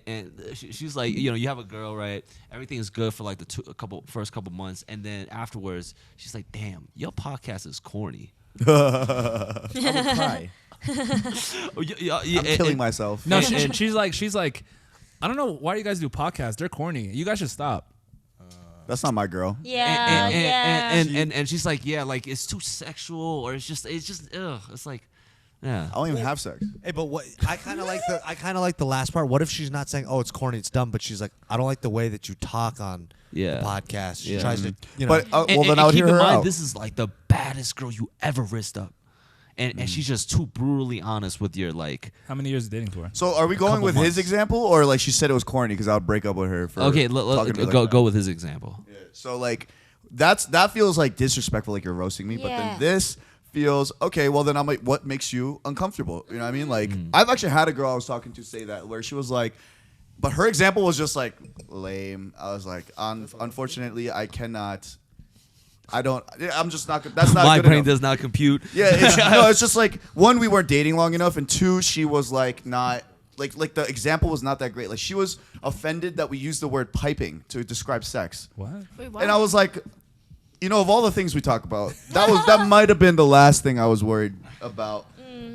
A: she's like, you have a girl, right? Everything is good for like the first couple months, and then afterwards she's like, damn, your podcast is corny.
C: I would cry.
B: I'm killing myself.
E: No, she's like, I don't know why you guys do podcasts. They're corny. You guys should stop.
B: That's not my girl.
D: Yeah.
A: And she's like, yeah, like it's too sexual, or it's just ugh. It's like, Yeah.
B: I don't even have sex.
F: Hey, but what I kind of like the last part. What if she's not saying, "Oh, it's corny, it's dumb," but she's like, "I don't like the way that you talk on
A: Yeah.
F: the podcast." She
A: Yeah.
F: tries to,
B: But well,
A: And
B: then I would
A: keep
B: hear
A: in
B: her
A: mind,
B: out.
A: this is like the baddest girl you ever risked up. And she's just too brutally honest with your like.
E: How many years of dating for?
B: So are we going
A: couple
B: with his
A: months.
B: example, or like she said it was corny because I would break up with her for
A: Okay,
B: talking to me like
A: go
B: that?
A: go with his example.
B: So like that feels like disrespectful, like you're roasting me. But
D: Yeah.
B: then this feels okay. Well, then I'm like, what makes you uncomfortable? You know what I mean? Like I've actually had a girl I was talking to say that where she was like, but her example was just like lame. I was like, unfortunately, I cannot. I'm just not. That's not.
A: My
B: good
A: brain
B: enough.
A: does not compute.
B: Yeah, it's just like one, we weren't dating long enough, and two, she was like not like the example was not that great. Like she was offended that we used the word piping to describe sex,
E: What?
G: Wait, what?
B: and I was like, of all the things we talk about, that might have been the last thing I was worried about.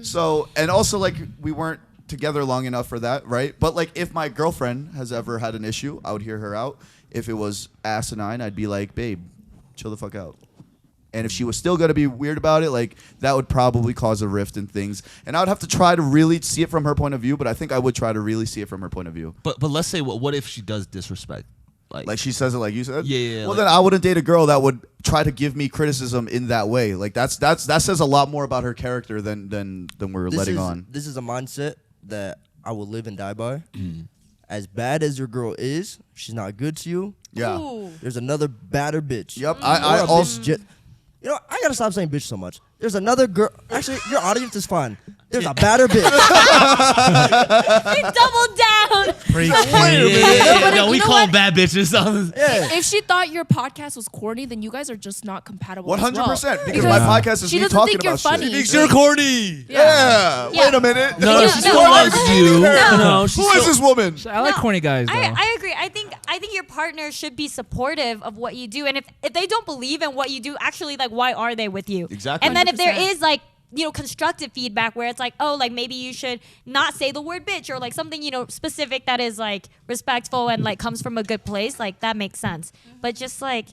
B: So, and also like we weren't together long enough for that, right? But like if my girlfriend has ever had an issue, I would hear her out. If it was asinine, I'd be like, babe, chill the fuck out. And if she was still gonna be weird about it, like that would probably cause a rift in things. And I would have to try to really see it from her point of view, but I think I would try to really see it from her point of view.
A: But let's say what if she does disrespect?
B: Like she says it like you said?
A: Yeah,
B: Well,
A: like-
B: then I wouldn't date a girl that would try to give me criticism in that way. Like that says a lot more about her character than we're letting on.
C: This is a mindset that I will live and die by. As bad as your girl is, she's not good to you.
B: Yeah.
G: Ooh.
C: There's another badder bitch.
B: Yep.
C: Or
B: I
C: a
B: also
C: bitch I gotta stop saying bitch so much. There's another girl. Actually, your audience is fine. There's a badder bitch.
D: He doubled down.
A: No, we
G: you know
A: call
G: what?
A: them bad bitches.
C: Yeah.
G: If she thought your podcast was corny, then you guys are just not compatible. as well.
B: 100% because my podcast is
G: she
B: me
G: doesn't
B: talking
G: think you're
B: about
G: funny.
B: shit.
F: You're corny.
B: Yeah.
D: Yeah.
B: Wait a minute.
A: No,
D: Yeah,
A: she
D: no,
A: still
D: no,
A: loves you.
D: no.
A: she
B: Who
A: still,
B: is this woman?
E: I like
D: No,
E: corny guys though.
D: I agree. I think your partner should be supportive of what you do, and if they don't believe in what you do, actually, like, why are they with you?
B: Exactly.
D: And then if there
G: 100%.
D: is like constructive feedback where it's like, oh, like maybe you should not say the word bitch or like something specific that is like respectful and like comes from a good place, like that makes sense. But just like,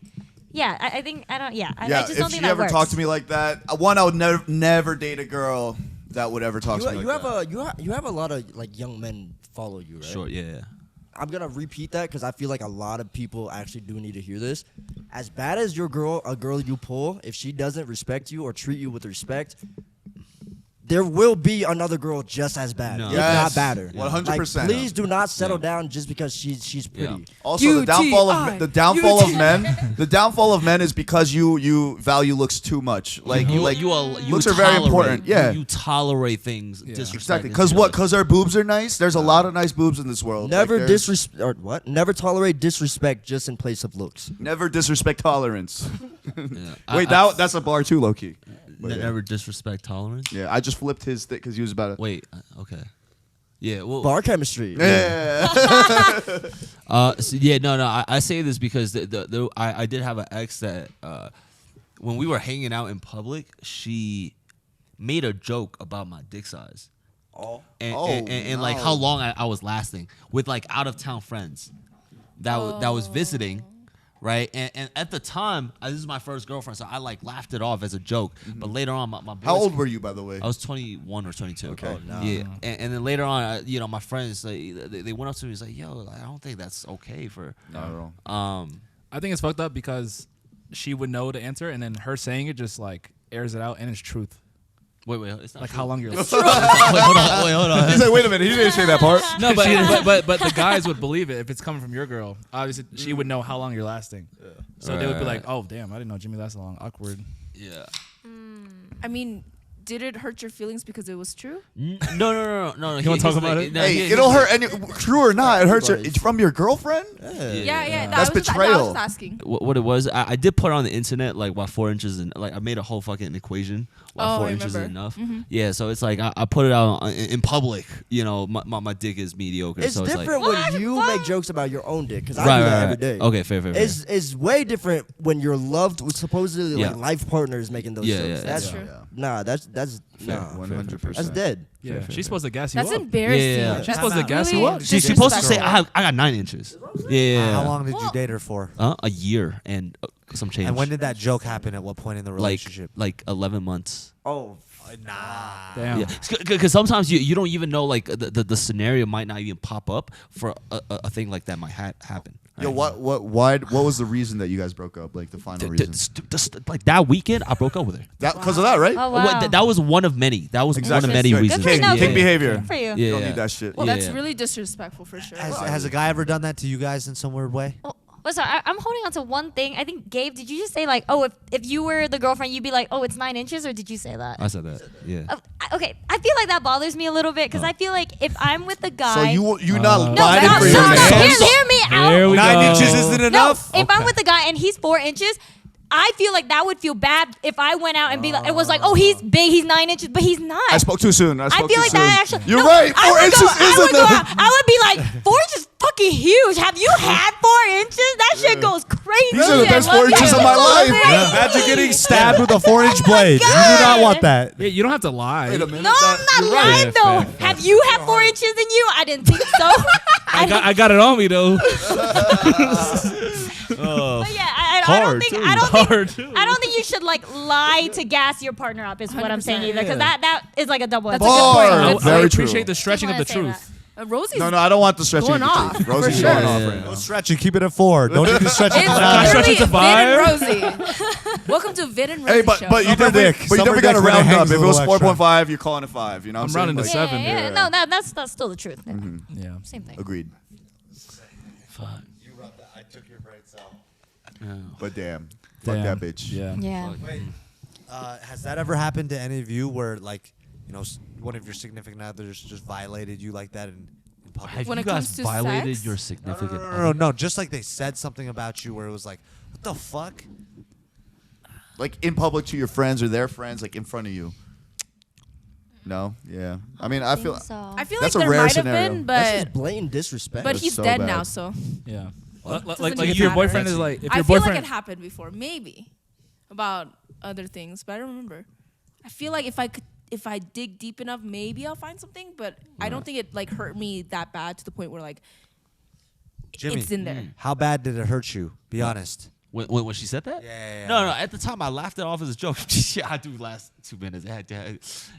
D: yeah, I think I don't. Yeah, I
B: Yeah,
D: just don't
B: if
D: think
B: she
D: that
B: ever
D: works.
B: talked to me like that, I would never date a girl that would ever talk to me
C: You
B: like
C: have
B: that.
C: you have a lot of like young men follow you, right?
A: Sure, yeah.
C: I'm gonna repeat that because I feel like a lot of people actually do need to hear this. As bad as a girl you pull, if she doesn't respect you or treat you with respect, there will be another girl just as bad,
A: No.
C: if
B: Yes.
C: not badder.
B: 100%.
C: Like, please do not settle down just because she's pretty.
A: Yeah.
B: Also, the downfall of men is because you value looks too much. Like
A: You
B: looks are very
A: tolerate-
B: important. Yeah.
A: you tolerate things. Disrespect.
B: Exactly. Because what? Because our boobs are nice. There's a lot of nice boobs in this world.
C: Never
B: Like, there's-
C: Never tolerate disrespect just in place of looks.
B: Never disrespect tolerance.
A: Yeah.
B: Wait, that's a bar too, low key.
A: Never disrespect tolerance.
B: Yeah, I just flipped his thing because he was about to.
A: Wait. Okay. Yeah. Well.
C: Bar chemistry.
B: Yeah.
A: So yeah. No. I say this because I did have an ex that when we were hanging out in public, she made a joke about my dick size. And like how long I was lasting with like out of town friends that was visiting, right? And at the time, this is my first girlfriend, so I like laughed it off as a joke. But later on, my boys,
B: How old were you, by the way?
A: I was 21 or 22.
B: Okay. Oh,
C: no.
A: Yeah, and then later on, my friends they went up to me and was like, "Yo, I don't think that's okay for."
B: Not at all.
E: I think it's fucked up because she would know the answer, and then her saying it just like airs it out, and it's truth.
A: Wait, it's not
E: Like
A: true.
E: how long you're.
A: Wait, hold on.
B: He's like, wait a minute, he didn't say that part.
E: No, but the guys would believe it if it's coming from your girl. Obviously, she would know how long you're lasting. So they would be like, "Oh, damn, I didn't know Jimmy lasted long. Awkward."
A: Yeah.
I: I mean, did it hurt your feelings because it was true?
A: No.
E: You wanna talk about it?
B: Hey, it'll hurt. True or not, it hurts her. It's from your girlfriend.
I: Yeah.
B: That's
I: I was
B: betrayal.
I: just asking.
A: What it was, I did put it on the internet like why 4 inches and like I made a whole fucking equation why
I: Oh,
A: 4
I: I
A: inches is
I: remember.
A: enough. Yeah, so it's like I put it out in public. My dick is mediocre.
C: It's
A: so
C: different
A: It's like,
C: when you make jokes about your own dick, because I
A: right,
C: do that
A: right,
C: every day.
A: Okay, fair.
C: It's way different when your loved, supposedly
A: Yeah.
C: like life partner is making those
A: Yeah,
C: jokes.
A: yeah,
C: That's
G: true.
C: nah. That's
A: Fair,
C: nah.
B: 100%.
C: That's dead.
E: Yeah, she's supposed to gas you
G: That's
E: up.
G: embarrassing.
A: Yeah.
E: She's supposed to gas you
G: Really?
E: up.
A: she's supposed to say
G: Disrespectful.
A: I got 9 inches. Yeah.
F: How long did you date her for?
A: A year and some change.
F: And when did that joke happen? At what point in the relationship?
A: like 11 months.
C: Oh
F: Nah.
E: Damn.
A: Yeah, because sometimes you don't even know, like the scenario might not even pop up for a thing like that might happen.
B: Yo,
A: right?
B: what was the reason that you guys broke up? Like the final reason?
A: Like that weekend, I broke up with her.
B: Because of that, right?
D: Oh,
A: Well,
D: wow.
A: that was one of many. That was one of many
B: Good.
A: reasons.
D: Good for you.
B: King behavior.
D: Good for you.
A: Yeah,
B: You don't
A: yeah.
B: need that shit.
I: Well,
A: Yeah,
I: that's
A: yeah.
I: really disrespectful for sure.
F: Has a guy ever done that to you guys in some weird way?
D: Well, sorry, I'm holding on to one thing. I think, Gabe, did you just say like, oh, if you were the girlfriend, you'd be like, oh, it's 9 inches, or did you say that?
A: I said that. Yeah.
D: Okay, I feel like that bothers me a little bit because I feel like if I'm with a guy,
B: So you not
D: no,
B: riding
D: no,
B: for
D: no,
B: your
D: no,
B: man?
D: hear me out.
E: Here we
F: 9
E: go.
F: inches isn't
D: No,
F: enough.
D: if I'm with a guy and he's 4 inches, I feel like that would feel bad if I went out and be like, it was like, oh, he's big, he's 9 inches, but he's not.
B: I spoke too soon. I
D: I
B: spoke
D: feel
B: too
D: like
B: soon.
D: that actually.
B: You're
D: no,
B: right.
D: I
B: 4
D: would
B: inches
D: go, I
B: is
D: would go
B: enough.
D: out, I would be like, 4 inches fucking huge. Have you had 4 inches? That shit goes crazy.
B: These are the
D: I
B: best
D: love
B: 4
D: you.
B: inches of my
D: Love
B: life.
D: it.
B: Yeah.
F: Imagine getting stabbed with a 4-inch
D: Oh my
F: blade. You do not
D: God.
F: want that.
E: Yeah, you don't have to lie.
B: Wait a minute.
D: No, I'm not
B: You're right.
D: lying
E: Yeah,
D: though.
E: fair.
D: Have you had 4 inches in you? I didn't think so.
E: I got it on me though.
A: Oh,
D: But yeah, I
A: Hard,
D: don't think
A: too.
D: I don't think
E: Hard, too.
D: I don't think you should like lie to gas your partner up. Is what I'm saying
I: 100%,
D: either, because that is like a double edged
I: That's a good point.
B: Bar.
I: That's-
B: Very
E: I
B: true.
E: appreciate the stretching of the
D: Just wanna
E: truth.
I: Rosy's
B: No, I don't want the stretching.
I: Going
B: of the
I: off,
B: truth.
I: for
B: Rosie's
I: sure.
B: going off
A: Yeah.
B: right
F: No
B: now.
F: stretching. Keep it at 4. Don't even stretch it
I: It's
F: to
E: Can I stretch it
I: literally
E: to
I: Vid
E: 5?
I: and Rosie. Welcome to Vid and Rosie
B: Hey, but
I: show.
B: you
F: Summer
B: definitely,
F: dick.
B: but you
F: Summer
B: definitely got to
F: dick when it
B: round up.
F: hangs
B: If
F: a
B: it was
F: little extra.
B: 4.5, you're calling it 5. You know what
E: I'm
B: I'm
E: rounding to
B: saying?
E: 7.
D: Yeah, no, that's still the truth.
E: Yeah.
D: Same thing.
B: Agreed.
A: fuck.
F: I took your brains out.
A: Yeah.
B: But damn. Fuck
E: Damn.
B: that bitch.
E: Yeah.
D: Yeah.
F: Has that ever happened to any of you where, like, one of your significant others just violated you like that in public?
A: Have
I: When
A: you
I: it
A: guys
I: comes to
A: violated
I: sex?
A: your significant
F: No. Just like they said something about you where it was like, what the fuck?
B: Like in public to your friends or their friends, like in front of you. No? Yeah. I mean, I feel.
D: so.
I: I feel
B: That's
I: like
B: a
I: there
B: rare
I: might have
B: scenario.
I: been,
C: That's
I: but
C: just blatant disrespect.
I: but
B: That's
I: he's
B: so
I: dead
B: bad.
I: now, so
E: Yeah.
I: doesn't
E: Like
I: even
E: if your
I: matter.
E: boyfriend is like, if
I: I
E: your
I: feel like
E: boyfriend,
I: it happened before, maybe about other things, but I don't remember. I feel like if I dig deep enough, maybe I'll find something, but I don't think it like hurt me that bad to the point where like
F: Jimmy,
I: it's in there.
F: how bad did it hurt you? Be honest.
A: When she said that?
F: Yeah.
A: No. At the time, I laughed it off as a joke. Yeah, I do last 2 minutes.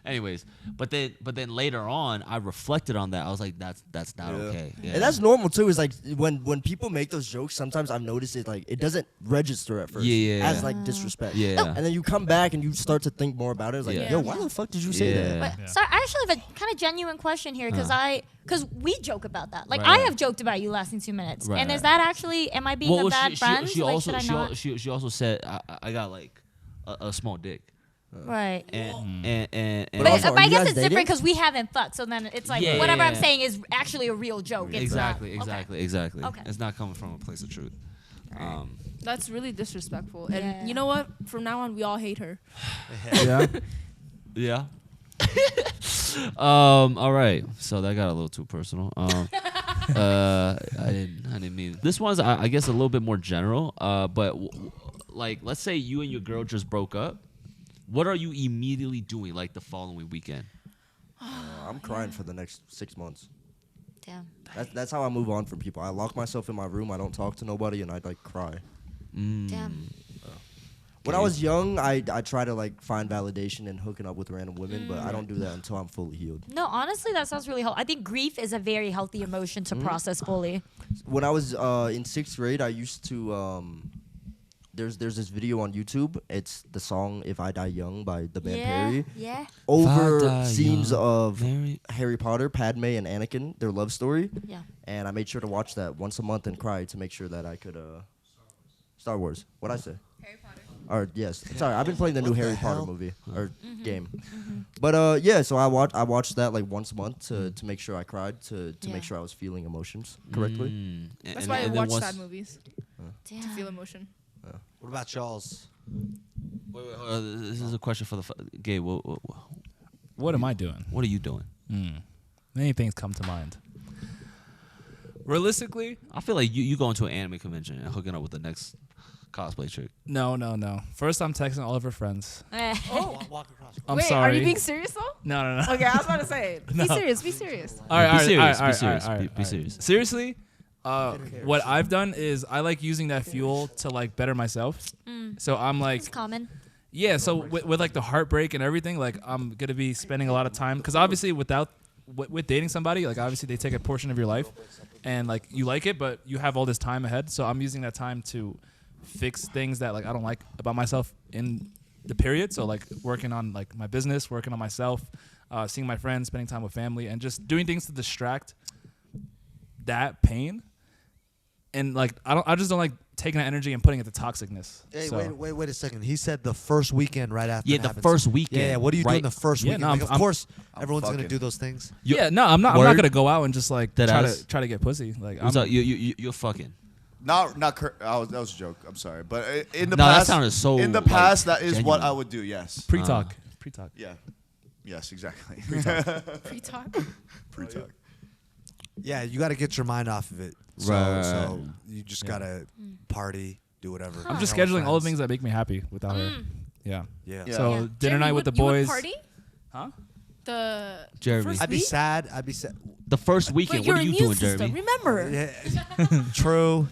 A: Anyways, but then later on, I reflected on that. I was like, that's not okay. Yeah.
C: And that's normal too. Is like when people make those jokes, sometimes I've noticed it like it doesn't register at first
A: Yeah.
C: as like disrespect.
A: Yeah.
C: And then you come back and you start to think more about it. It's like,
A: Yeah.
C: yo, why the fuck did you say that?
A: Yeah.
D: But sorry, I actually have a kind of genuine question here because we joke about that. Like
A: Right.
D: I have joked about you lasting 2 minutes,
A: Right.
D: and is that actually am I being a bad friend?
A: She
D: Like,
A: also
D: should I not?
A: she also said I got like a small dick.
D: Right.
A: And
C: But
D: But,
C: also,
D: but
C: are
D: I
C: you
D: guess
C: guys
D: it's different
C: dating?
D: because we haven't fucked. So then it's like
A: Yeah.
D: whatever I'm saying is actually a real joke. It's
A: exactly,
D: not. Okay.
A: exactly.
D: Okay.
A: It's not coming from a place of truth.
I: That's really disrespectful.
D: Yeah.
I: And you know what? From now on, we all hate her.
E: yeah.
A: Yeah. All right. So that got a little too personal. I didn't mean. This one's I guess a little bit more general. But like, let's say you and your girl just broke up. What are you immediately doing like the following weekend?
C: I'm crying for the next 6 months.
D: Damn.
C: That's how I move on from people. I lock myself in my room. I don't talk to nobody, and I like cry.
D: Damn.
C: When I was young, I try to like find validation in hooking up with random women, but I don't do that until I'm fully healed.
D: No, honestly, that sounds really helpful. I think grief is a very healthy emotion to process fully.
C: When I was in 6th grade, I used to there's this video on YouTube. It's the song "If I Die Young" by the band Perry.
D: Yeah.
C: Over
A: Die
C: scenes
A: young,
C: of
A: very-
C: Harry Potter, Padme, and Anakin, their love story.
D: Yeah.
C: And I made sure to watch that once a month and cry to make sure that I could. Star Wars. What'd I say?
G: Harry Potter.
C: Or yes, sorry, I've been playing the new Harry Potter
F: hell?
C: movie or game. But yeah, so I watched that like once a month to make sure I cried to
D: Yeah.
C: make sure I was feeling emotions correctly.
I: That's why I
A: then
I: watch
A: once-
I: sad movies
D: Damn.
I: to feel emotion.
F: What about y'all's?
A: Wait, this is a question for the Gabe.
E: What am I doing?
A: What are you doing?
E: Many things come to mind. Realistically,
A: I feel like you going to an anime convention and hooking up with the next cosplay chick.
E: no. First, I'm texting all of her friends.
I: Oh,
F: Walk across.
E: I'm
I: wait,
E: sorry.
I: are you being serious though?
E: No.
I: Okay, I was about to say. Be serious. Be serious.
E: All right,
A: Be serious,
E: all right,
A: be serious,
E: all right,
A: be
E: all right.
A: serious.
E: Seriously, what I've done is I like using that fuel to like better myself. So I'm like,
D: It's common.
E: Yeah, so with like the heartbreak and everything, like I'm gonna be spending a lot of time because obviously with dating somebody, like obviously they take a portion of your life, and like you like it, but you have all this time ahead. So I'm using that time to fix things that like I don't like about myself in the period. So like working on like my business, working on myself, seeing my friends, spending time with family, and just doing things to distract that pain. And like I just don't like taking that energy and putting it to toxicness.
F: Hey,
E: So-
F: wait a second. He said the first weekend right after.
A: Yeah,
F: it
A: the
F: happens.
A: first weekend.
F: Yeah, what are you doing
A: right?
F: the first
E: Yeah,
F: weekend?
E: no,
F: Like,
E: I'm-
F: of course,
B: I'm
F: everyone's gonna
B: fucking-
F: do those things.
E: Yeah, no, I'm not
A: Word?
E: gonna go out and just like
A: That
E: try
A: ass?
E: to get pussy. Like
A: What's
E: I'm,
A: up? You're fucking.
B: Not that was a joke. I'm sorry, but in the
A: No, that
B: past,
A: sounded so,
B: in the
A: like,
B: past, that is what
A: genuine.
B: I would do. Yes.
E: pre-talk. Pre-talk.
B: Yeah. Yes, exactly.
G: Pre-talk.
B: Pre-talk.
F: Yeah, you got to get your mind off of it. So,
A: Right.
F: so you just gotta party, do whatever.
E: I'm just
F: hang out with
E: scheduling all the
F: friends.
E: things that make me happy without her. Yeah.
F: Yeah.
B: Yeah.
E: So
G: Yeah.
E: dinner
G: Jeremy,
E: night
G: you
E: with the
G: would- you would
E: boys.
G: party?
E: Huh?
G: The
A: Jeremy.
G: first
F: I'd be
G: week?
F: sad. I'd be sad.
A: The first weekend.
I: But your
A: What are you
I: immune
A: doing,
I: system,
A: Jeremy?
I: remember?
F: Yeah. True.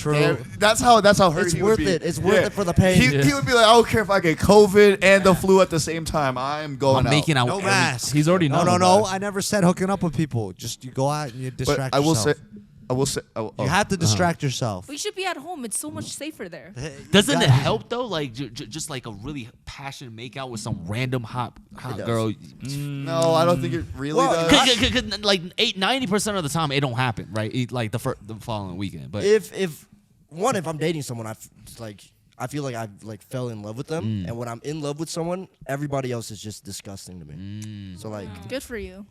B: Yeah, that's how hurt
C: It's
B: he
C: worth
B: would be.
C: it. It's worth it for the pain.
B: He would be like, I don't care if I get COVID and the flu at the same time. I'm going
A: I'm
B: out.
A: making out.
F: No
A: every-
F: mask.
E: He's already
F: No,
E: known.
F: no. I never said hooking up with people. Just you go out and you
B: But
F: distract
B: I will
F: yourself.
B: say, oh,
F: You have to distract yourself.
I: We should be at home. It's so much safer there.
A: Doesn't
F: You
A: it
F: gotta-
A: help though? Like just like a really passionate makeout with some random hot
C: does.
A: girl.
B: no, I don't think it really
C: Well,
B: does.
A: Cause like 90% of the time it don't happen, right? Like the following weekend. But
C: if I'm dating someone, I feel like I've like fell in love with them, and when I'm in love with someone, everybody else is just disgusting to me. So like,
I: Good for you.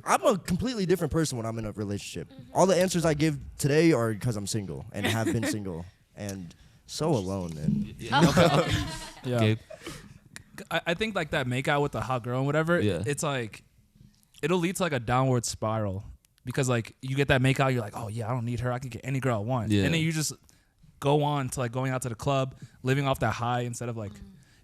C: I'm a completely different person when I'm in a relationship. All the answers I give today are because I'm single and have been single and so alone. And
E: Yeah.
A: okay.
E: I think like that makeout with the hot girl and whatever.
A: Yeah.
E: It's like it'll lead to like a downward spiral because like you get that makeout, you're like, oh yeah, I don't need her. I can get any girl I want.
A: Yeah.
E: And then you just go on to like going out to the club, living off that high instead of like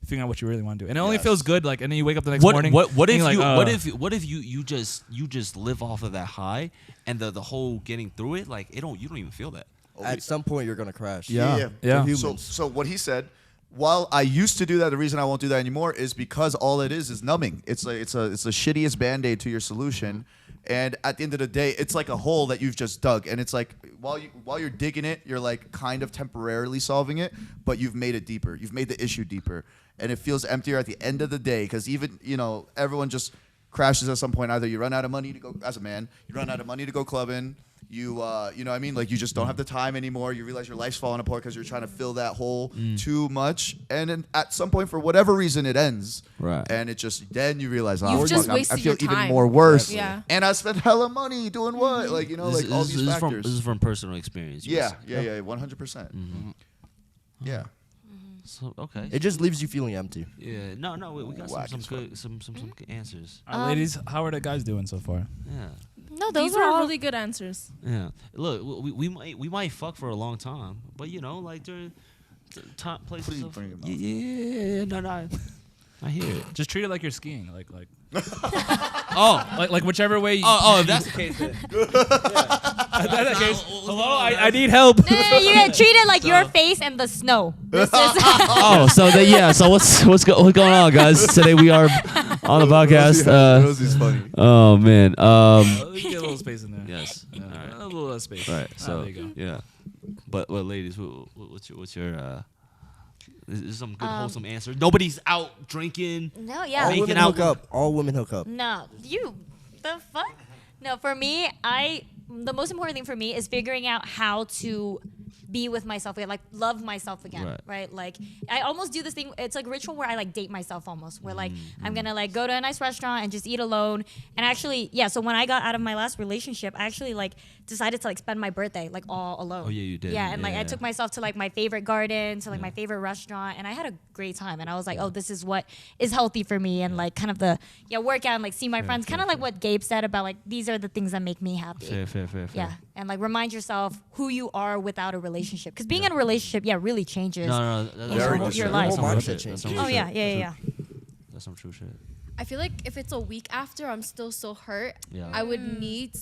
E: figuring out what you really want to do. And it only
B: Yes.
E: feels good. Like, and then you wake up the next
A: What
E: morning.
A: if
E: and
A: you
E: you're like,
A: what if you just live off of that high and the whole getting through it, like you don't even feel that.
C: at some point, you're gonna crash.
E: Yeah.
C: We're
B: So,
C: humans.
B: so what he said, while I used to do that, the reason I won't do that anymore is because all it is numbing. It's the shittiest Band-Aid to your solution. And at the end of the day, it's like a hole that you've just dug. And it's like while you're digging it, you're like kind of temporarily solving it, but you've made it deeper. You've made the issue deeper. And it feels emptier at the end of the day because even, everyone just crashes at some point. Either you run out of money to go, as a man, you run out of money to go clubbing. You know what I mean? Like you just don't have the time anymore. You realize your life's falling apart because you're trying to fill that hole too much. And then at some point, for whatever reason, it ends.
A: Right.
B: And it just, then you realize,
G: You've just
B: I
G: wasted
B: feel
G: your
B: even
G: time.
B: more worse.
G: Yeah.
B: And I spent hella money doing what? Like, like all these
A: This
B: factors.
A: is from personal experience. you
B: Yeah,
A: were saying.
B: yeah, 100%. Yeah.
A: So, okay.
C: It just leaves you feeling empty.
A: Yeah. No. We got
B: Whack
A: some
B: as
A: good some good answers.
E: all right, ladies, how are the guys doing so far?
A: Yeah.
D: No, those
I: These
D: are
I: are
D: all
I: really good answers.
A: Yeah. Look, we might fuck for a long time, but like during top places.
B: Put it in
A: of-
B: front of your mouth.
A: Yeah. No. I hear it.
E: Just treat it like you're skiing. Like
A: Oh.
E: like whichever way.
A: If that's the case, then.
E: That's the case. Hello, I need help.
D: No, you get treated like your face and the snow. This is
A: Oh, so what's going on, guys? Today we are on the podcast.
B: Rosie's funny.
A: Oh man.
E: Let's get a little space in there.
A: Yes.
E: Yeah,
A: All right.
E: a little space.
A: All right. So
E: there you go.
A: yeah. But ladies, what's your This is some good wholesome answer. Nobody's out drinking.
D: no, yeah.
C: All
A: Making
C: women
A: out
C: hook up. All women hook up.
D: No, the fuck? No, for me, the most important thing for me is figuring out how to be with myself again, like love myself again, right? Like I almost do this thing. It's like ritual where I like date myself almost. Where like I'm gonna like go to a nice restaurant and just eat alone. And actually, yeah. So when I got out of my last relationship, I actually like decided to like spend my birthday like all alone.
A: Oh, yeah, you did.
D: Yeah, and like
A: Yeah,
D: I
A: yeah.
D: took myself to like my favorite garden, to like my favorite restaurant, and I had a great time. And I was like, oh, this is what is healthy for me, and like kind of the workout and like see my friends, kind of like what Gabe said about like these are the things that make me happy.
A: Fair.
D: Yeah, and like remind yourself who you are without a relationship, because being in a relationship, really changes.
A: No,
D: Your
A: that's
D: life.
A: some
C: Whole
A: real
C: mindset
A: shit.
C: changes.
A: That's some
D: Oh
A: real
D: yeah,
A: shit.
D: yeah.
A: That's some true shit.
G: I feel like if it's a week after, I'm still so hurt.
A: Yeah.
G: I would need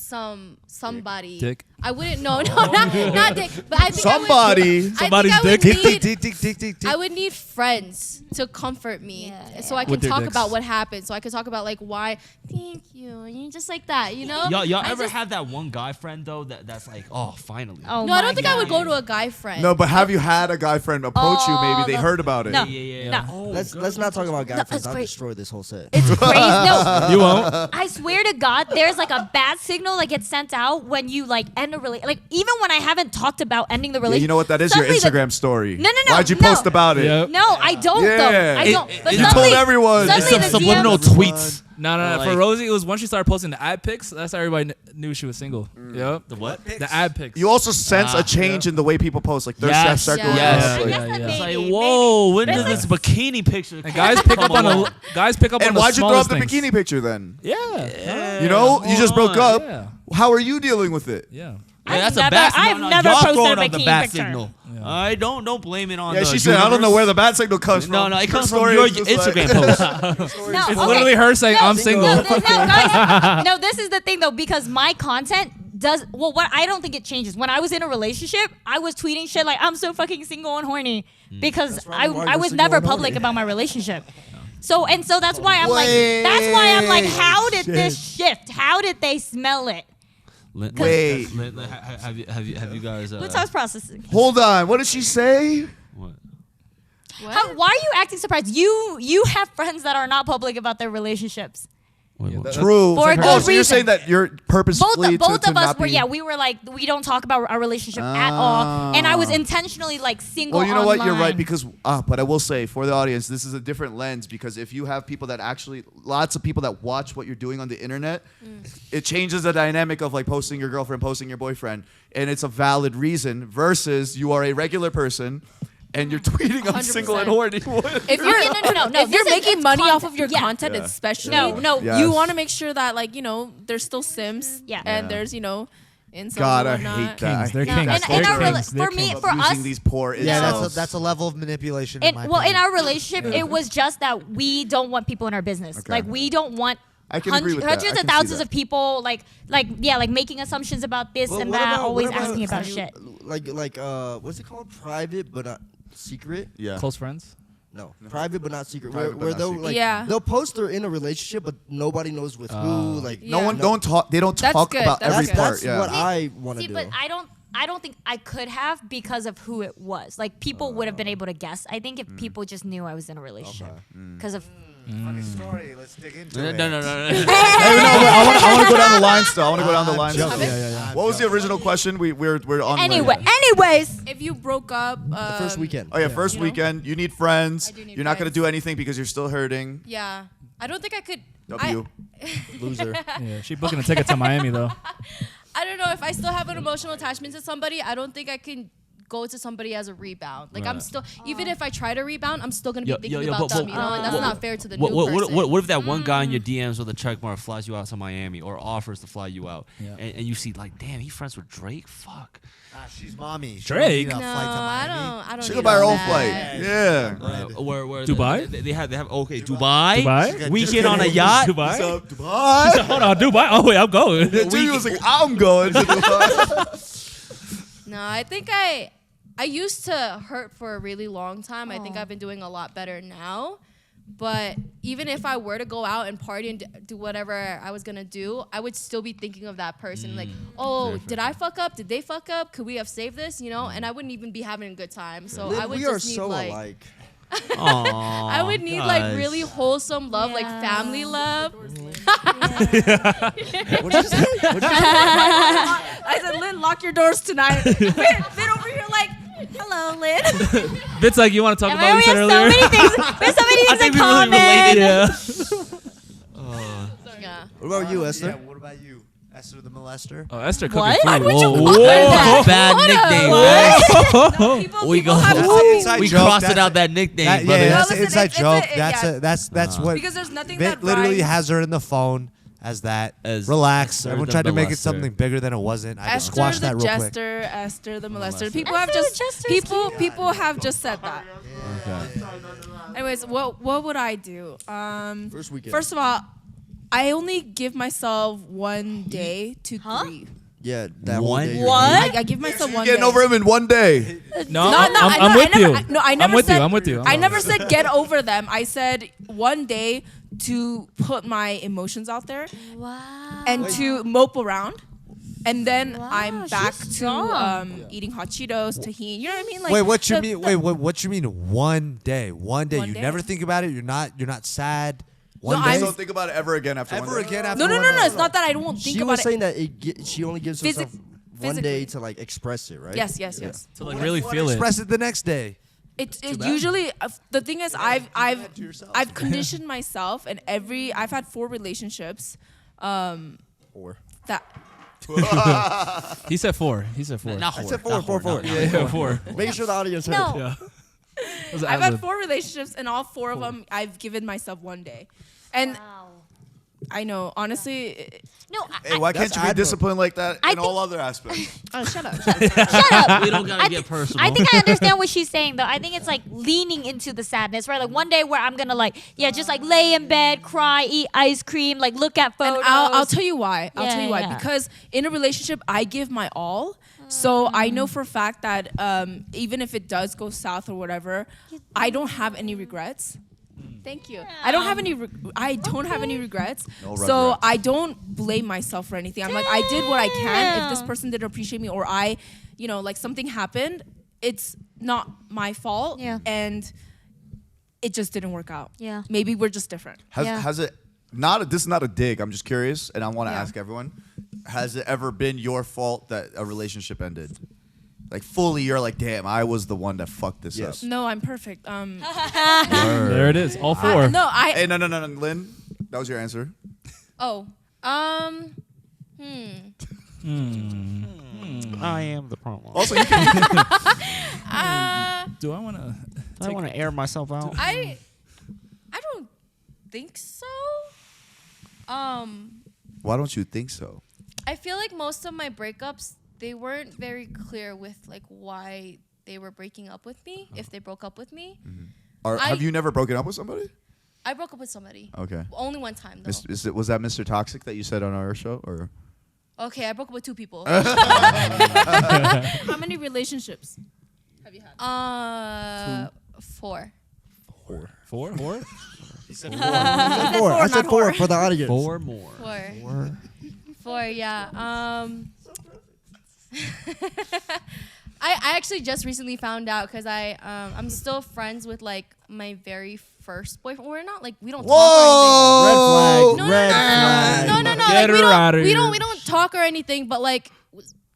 G: somebody.
E: Dick.
G: I wouldn't. No, not dick. But I think
B: Somebody.
E: Somebody's
G: I would
E: dick.
G: need, I would need friends to comfort me, so I can
E: With their
G: talk
E: dicks.
G: about what happened. So I could talk about like why. Thank you. And just like that, you know.
A: Y'all
G: I
A: ever
G: just-
A: have that one guy friend though that's like, oh, finally.
D: Oh
G: No, I
D: my
G: don't think I would go
D: God.
G: to a guy friend.
B: No, but have you had a guy friend approach you? Maybe they
D: no.
B: heard about it.
D: No.
A: Yeah.
D: No.
C: Let's not talk about guy
D: No,
C: friends.
D: it's
C: I'll
D: great.
C: destroy this whole set.
D: It's crazy. No,
E: You won't.
D: I swear to God, there's like a bad signal that gets sent out when you like end a relationship. Like even when I haven't talked about ending the
B: Yeah,
D: relationship.
B: you know what? That is your
D: suddenly the-
B: Instagram story.
D: No.
B: Why'd you
D: no.
B: post about it?
E: Yep.
D: No, I don't
B: Yeah.
D: though. I don't. But
A: you
B: You
D: suddenly,
B: told everyone.
D: suddenly
A: Some
D: the
A: subliminal
D: DMs
A: tweets.
E: No.
A: Like-
E: For Rosie, it was once she started posting the ad pics. That's how everybody knew she was single. Yep.
A: The what?
E: The ad pics.
B: You also sense a change in the way people post. Like their
A: Yes.
B: start
G: Yeah.
B: going
A: Yes.
B: up, like-
D: Yes,
E: yeah.
A: It's like,
D: maybe,
A: whoa, when
D: But
A: did
D: it's
A: this bikini picture?
E: And guys pick up on
A: along?
B: And
E: the
B: why'd you throw up
E: smallest
B: the
E: things.
B: bikini picture then?
E: Yeah.
B: You know, you just broke up.
E: Yeah.
B: How are you dealing with it?
E: Yeah.
A: Yeah, that's
D: I've
A: a bad
D: never-
A: signal.
D: I've never
A: Y'all
D: posted
A: throwing
D: a
A: up the
D: bikini
A: bad
D: picture.
A: signal.
E: Yeah.
A: All right, don't blame it on
B: Yeah,
A: the
B: she said, I don't know
A: universe.
B: where the bad signal comes from.
A: No, it
B: Her
A: comes from
B: story
A: your
B: is just like-
A: Instagram post.
D: No,
E: It's
D: okay.
E: literally her saying,
D: No,
E: I'm single.
D: No, guys, no, this is the thing though, because my content does what I don't think it changes. When I was in a relationship, I was tweeting shit like I'm so fucking single and horny because
C: That's probably why
D: I
C: you're
D: was
C: single
D: never
C: and
D: public
C: horny.
D: about my relationship. So that's why I'm like, how did this shift? How did they smell it?
B: Wait.
A: Have you guys?
D: What's I was processing?
B: Hold on. What did she say?
A: What?
D: Why are you acting surprised? You have friends that are not public about their relationships.
B: True.
D: For a good
B: So you're
D: reason.
B: saying that you're purposefully
D: Both
B: to
D: of us
B: not
D: were
B: be-
D: we were like we don't talk about our relationship at all, and I was intentionally like single.
B: Well, you know what? You're
D: online.
B: right because, but I will say for the audience, this is a different lens because if you have people that actually, lots of people that watch what you're doing on the internet, it changes the dynamic of like posting your girlfriend, posting your boyfriend, and it's a valid reason versus you are a regular person and you're tweeting I'm
G: 100%.
B: single and horny.
G: If
D: No,
G: you're
D: this
G: you're
D: is-
G: making
D: it's
G: money
D: content.
G: off of your
D: Yeah.
G: content,
B: Yeah.
G: especially,
D: No,
B: Yes.
G: you want to make sure that like there's still Sims,
D: Yeah.
G: and
B: Yeah.
G: there's incels
B: God, I
G: and whatnot.
B: hate that.
E: Kings, they're
B: I hate
E: kings.
B: that
D: And
B: culture
D: our
E: They're
D: rela-
E: kings. They're
D: for me,
E: kings.
D: for
B: Using
D: us,
B: these poor
F: Yeah,
B: incels.
F: that's a level of manipulation. In my
D: in
F: opinion.
D: our relationship, it was just that we don't want people in our business.
B: Okay.
D: Like we don't want
B: I can agree with that.
D: hundreds
B: I
D: of
B: can see
D: thousands
B: that.
D: of people like making assumptions about this
C: Well,
D: and
C: what
D: that,
C: about-
D: always
C: what about-
D: asking about
C: can
D: shit.
C: you- Like what's it called? Private but not secret.
B: Yeah.
E: Close friends.
C: No, private but not secret.
B: Private but
C: Where
B: not
C: they'll
B: secret.
C: like
G: Yeah.
C: they'll post they're in a relationship, but nobody knows with who. Like
G: Yeah.
B: Don't talk. They don't
G: That's
B: talk
G: good,
B: about
G: that's
B: every
G: good.
B: part.
C: that's
B: Yeah.
C: what I want to
D: See,
C: do.
D: but I don't think I could have because of who it was. Like people would have been able to guess. I think if people just knew I was in a relationship because of
F: Story. Let's dig into
A: No,
F: it.
A: no.
B: Hey, no, I want to go down the line still. I want to go down the line
F: joking.
B: still.
F: Yeah.
B: What was the original question? We're on.
D: anyways.
G: If you broke up,
C: the first weekend.
B: Oh yeah, first
G: You know?
B: weekend. You need friends.
G: I do need
B: You're not gonna
G: friends.
B: do anything because you're still hurting.
G: Yeah, I don't think I could.
B: W.
C: Loser.
E: Yeah, she booking a ticket to Miami though.
G: I don't know if I still have an emotional attachment to somebody. I don't think I can go to somebody as a rebound. Like I'm
A: Right.
G: still, even if I try to rebound, I'm still gonna be thinking
A: but-
G: about them.
A: but-
G: And that's
A: what-
G: not fair to the
A: What,
G: new
A: what,
G: person.
A: what if that one guy in your DMs with a check mark flies you out to Miami or offers to fly you out,
E: Yeah.
A: and you see like, damn, he friends with Drake? Fuck.
F: She's mommy. She
E: Drake?
F: don't
G: No,
F: need a flight to
G: I
F: Miami.
G: don't.
B: She
G: need
B: could buy her
G: all
B: own
G: that.
B: flight. Yeah.
A: Where
E: Dubai?
A: They have okay, Dubai.
E: Dubai?
A: Weekend on a yacht.
E: Dubai?
B: So, Dubai.
E: Hold on, Dubai. Oh wait, I'm going.
B: Dude was like, I'm going to Dubai.
G: No, I think I used to hurt for a really long time. I think I've been doing a lot better now. But even if I were to go out and party and do whatever I was gonna do, I would still be thinking of that person. Like, oh, did I fuck up? Did they fuck up? Could we have saved this? And I wouldn't even be having a good time. So I would
C: we
G: just
C: are
G: need
C: so
G: like,
C: alike.
G: I would need like really wholesome love, like
D: Yeah.
G: family love.
C: What'd you say?
I: I said, Lynn, lock your doors tonight. Fit over here like, hello, Lynn.
E: Bit's like, you want to talk
D: And
E: about what
D: we
E: you
D: have
E: said
D: so
E: earlier?
D: many things. We have so many things in
A: think we really
D: common.
A: related.
E: Yeah.
G: Yeah.
C: What about you, Esther?
F: Yeah, what about you? Esther the molester?
E: Oh, Esther cooking
D: What?
E: food.
D: Why would you
E: Whoa.
D: call her that?
A: Bad nickname.
E: Whoa.
A: We go.
F: That's an inside
A: We
F: joke.
A: crossed it
F: That's-
A: out that nickname,
F: That,
A: brother.
F: yeah, that's
I: No,
F: an
I: listen,
F: inside joke.
I: yeah.
F: That's what.
I: Because there's nothing
F: Vic
I: that
F: literally
I: rhymes.
F: has her in the phone as that.
A: As
F: Relax.
A: Esther
F: Everyone
A: the
F: tried to make it
A: molester.
F: something bigger than it wasn't. I just
I: Esther
F: squashed
I: the
F: that real quick.
I: jester, Esther the molester.
A: Molester.
I: People have
D: Esther the
I: just
D: jester is cute.
I: people have just said that. Anyways, what would I do?
C: First weekend.
I: First of all, I only give myself 1 day to grieve.
C: Yeah, that whole
A: One-
C: day you're
D: What?
I: I give myself
B: You're
I: 1
B: getting
I: day.
B: over him in 1 day.
E: No,
I: No,
E: I'm with you.
I: I never
E: I'm with
I: said,
E: you. I'm with you.
I: I never said get over them. I said 1 day to put my emotions out there
D: Wow.
I: and to mope around. And then
D: Wow,
I: I'm back
D: she's
I: to
D: strong.
I: eating hot Cheetos, tahini. You know what I mean? Like
F: Wait, what you
I: the-
F: mean? Wait, what you mean? 1 day. 1 day.
I: One
F: You
I: day.
F: never think about it. You're not sad.
I: No,
F: One
I: I'm-
F: day.
B: Don't think about it ever again after
F: Ever
B: 1 day.
F: again after
I: No, no,
F: one
I: no, no.
F: day?
I: It's not that I don't think
C: She
I: about
C: was
I: it.
C: saying that she only gives
I: Physi-
C: herself 1 day
I: physically.
C: to like express it, right?
I: Yes, yes,
C: Yeah.
I: yes.
E: To like really feel it.
F: Express it the next day.
I: It usually the thing is I've conditioned myself and I've had 4 relationships
C: Or
I: that
E: He said 4. He said 4.
A: Not
C: I
A: whore,
C: said
A: not
C: four.
A: whore, not
E: Yeah, 4.
C: making sure the audience heard.
D: No.
E: Yeah. That was an
I: I've had
E: ad-lib.
I: 4 relationships and all 4 of them I've given myself 1 day. And
D: Wow.
I: I know honestly
D: No,
B: Hey, why can't
C: That's
B: you be
C: admirable.
B: disciplined like that
D: I
B: in all
D: think-
B: other aspects?
I: oh shut up.
D: shut up.
A: We don't gotta
D: I
A: get
D: thi-
A: personal.
D: I think I understand what she's saying though. I think it's like leaning into the sadness, right? Like 1 day where I'm gonna like, just like lay in bed, cry, eat ice cream, like look at
I: And
D: photos.
I: I'll tell you why. I'll
D: Yeah,
I: tell you why.
D: yeah.
I: Because in a relationship, I give my all. So I know for a fact that even if it does go south or whatever, I don't have any regrets. Thank you. I don't have any. I don't have any regrets.
B: No
I: So
B: regrets.
I: I don't blame myself for anything. I'm like, I did what I can. If this
D: Damn.
I: person didn't appreciate me, or I, like something happened, it's not my fault.
D: Yeah.
I: And it just didn't work out.
D: Yeah.
I: Maybe we're just different.
B: Has it this is not a dig, I'm just curious and I want to
I: Yeah.
B: ask everyone. Has it ever been your fault that a relationship ended? Like fully you're like, damn, I was the one that fucked this
C: Yes.
B: up.
I: No, I'm perfect.
E: There it is. All 4.
I: No, I.
B: Hey, no, Lynn. That was your answer.
G: Oh.
A: I am the problem.
B: Also, you can
E: Do I want to?
A: I want to air myself out.
G: I don't think so.
B: Why don't you think so?
G: I feel like most of my breakups, they weren't very clear with like why they were breaking up with me, if they broke up with me.
B: Have you never broken up with somebody?
G: I broke up with somebody.
B: Okay.
G: Only one time though.
B: Was that Mr. Toxic that you said on our show or?
G: Okay, I broke up with 2 people.
I: How many relationships have you had?
G: 4.
E: 4?
C: I said 4. I said 4 for the audience.
A: 4 more.
G: 4, yeah. I actually just recently found out because I'm still friends with like my very first boyfriend. We're not like we don't talk or
B: Whoa!
G: anything.
C: Red flag.
G: No.
E: Get
G: Like,
E: her outta
G: we
E: here.
G: don't talk or anything. But like,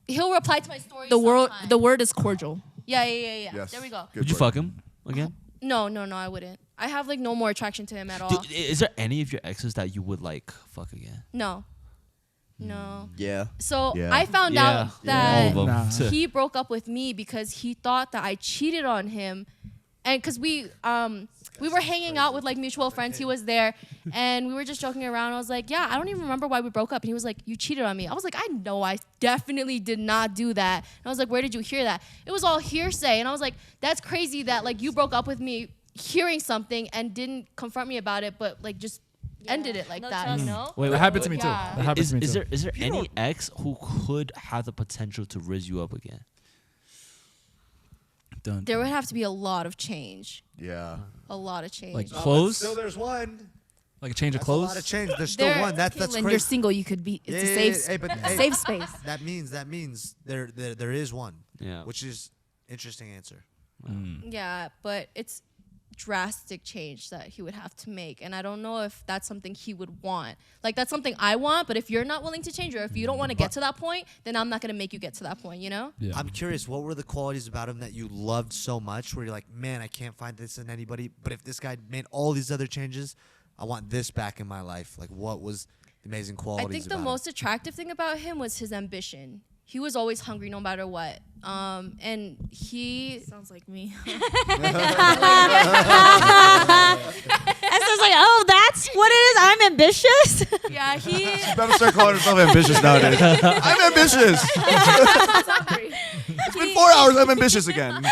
G: he'll reply to my stories.
I: The
G: sometimes.
I: word is cordial.
G: Yeah.
B: Yes.
G: There we go.
B: Good
A: Would you
B: word.
A: fuck him again?
G: No, I wouldn't. I have like no more attraction to him at all.
A: Dude, is there any of your exes that you would like fuck again?
G: No.
C: Yeah.
G: So
B: Yeah.
G: I found out that
A: All of them.
G: he broke up with me because he thought that I cheated on him, and because we were hanging out with like mutual friends. He was there, and we were just joking around. I was like, "Yeah, I don't even remember why we broke up." And he was like, "You cheated on me." I was like, "I know, I definitely did not do that." And I was like, "Where did you hear that?" It was all hearsay, and I was like, "That's crazy that like you broke up with me hearing something and didn't confront me about it, but like just ended it like
D: No
G: that."
D: trust.
G: No.
E: Wait, that happened to me too.
G: Yeah.
E: That happened to me too.
A: Is there any ex who could have the potential to raise you up again?
E: Done.
G: There would have to be a lot of change.
B: Yeah.
G: A lot of change.
E: Like clothes?
F: Still, there's one.
E: Like a change of
F: That's a lot
E: clothes?
F: of change. There's still
G: There-
F: one. That's
I: When
F: crazy.
I: you're single, you could be. It's
F: Yeah,
I: a safe,
F: hey, but hey,
I: safe space.
F: That means there is one.
A: Yeah.
F: Which is interesting answer.
G: Yeah, but it's drastic change that he would have to make, and I don't know if that's something he would want. Like that's something I want, but if you're not willing to change, or if you don't want to get to that point, then I'm not gonna make you get to that point. You know?
E: Yeah.
F: I'm curious, what were the qualities about him that you loved so much where you're like, man, I can't find this in anybody, but if this guy made all these other changes, I want this back in my life. Like what was the amazing
G: I
F: qualities
G: think the
F: about
G: most attractive thing about him was his ambition. He was always hungry no matter what. And he
I: Sounds like me.
D: Esther's like, oh, that's what it is. I'm ambitious.
G: yeah, he
B: Better start calling yourself ambitious nowadays. I'm ambitious. It's been 4 hours. I'm ambitious again.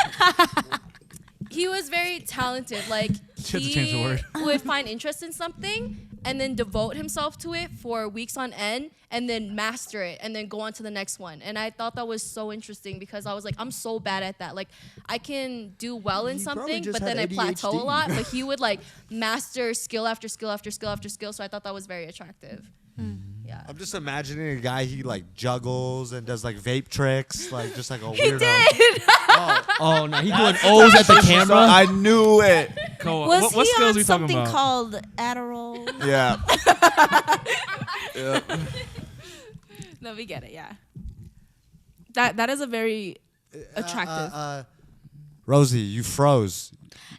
G: He was very talented. Like
E: She had to change the
G: he
E: word.
G: would find interest in something and then devote himself to it for weeks on end and then master it and then go on to the next one. And I thought that was so interesting because I was like, I'm so bad at that. Like I can do well in
C: You probably
G: something,
C: just
G: but then I
C: had
G: plateau a
C: ADHD.
G: lot. But he would like master skill after skill after skill after skill. So I thought that was very attractive. Yeah.
F: I'm just imagining a guy he like juggles and does like vape tricks, like just like a
G: He
F: weirdo.
G: did.
A: Oh no, he doing O's at the camera.
B: I knew it.
E: Cool.
D: Was
E: what
D: he
E: skills
D: on
E: we talking
D: something
E: about?
D: called Adderall?
B: Yeah. Yeah.
I: No, we get it. Yeah. That is a very attractive.
F: Rosie, you froze.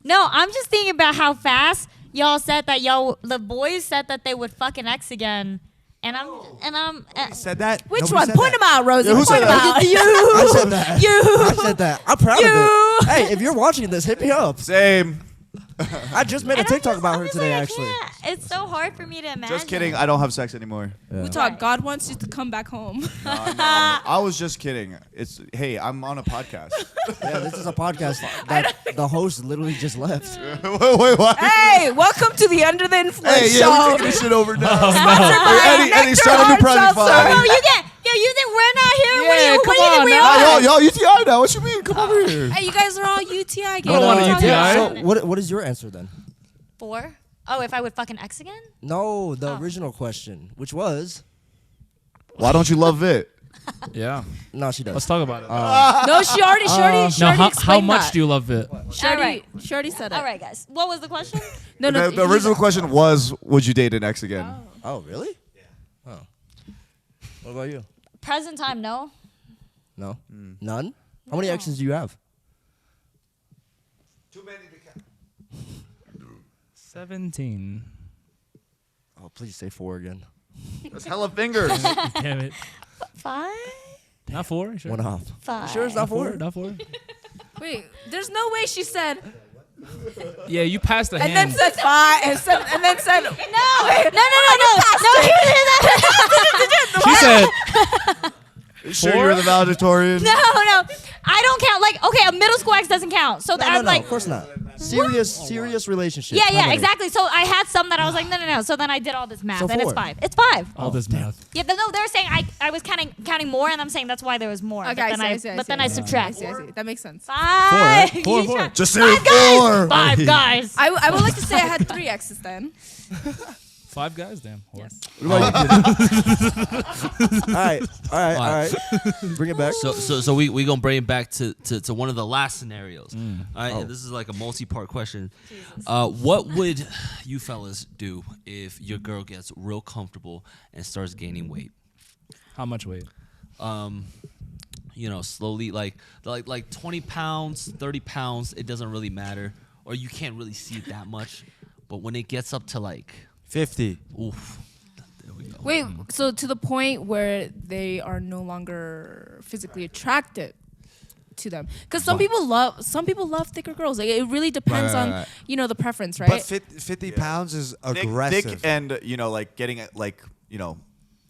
D: No, I'm just thinking about how fast y'all said that the boys said that they would fucking X again, and I'm.
F: Said that?
I: Which
F: Nobody
I: one?
F: said
I: Point
F: that.
I: them out, Rosie.
B: Yeah, who
I: Point
B: said
I: them
B: that?
I: out.
C: I said that.
I: You.
C: I said that. I'm proud of it. Hey, if you're watching this, hit me up.
B: Same.
C: I just made a
D: and I'm
C: TikTok
D: just-
C: about
D: I'm
C: her
D: just
C: today,
D: like, I
C: actually.
D: can't. It's so hard for me to imagine.
B: Just kidding. I don't have sex anymore.
I: We talk. God wants you to come back home.
B: No, I was just kidding. Hey, I'm on a podcast.
C: Yeah, this is a podcast that the host literally just left.
B: Wait, what?
I: Hey, welcome to the Under the Influence
B: Hey, yeah,
I: show.
B: we're taking this shit over now.
I: Sponsored by
B: Eddie, start a new
I: Nectar
B: project.
I: Hard
B: Fine.
D: Oh, you think we're not here?
E: Yeah,
D: what do you
E: come
D: think
E: on
D: we
E: now.
D: are?
B: Y'all UTI now. What you mean? Come over here.
I: Hey, you guys are all UTI.
E: I don't want a
I: Talk
E: UTI.
I: about
C: So
I: it.
C: what is your answer then?
D: 4? Oh, if I would fucking X again?
C: No, the original question, which was
B: Why don't you love it?
E: Yeah.
C: no, she does.
E: Let's talk about it.
I: No, she already
E: now, how
I: explained
E: much
I: that.
E: do you love it?
I: She already,
D: Alright.
I: she already said it.
D: All right, guys. What was the question?
I: No, no.
B: The original question was, would you date an ex again?
C: Oh, really? Yeah. Oh. What about you?
D: Present time, no.
C: No. None. How many exes do you have?
F: Too many to count.
E: 17.
C: Oh, please say 4 again.
B: That's hella fingers.
E: Damn it.
D: 5?
E: Not 4? Sure.
C: 1.5.
D: 5.
C: Sure, it's not 4.
E: Not 4?
I: Wait, there's no way she said,
E: Yeah, you passed the
I: and
E: hand.
I: then said 5, and then said,
D: No.
E: She said,
B: You sure you're the valedictorian?
D: No. I don't count. Like, okay, a middle school ex doesn't count. So
C: No,
D: I'm like,
C: of course not. Serious relationship.
D: yeah,
C: How many?
D: exactly. So I had some that I was like, no. So then I did all this math,
C: So
D: and it's
C: 4.
D: 5. It's 5.
E: all this math.
D: Yeah, no, they're saying I was counting more, and I'm saying that's why there was more.
I: Okay,
D: but then
I: I see.
D: then I subtract.
I: I see. That makes sense.
D: 5.
E: Four, right? Four.
B: Just say 4.
D: 5 guys.
I: I would like to say I had 3 exes then.
E: 5 guys? Damn. Whore.
I: Yes.
C: What about you? All right. Bring it back.
A: So we gonna bring it back to one of the last scenarios.
E: Mm.
A: All right,
C: Oh.
A: this is like a multi-part question. What would you fellas do if your girl gets real comfortable and starts gaining weight?
E: How much weight?
A: Slowly, like 20 pounds, 30 pounds. It doesn't really matter, or you can't really see it that much. But when it gets up to like,
F: 50.
A: oof, there we go.
I: Wait, so to the point where they are no longer physically attracted to them, because some people love thicker girls. Like, it really depends
A: Right.
I: on the preference, right?
F: But 50 pounds is aggressive.
B: Thick and, getting it,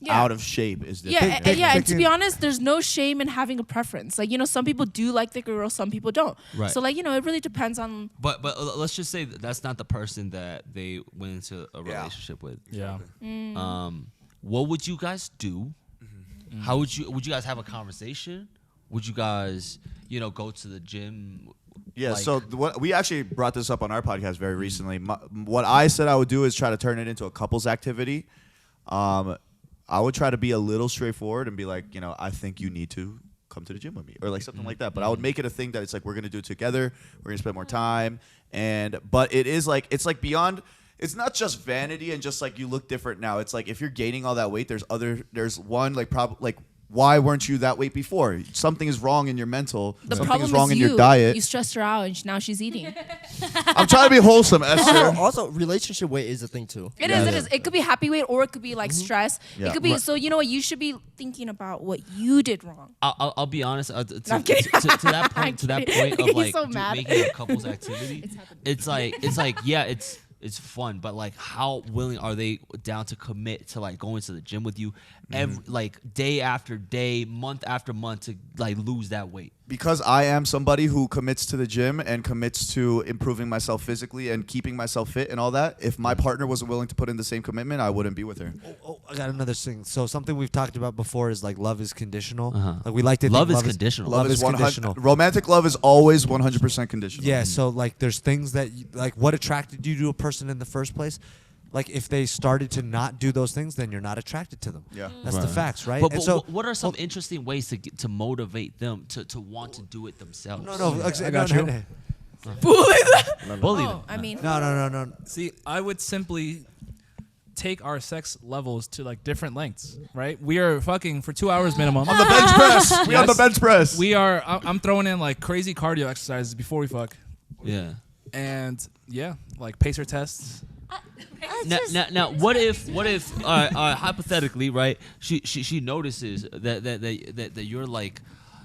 I: Yeah.
B: out of shape is
I: Yeah,
B: different.
I: and to be honest, there's no shame in having a preference. Like, some people do like thicker girls, some people don't.
A: Right.
I: So, like, it really depends on.
A: But let's just say that's not the person that they went into a relationship with.
E: Yeah.
A: What would you guys do? How would you guys have a conversation? Would you guys go to the gym?
B: Yeah,
A: Like-
B: so what we actually brought this up on our podcast very recently. What I said I would do is try to turn it into a couples activity. I would try to be a little straightforward and be like, I think you need to come to the gym with me or like something like that. But I would make it a thing that it's like we're gonna do it together. We're gonna spend more time. But it is like it's like beyond. It's not just vanity and just like you look different now. It's like if you're gaining all that weight, there's one like why weren't you that weight before? Something is wrong in your mental.
I: The
B: Something
I: problem
B: is wrong
I: is
B: in your diet.
I: You stressed her out, and now she's eating.
B: I'm trying to be wholesome, Esther.
C: Also, relationship weight is a thing too.
I: It is. It could be happy weight, or it could be like stress.
B: Yeah.
I: It could be.
B: Right.
I: So you know what? You should be thinking about what you did wrong.
A: I'll be honest. To
I: I'm kidding.
A: that point,
I: I'm
A: to that
I: kidding.
A: point of
I: He's
A: like
I: so mad.
A: making a couples activity, it's like yeah, it's fun, but like how willing are they down to commit to like going to the gym with you every like day after day, month after month to like lose that weight?
B: because I am somebody who commits to the gym and commits to improving myself physically and keeping myself fit and all that, if my partner wasn't willing to put in the same commitment, I wouldn't be with her.
F: Oh, I got another thing. So something we've talked about before is like love is conditional.
A: Uh-huh.
F: Like we like to
A: Love
F: think
A: is conditional.
F: Love is
B: 100
F: conditional.
B: Romantic love is always 100% conditional.
F: Yeah. So like, there's things that like what attracted you to a person in the first place. Like if they started to not do those things, then you're not attracted to them.
B: Yeah.
F: That's the facts, right?
A: But,
F: And
A: but
F: so
A: what are some interesting ways to motivate them to want to do it themselves?
F: no,
E: I got you.
A: Bully
I: Oh,
A: them.
I: I mean,
F: no.
E: See, I would simply take our sex levels to like different lengths, right? We are fucking for 2 hours minimum.
B: On the bench press. We on the
E: Yes.
B: bench press.
E: We are. I'm throwing in like crazy cardio exercises before we fuck,
A: Yeah.
E: and yeah, like pacer tests.
A: Now, what if hypothetically, right? She notices that you're like,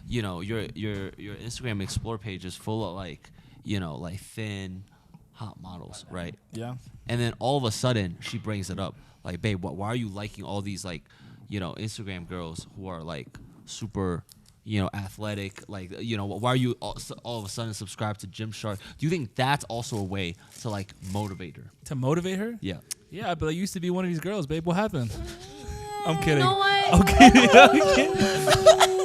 A: you know, your Instagram Explore page is full of like, you know, like thin, hot models, right?
E: Yeah.
A: And then all of a sudden she brings it up, like, babe, why are you liking all these like, you know, Instagram girls who are like super, you know, athletic, like, you know, why are you all of a sudden subscribed to Gymshark? Do you think that's also a way to like motivate her?
E: To motivate her?
A: Yeah.
E: Yeah, but I used to be one of these girls, babe. What happened? I'm kidding.
G: You know what?
E: I'm kidding.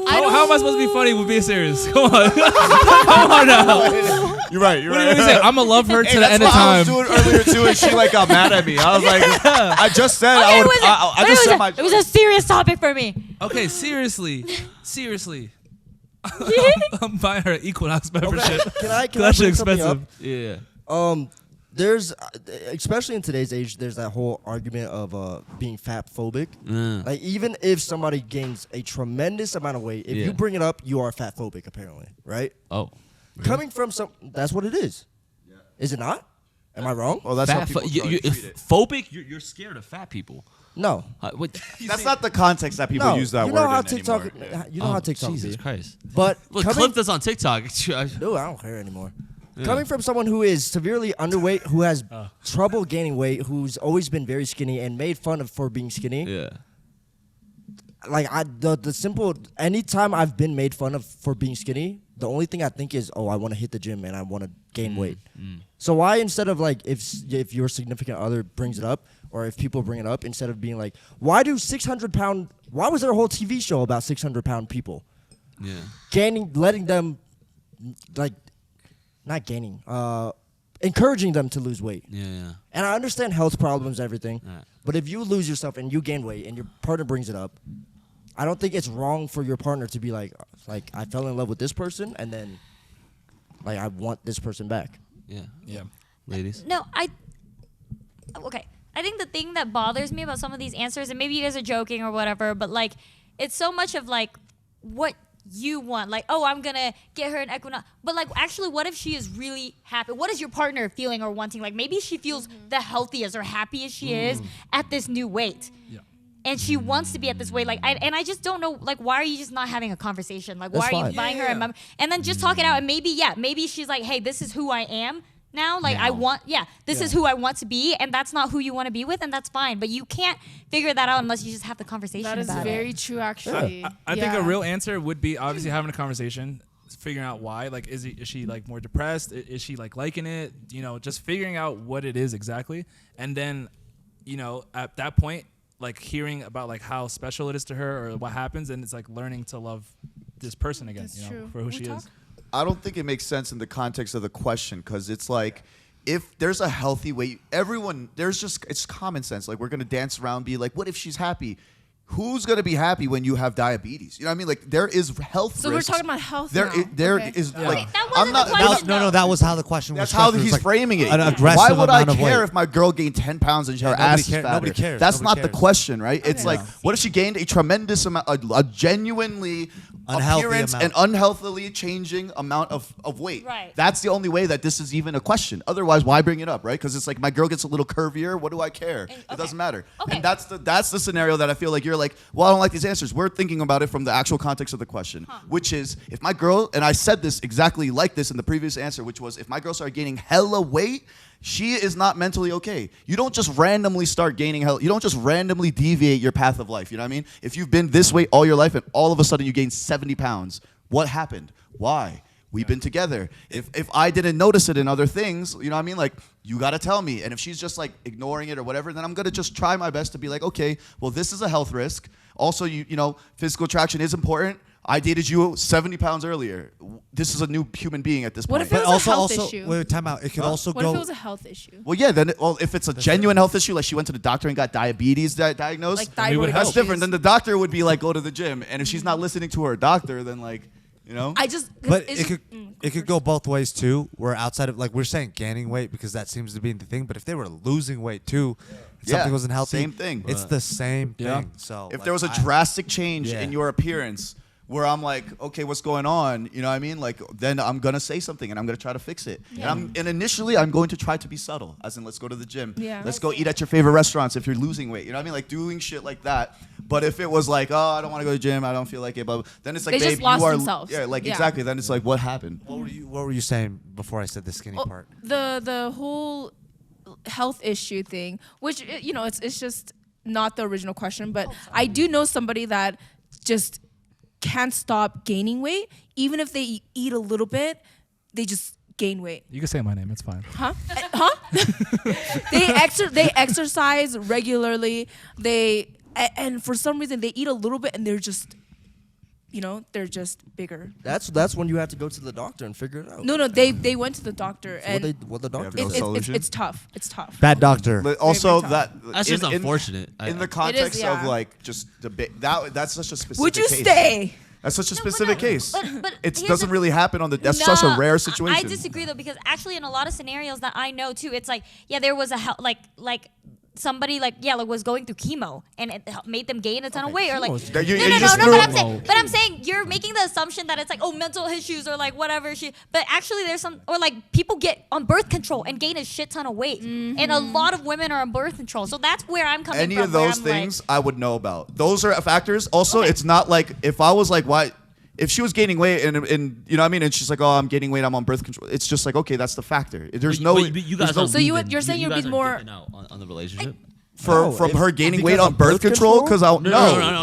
E: How am I supposed to be funny with being serious? Come on. Come on now.
B: You're right. You're
E: What do you say? I'm gonna love her to the end of
B: That's what I
E: time.
B: was doing earlier too, and she like got mad at me. I was like, I just said I would. I just said my.
D: It was a serious topic for me.
E: Okay, seriously. I'm buying her an Equinox membership.
C: Can I
E: That's
C: bring something up?
E: expensive.
A: Yeah.
C: There's, especially in today's age, there's that whole argument of being fat phobic. Like even if somebody gains a tremendous amount of weight, if
A: Yeah.
C: you bring it up, you are fat phobic apparently, right?
A: Oh.
C: Coming from that's what it is. Yeah. Is it not? Am I wrong?
B: Well, that's how
A: Fat
B: people
A: you
B: treat it.
A: phobic. You're scared of fat people.
C: No.
B: That's not the context that people
C: No.
B: use that
C: you
B: word
C: know how
B: in
C: TikTok.
B: anymore. Yeah.
C: You know how TikTok
A: Jesus
C: be.
A: Christ.
C: But
A: Look,
C: coming,
A: clip this on TikTok.
C: dude, I don't care anymore. Coming from someone who is severely underweight, who has trouble gaining weight, who's always been very skinny and made fun of for being skinny.
A: Yeah.
C: Like the simple anytime I've been made fun of for being skinny, the only thing I think is, oh, I want to hit the gym and I want to gain weight. So why instead of like if your significant other brings it up or if people bring it up, instead of being like, why was there a whole TV show about 600-pound people?
A: Yeah.
C: Letting them like not gaining, encouraging them to lose weight.
A: Yeah.
C: And I understand health problems, everything.
A: Right.
C: But if you lose yourself and you gain weight and your partner brings it up, I don't think it's wrong for your partner to be like I fell in love with this person and then like I want this person back.
E: Yeah.
A: Ladies.
D: No, okay. I think the thing that bothers me about some of these answers, and maybe you guys are joking or whatever, but like it's so much of like what you want, like, oh, I'm gonna get her an Equinox, but like actually what if she is really happy? What is your partner feeling or wanting? Like maybe she feels the healthiest or happiest she is at this new weight.
E: Yeah.
D: And she wants to be at this weight, like, I just don't know, like, why are you just not having a conversation? Like,
C: That's
D: why are
C: fine.
D: you buying her a member? And then just talk it out, and maybe she's like, hey, this is who I am now. Like, this is who I want to be, and that's not who you want to be with, and that's fine. But you can't figure that out unless you just have the conversation
G: That is
D: about
G: very
D: it.
G: true, actually.
E: I think a real answer would be obviously having a conversation, figuring out why. Like, is she like more depressed? Is she like liking it? You know, just figuring out what it is exactly, and then, you know, at that point, like hearing about like how special it is to her or what happens, and it's like learning to love this person again,
G: That's
E: you know,
G: true.
E: for who
G: Can we
E: she
G: talk?
E: is.
B: I don't think it makes sense in the context of the question because it's like if there's a healthy way, it's common sense. Like we're gonna dance around, be like, what if she's happy? Who's gonna be happy when you have diabetes? You know what I mean? Like there is health.
G: So
B: risks.
G: we're talking about health
B: There,
G: now.
B: there
G: Okay.
B: is
E: Yeah.
B: like
D: Wait, that
B: I'm
D: wasn't
B: not.
D: the question.
F: No, that was how the question was.
B: That's how
F: structured. It was
B: he's
F: like
B: framing it.
F: An aggressive
B: Why would I
F: amount of
B: care
F: weight.
B: if my girl gained 10 pounds and her
F: nobody
B: ass is
F: cares.
B: fatter?
F: Nobody cares.
B: That's
F: Nobody
B: not the
F: cares.
B: question, right? It's like,
F: Yeah.
B: what if she gained a tremendous amount, a genuinely
F: Unhealthy
B: appearance
F: amount.
B: and unhealthily changing amount of weight?
D: Right.
B: That's the only way that this is even a question. Otherwise, why bring it up, right? Because it's like my girl gets a little curvier. What do I care? It
D: okay.
B: doesn't matter.
D: Okay.
B: And that's the scenario that I feel like you're like, well, I don't like these answers. We're thinking about it from the actual context of the question, which is if my girl, and I said this exactly like this in the previous answer, which was if my girl started gaining hella weight, she is not mentally okay. You don't just randomly start gaining you don't just randomly deviate your path of life. You know what I mean? If you've been this way all your life and all of a sudden you gain 70 pounds, what happened? Why? We've been together. If I didn't notice it in other things, you know what I mean? Like, you got to tell me. And if she's just like ignoring it or whatever, then I'm going to just try my best to be like, okay, well, this is a health risk. Also, you know, physical attraction is important. I dated you 70 pounds earlier. This is a new human being at this
I: What
B: point.
I: if it was a health
F: also,
I: issue?
F: wait, time out. It could also
I: What
F: go.
I: if it was a health issue?
B: Well, yeah, then, if it's a genuine health issue, like she went to the doctor and got diabetes diagnosed,
I: Like
E: would
I: thyroid
E: help.
B: that's different. Then the doctor would be like, go to the gym. And if she's not listening to her doctor, then like, you know?
I: I just.
F: But it could go both ways too. Where outside of like we're saying gaining weight because that seems to be the thing. But if they were losing weight too, if
B: Yeah,
F: something wasn't healthy.
B: same thing.
F: It's the same
E: Yeah.
F: thing. So
B: If
F: like,
B: there was a
F: I-
B: drastic change
F: Yeah.
B: in your appearance where I'm like, okay, what's going on? You know what I mean? Like, then I'm going to say something and I'm going to try to fix it. And initially, I'm going to try to be subtle, as in, let's go to the gym.
I: Yeah.
B: Let's go eat at your favorite restaurants if you're losing weight. You know what I mean? Like, doing shit like that. But if it was like, oh, I don't want to go to the gym, I don't feel like it, but then it's like,
I: They
B: babe,
I: just lost
B: you are.
I: themselves.
B: Yeah, like,
I: Yeah.
B: exactly. Then it's like, what happened?
F: What were you saying before I said the skinny
I: Oh,
F: part?
I: the whole health issue thing, which you know, it's just not the original question, but I do know somebody that just can't stop gaining weight, even if they eat a little bit, they just gain weight.
E: You can say my name. It's fine.
I: Huh? They exercise regularly. And for some reason they eat a little bit and they're just, you know, they're just bigger.
C: That's when you have to go to the doctor and figure it out.
I: No, they went to the doctor and
C: What the doctor
B: no
C: said.
B: solution?
I: it's tough. It's tough.
F: Bad doctor.
B: But also,
I: tough.
B: that's
A: just unfortunate.
B: In the context of
I: yeah.
B: like just debate, that's such a specific
I: Would you
B: case.
I: stay?
B: That's such a specific case.
D: But
B: It
D: here's
B: doesn't
D: the-
B: really happen on the. That's such a
D: No,
B: rare
D: I
B: situation.
D: disagree though, because actually in a lot of scenarios that I know too, it's like, yeah, there was a like somebody like was going through chemo and it made them gain a ton of weight or like
C: chemo's-
B: That you-
D: no,
B: you
D: no,
B: just
D: no,
B: threw-
D: but I'm saying you're making the assumption that it's like, oh, mental issues or like whatever shit. But actually there's some, or like people get on birth control and gain a shit ton of weight. And a lot of women are on birth control. So that's where I'm coming
B: Any
D: from.
B: of
D: where
B: those
D: I'm
B: things
D: like,
B: I would know about. Those are factors. Also, it's not like if I was like, why? If she was gaining weight and you know what I mean, and she's like, oh, I'm gaining weight, I'm on birth control. It's just like, okay, that's the factor. There's no.
A: But you guys
I: So
A: are
I: you
A: leaving-
I: you're saying
A: you
I: you'd
A: guys
I: be
A: are
I: more-
A: dipping out on the relationship.
B: from her gaining weight
C: because
B: on
C: of
B: birth
C: birth
B: control?
C: control?
B: Because I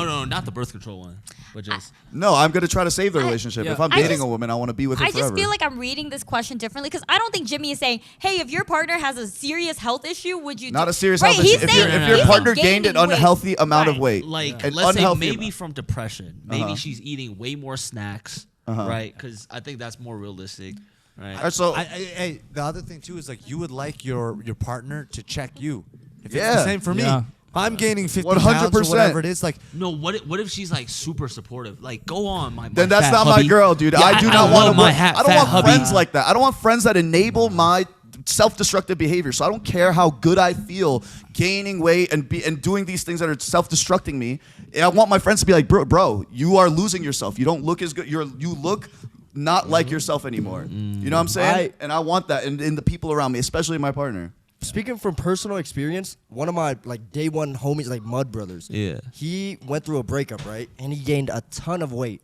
A: No, not the birth control one, but just
B: No, I'm gonna try to save the relationship.
E: yeah.
B: If I'm
D: I
B: dating
D: just-
B: a woman, I want to be with her
D: I
B: forever.
D: just feel like I'm reading this question differently because I don't think Jimmy is saying, "Hey, if your partner has a serious health issue, would you?"
B: not
D: do-"
B: a serious
D: right,
B: health
D: he's
B: issue. If
D: saying,
B: your, if
A: no,
B: your
A: no,
D: he's
B: partner
D: saying
B: gained an
D: gaining weight.
B: unhealthy amount of
D: Right.
B: weight,
A: like
B: an
A: let's say
B: unhealthy
A: maybe
B: amount.
A: from depression, maybe
B: Uh-huh.
A: she's eating way more snacks, right? Because I think that's more realistic, right?
B: Alright, so
F: Hey, the other thing too is like you would like your partner to check you. If it's
B: Yeah.
F: the same for me.
E: Yeah.
F: If I'm gaining 50 pounds or
B: 100%.
F: whatever it is, like
A: No, what if she's like super supportive? Like, go on, my
B: then that's
A: fat
B: not
A: hubby.
B: my girl, dude.
A: Yeah,
B: I do not
A: love
B: want to.
A: my
B: I don't
A: fat
B: want
A: hubby.
B: friends like that. I don't want friends that enable my self-destructive behavior. So I don't care how good I feel gaining weight and doing these things that are self-destructing me. I want my friends to be like, bro, you are losing yourself. You don't look as good. You look not like yourself anymore. You know what I'm saying? And I want that in the people around me, especially my partner.
C: Speaking from personal experience, one of my like day one homies, like Mud Brothers.
A: Yeah.
C: He went through a breakup, right? And he gained a ton of weight.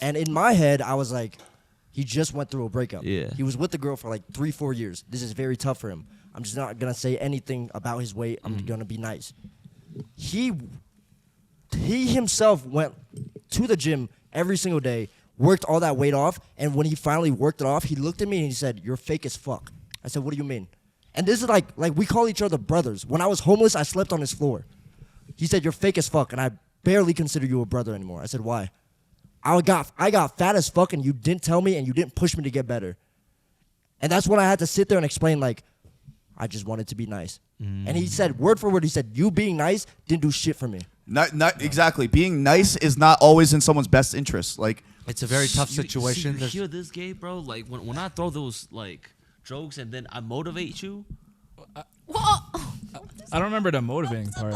C: And in my head, I was like, he just went through a breakup.
A: Yeah.
C: He was with the girl for like 3-4 years. This is very tough for him. I'm just not gonna say anything about his weight. I'm gonna be nice. He himself went to the gym every single day, worked all that weight off, and when he finally worked it off, he looked at me and he said, "You're fake as fuck." I said, "What do you mean?" And this is like we call each other brothers. When I was homeless, I slept on his floor. He said, "You're fake as fuck," and I barely consider you a brother anymore. I said, "Why?" I got fat as fuck, and you didn't tell me, and you didn't push me to get better. And that's when I had to sit there and explain, like, I just wanted to be nice. And he said, word for word, he said, you being nice didn't do shit for me.
B: Not exactly. Being nice is not always in someone's best interest. Like
F: it's a very tough situation.
A: You
F: There's-
A: hear this, Gabe, bro? Like when I throw those like jokes and then I motivate you.
E: I don't remember the motivating part.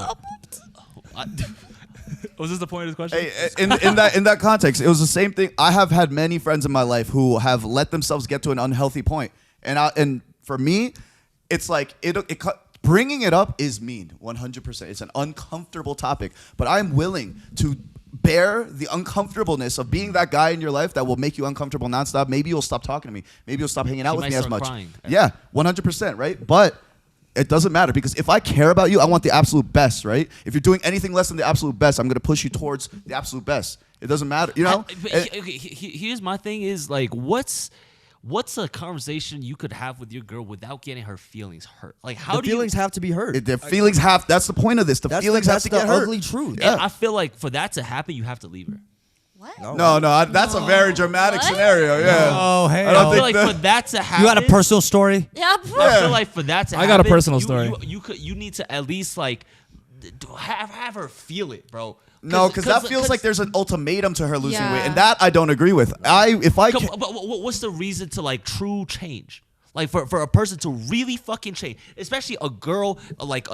E: Was this the point of this question?
B: Hey, in that context, it was the same thing. I have had many friends in my life who have let themselves get to an unhealthy point, and for me, it's like bringing it up is mean, 100%. It's an uncomfortable topic, but I'm willing to bear the uncomfortableness of being that guy in your life that will make you uncomfortable nonstop. Maybe you'll stop talking to me. Maybe you'll stop hanging out
A: She
B: with
A: might
B: me as
A: start
B: much.
A: crying.
B: Yeah, 100%, right? But it doesn't matter because if I care about you, I want the absolute best, right? If you're doing anything less than the absolute best, I'm gonna push you towards the absolute best. It doesn't matter, you know.
A: Here's my thing: is like, what's a conversation you could have with your girl without getting her feelings hurt? Like, how
C: The feelings have to be heard.
B: The feelings have. That's the point of this. The feelings have to get
C: the
B: hurt.
C: ugly truth.
B: Yeah.
A: And I feel like for that to happen, you have to leave her.
D: What?
B: No, that's a very dramatic
D: What?
B: scenario. Yeah.
F: Oh, hey.
B: I don't
A: I feel
B: think
A: like
B: that-
A: for that to happen,
F: You got a personal story?
D: Yeah.
A: I feel like for that to
E: I
A: happen,
E: got a personal story.
A: You need to at least like have her feel it, bro.
B: No, because that feels like there's an ultimatum to her losing
G: Yeah.
B: weight, and that I don't agree with.
A: But what's the reason to like true change? Like for a person to really fucking change, especially a girl like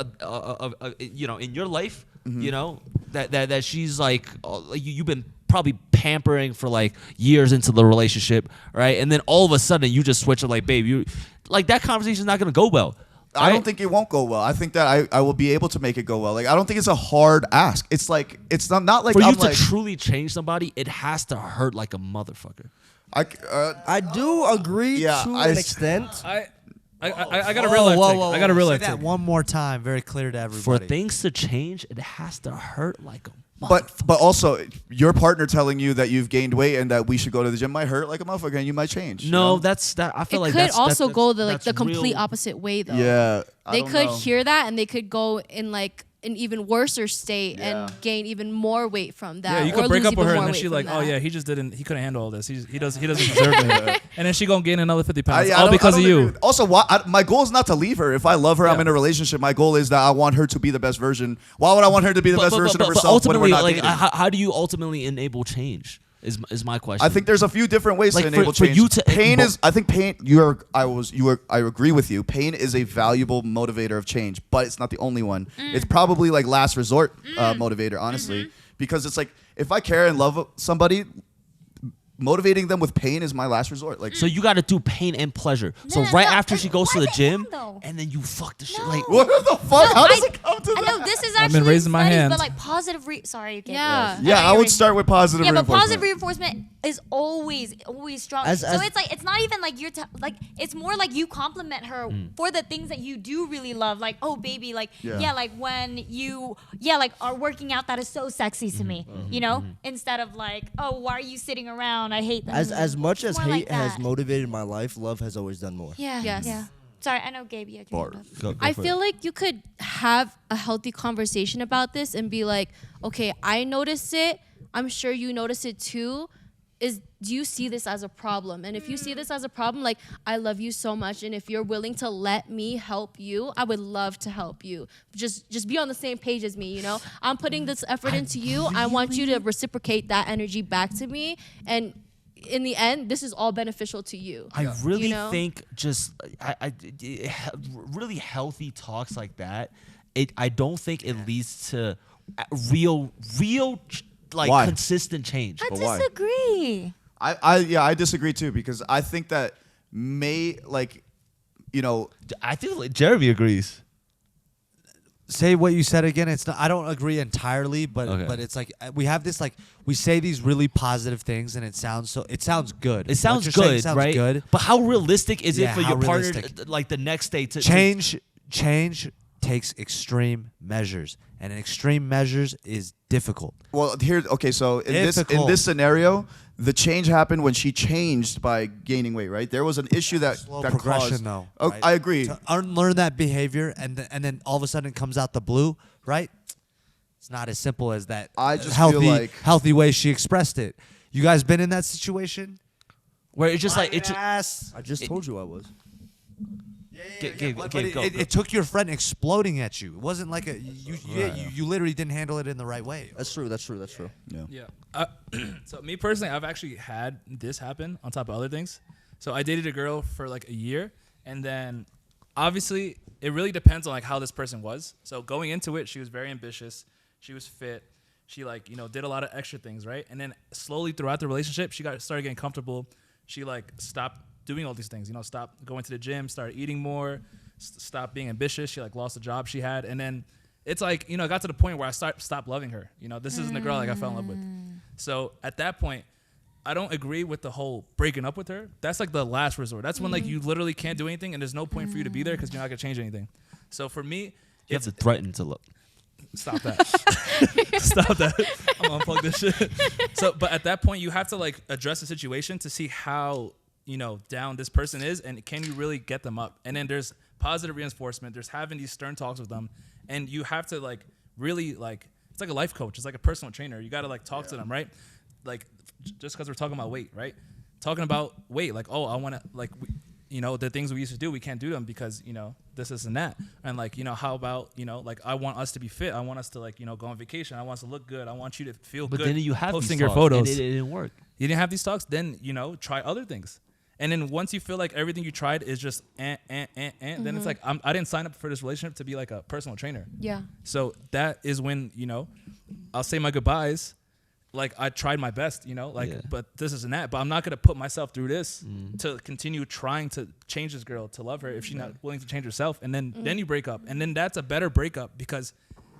A: you know, in your life, you know, that she's like you've been probably pampering for like years into the relationship, right? And then all of a sudden you just switch it, like, babe, you like that conversation's not gonna go well.
B: I don't think it won't go well. I think that I will be able to make it go well. Like I don't think it's a hard ask. It's like it's not like
A: For you
B: I'm
A: to
B: like
A: truly change somebody, it has to hurt like a motherfucker.
B: I
C: do agree
B: Yeah,
C: to
B: I
C: an
B: s-
C: extent.
E: I got a real life take. I got a real
F: Say
E: life
F: that
E: take.
F: one more time, very clear to
A: For
F: everybody.
A: things to change, it has to hurt like a
B: But also your partner telling you that you've gained weight and that we should go to the gym might hurt like a motherfucker and you might change.
A: No,
B: you know?
A: that's that. I
G: It
A: feel like
G: could
A: that's,
G: also
A: that's,
G: go
A: that's
G: the complete
A: real.
G: opposite way though.
B: Yeah. I
G: They
B: don't
G: could
B: know.
G: hear that and they could go in like an even worser state
B: Yeah.
G: and gain even more weight from that.
E: Yeah, you
G: or
E: could break
G: lose
E: up with
G: even
E: her
G: more
E: and then
G: weight
E: she
G: from
E: like, oh
G: that.
E: yeah, he couldn't handle all this. He doesn't deserve it. And then she gonna gain another 50 pounds
B: I
E: all
B: don't-
E: because
B: I
E: of
B: don't agree
E: you.
B: with- Also, my goal is not to leave her. If I love her, I'm
E: Yeah.
B: in a relationship. My goal is that I want her to be the best version. Why would I want her to be the best version of herself when we're
A: ultimately,
B: not
A: like,
B: dating?
A: how do you ultimately enable change? Is my question.
B: I think there's a few different ways
A: Like,
B: to
A: for-
B: enable
A: for
B: change.
A: you to-
B: pain
A: but-
B: is. I think pain. I agree with you. Pain is a valuable motivator of change, but it's not the only one. It's probably like last resort motivator, honestly, because it's like if I care and love somebody, motivating them with pain is my last resort. Like
A: so. You got to do pain and pleasure. So
D: No,
A: right
D: no,
A: after she goes to
D: why
A: the
D: the
A: gym,
D: end, though?
A: and then you fuck the shit.
D: No.
A: Like
B: what the fuck?
D: No,
B: How does
D: I-
B: it come to
D: I
B: that?
D: know this is
E: I've
D: actually
E: been raising my
D: studies,
E: hand.
D: but like positive. Sorry, you can't.
G: Yeah.
B: Yeah, I would start with positive.
D: Yeah, but
B: reinforcement.
D: positive reinforcement is always strong.
C: As-
D: so
C: as-
D: it's like it's not even like like it's more like you compliment her for the things that you do really love. Like, oh baby, like
B: Yeah.
D: like when you like are working out, that is so sexy to me. You know, instead of like, oh, why are you sitting around? I hate that.
C: As much as
D: More like
C: hate has
D: that.
C: motivated my life, love has always done more.
D: Yeah.
G: Yes.
D: Yeah. Sorry, I know Gabe. Yeah.
G: I feel like you could have a healthy conversation about this and be like, okay, I notice it. I'm sure you notice it too. Do you see this as a problem? And if you see this as a problem, like, I love you so much, and if you're willing to let me help you, I would love to help you. Just be on the same page as me, you know? I'm putting this effort into you. I want you to reciprocate that energy back to me. And in the end, this is all beneficial to you.
A: I really
G: You know?
A: think just really healthy talks like that. I don't think it leads to real like
B: Why?
A: consistent change.
D: I
B: But why?
D: disagree.
B: I disagree too because I think that
A: I think like Jeremy agrees.
F: Say what you said again. It's not. I don't agree entirely, but
A: Okay.
F: but it's like we have this like we say these really positive things, and it sounds good.
A: It sounds
F: What you're saying
A: good,
F: sounds
A: right?
F: good.
A: But how realistic is
F: Yeah,
A: it for
F: how
A: your partner,
F: realistic?
A: like the next day to
F: Change takes extreme measures, and extreme measures is difficult.
B: Well, so in
F: Difficult.
B: this scenario, the change happened when she changed by gaining weight, right? There was an issue that
F: Slow
B: that
F: progression,
B: caused,
F: though.
B: Oh,
F: right?
B: I agree.
F: To unlearn that behavior, and then all of a sudden it comes out the blue, right? It's not as simple as that.
B: I just
F: healthy,
B: feel like-
F: healthy way she expressed it. You guys been in that situation?
A: where it's just like it's
F: Ass.
C: I just told you I was.
F: But it took your friend exploding at you. It wasn't like you literally didn't handle it in the right way.
C: That's true. That's true. That's true.
E: Yeah. So me personally, I've actually had this happen on top of other things. So I dated a girl for like a year, and then obviously it really depends on like how this person was. So going into it, she was very ambitious. She was fit. She like did a lot of extra things, right? And then slowly throughout the relationship, she started getting comfortable. She like stopped doing all these things. Stopped going to the gym, started eating more, stopped being ambitious. She like lost a job she had, and then it's like it got to the point where I stopped loving her. This isn't the girl like I fell in love with. So at that point, I don't agree with the whole breaking up with her. That's like the last resort. That's when like you literally can't do anything, and there's no point for you to be there because you're not gonna change anything. So for me,
A: You have to threaten to look.
E: stop that. Stop that. I'm gonna unplug this shit. So, but at that point, you have to like address the situation to see how, you know, down this person is, and can you really get them up? And then there's positive reinforcement. There's having these stern talks with them, and you have to like really like, it's like a life coach. It's like a personal trainer. You got to like talk to them, right? Like just because we're talking about weight, right? Talking about weight, like, oh, I want to like, you know, the things we used to do, we can't do them because, you know, this and that. And like, you know, how about, you know, like I want us to be fit. I want us to like, you know, go on vacation. I want us to look good. I want you to feel good.
A: But then you have
E: posting
A: these
E: your
A: talks,
E: photos.
A: and it didn't work.
E: You didn't have these talks, then, you know, try other things. And then once you feel like everything you tried is just then it's like, I didn't sign up for this relationship to be like a personal trainer.
G: Yeah.
E: So that is when, you know, I'll say my goodbyes. Like I tried my best, you know, like, but this isn't that. But I'm not going to put myself through this to continue trying to change this girl to love her if she's not willing to change herself. And then you break up. And then that's a better breakup because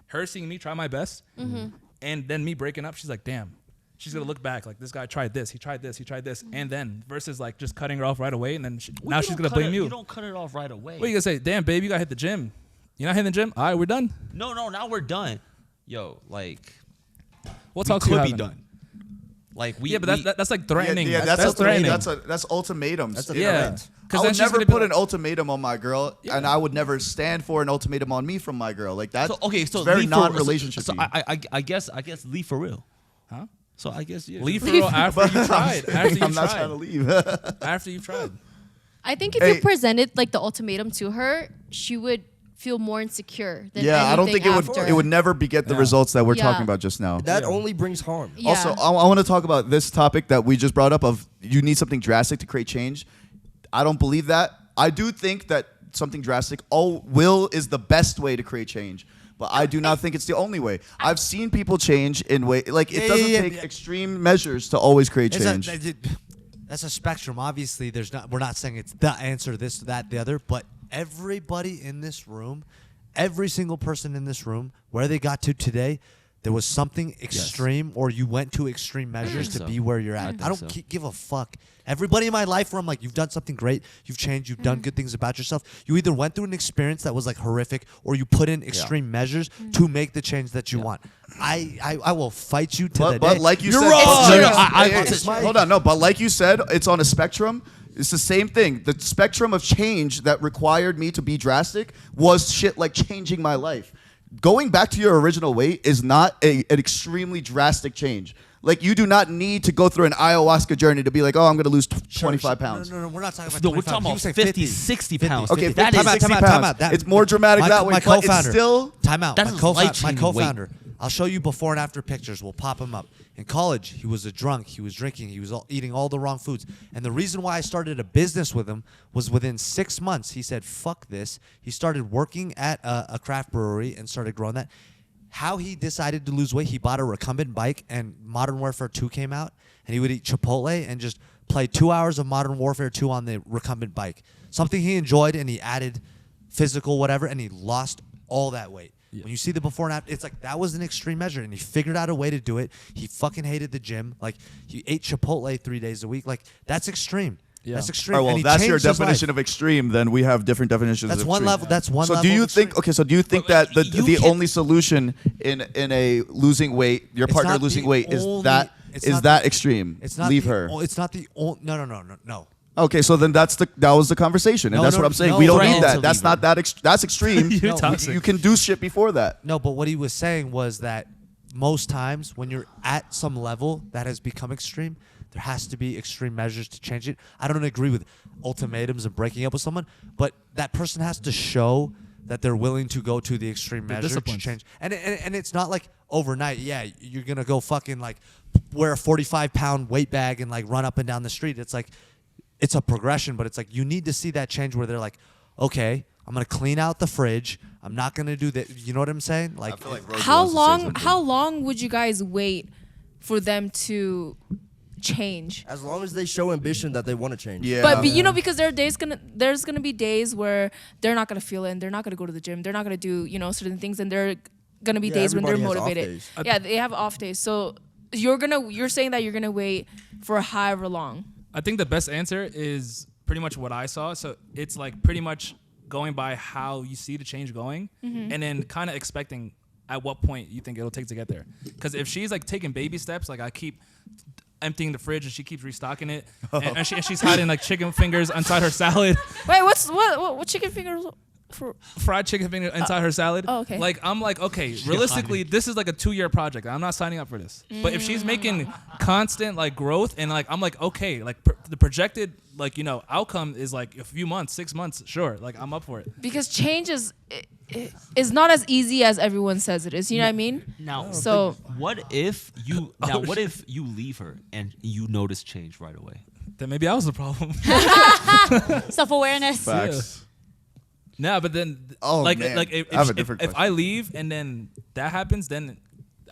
E: her seeing me try my best and then me breaking up, she's like, damn. She's going to look back like this guy tried this, he tried this, he tried this. And then versus like just cutting her off right away. And then now she's going to blame you.
A: You don't cut it off right away.
E: What are you going to say? Damn, babe, you got to hit the gym. You're not hitting the gym? All right, we're done.
A: No, now we're done. Yo, like,
E: What
A: we
E: talks you
A: could be
E: having?
A: done. Like we,
E: Yeah, but that's like threatening.
B: Yeah,
E: that's threatening.
B: That's ultimatums.
C: That's a
E: Yeah.
B: I
E: then
B: would
E: she's
B: never
E: gonna be
B: put
E: like-
B: an ultimatum on my girl, and I would never stand for an ultimatum on me from my girl. Like that.
A: So okay, so
B: it's very
A: leave for-
B: non-relationship.
A: So I guess leave for real.
E: Huh?
A: So I guess yeah.
E: Leave for real after you tried. After you
B: I'm not trying to
E: tried.
B: leave.
E: After you tried.
G: I think if
B: Hey.
G: you presented like the ultimatum to her, she would feel more insecure than
B: Yeah, I don't think
G: anything
B: it would.
G: after.
B: It would never beget the results that we're
G: Yeah.
B: talking about just now.
C: That only brings harm.
G: Yeah.
B: Also, I want to talk about this topic that we just brought up of you need something drastic to create change. I don't believe that. I do think that something drastic, will is the best way to create change. But I do not think it's the only way. I've seen people change in way like it doesn't take extreme measures to always create change.
F: That's a spectrum. Obviously, we're not saying it's the answer, this, that, the other, but everybody in this room, every single person in this room, where they got to today, there was something extreme or you went to extreme measures to
A: so.
F: be where you're at.
A: think
F: I don't
A: so.
F: give a fuck. Everybody in my life where I'm like, you've done something great, you've changed, you've done good things about yourself. You either went through an experience that was like horrific or you put in extreme measures to make the change that you want. I will fight you to the
B: But
F: day.
B: like you
F: You're
B: said,
F: wrong.
B: no, no,
A: I-
B: hey, hold on, no. But like you said, it's on a spectrum. It's the same thing. The spectrum of change that required me to be drastic was shit like changing my life. Going back to your original weight is not an extremely drastic change. Like you do not need to go through an ayahuasca journey to be like, oh, I'm going to lose 25 pounds.
F: No, we're not talking about
A: No, we're
F: 25.
A: talking
F: He
A: about
F: was saying
A: 50, 60 pounds.
B: Okay,
A: That
B: 50,
A: is-
B: 60
F: time
B: pounds.
F: out. That-
B: It's more dramatic that way,
F: my
B: but it's
F: co-founder.
B: still...
F: Time out.
A: That
F: My
A: is
F: co-founder.
A: life-changing weight.
F: I'll show you before and after pictures. We'll pop him up. In college, he was a drunk. He was drinking. He was eating all the wrong foods. And the reason why I started a business with him was within 6 months, he said, fuck this. He started working at a craft brewery and started growing that. How he decided to lose weight, he bought a recumbent bike, and Modern Warfare 2 came out, and he would eat Chipotle and just play 2 hours of Modern Warfare 2 on the recumbent bike. Something he enjoyed, and he added physical whatever, and he lost all that weight. When you see the before and after, it's like that was an extreme measure, and he figured out a way to do it. He fucking hated the gym. Like, he ate Chipotle 3 days a week. Like, that's extreme.
E: Yeah.
F: That's extreme.
B: All right,
F: And
B: well,
F: he
B: that's your
F: changed his
B: definition
F: life.
B: of extreme. Then we have different definitions
F: That's
B: of
F: one
B: extreme.
F: level. That's one
B: So
F: level.
B: do you
F: of
B: think?
F: extreme.
B: Okay, so do you think that
A: you
B: the
A: can-
B: only solution in a losing weight, your
F: It's
B: partner
F: not
B: losing
F: the
B: weight, is
F: only-
B: that
F: it's
B: is
F: not
B: that
F: the-
B: extreme?
F: It's not
B: Leave
F: the
B: her.
F: It's not the only. No.
B: Okay, so then that was the conversation, and
F: No,
B: that's
F: no,
B: what I'm saying.
F: no.
B: we don't
A: Threaten
B: need
A: to
B: that.
A: leave
B: That's
A: her.
B: not that. That's extreme.
E: You're
B: No,
E: toxic.
B: you can do shit before that.
F: No, but what he was saying was that most times when you're at some level that has become extreme, there has to be extreme measures to change it. I don't agree with ultimatums and breaking up with someone, but that person has to show that they're willing to go to the extreme
E: The
F: measure to
E: disciplines.
F: change. And it's not like overnight. Yeah, you're gonna go fucking like wear a 45-pound weight bag and like run up and down the street. It's like it's a progression, but it's like you need to see that change where they're like, okay, I'm gonna clean out the fridge. I'm not gonna do that. You know what I'm saying? Like,
I: How long would you guys wait for them to change?
C: As long as they show ambition that they want to change.
B: Yeah.
I: But you know, because there's gonna be days where they're not gonna feel it, and they're not gonna go to the gym, they're not gonna do certain things, and they're gonna be
C: Yeah,
I: days when they're
C: everybody has off
I: motivated.
C: days.
I: Yeah, they have off days. So you're saying that you're gonna wait for however long.
E: I think the best answer is pretty much what I saw. So it's like pretty much going by how you see the change going, and then kind of expecting at what point you think it'll take to get there. Because if she's like taking baby steps, like I keep emptying the fridge and she keeps restocking it, and she's hiding like chicken fingers inside her salad.
I: Wait, what chicken fingers?
E: Fried chicken finger inside her salad.
I: Oh, okay.
E: Like I'm like, okay, realistically, this is like a 2-year project. I'm not signing up for this. But if she's making constant like growth and like I'm like, okay, like the projected like outcome is like a few months, 6 months, sure. Like I'm up for it.
I: Because change is not as easy as everyone says it is. You know what I mean?
A: Now,
I: So
A: what if you if you leave her and you notice change right away?
E: Then maybe I was the problem.
D: Self-awareness.
B: Facts.
E: Nah, but then
B: Oh,
E: like
B: man.
E: like
B: I have a different
E: if
B: question.
E: I leave and then that happens, then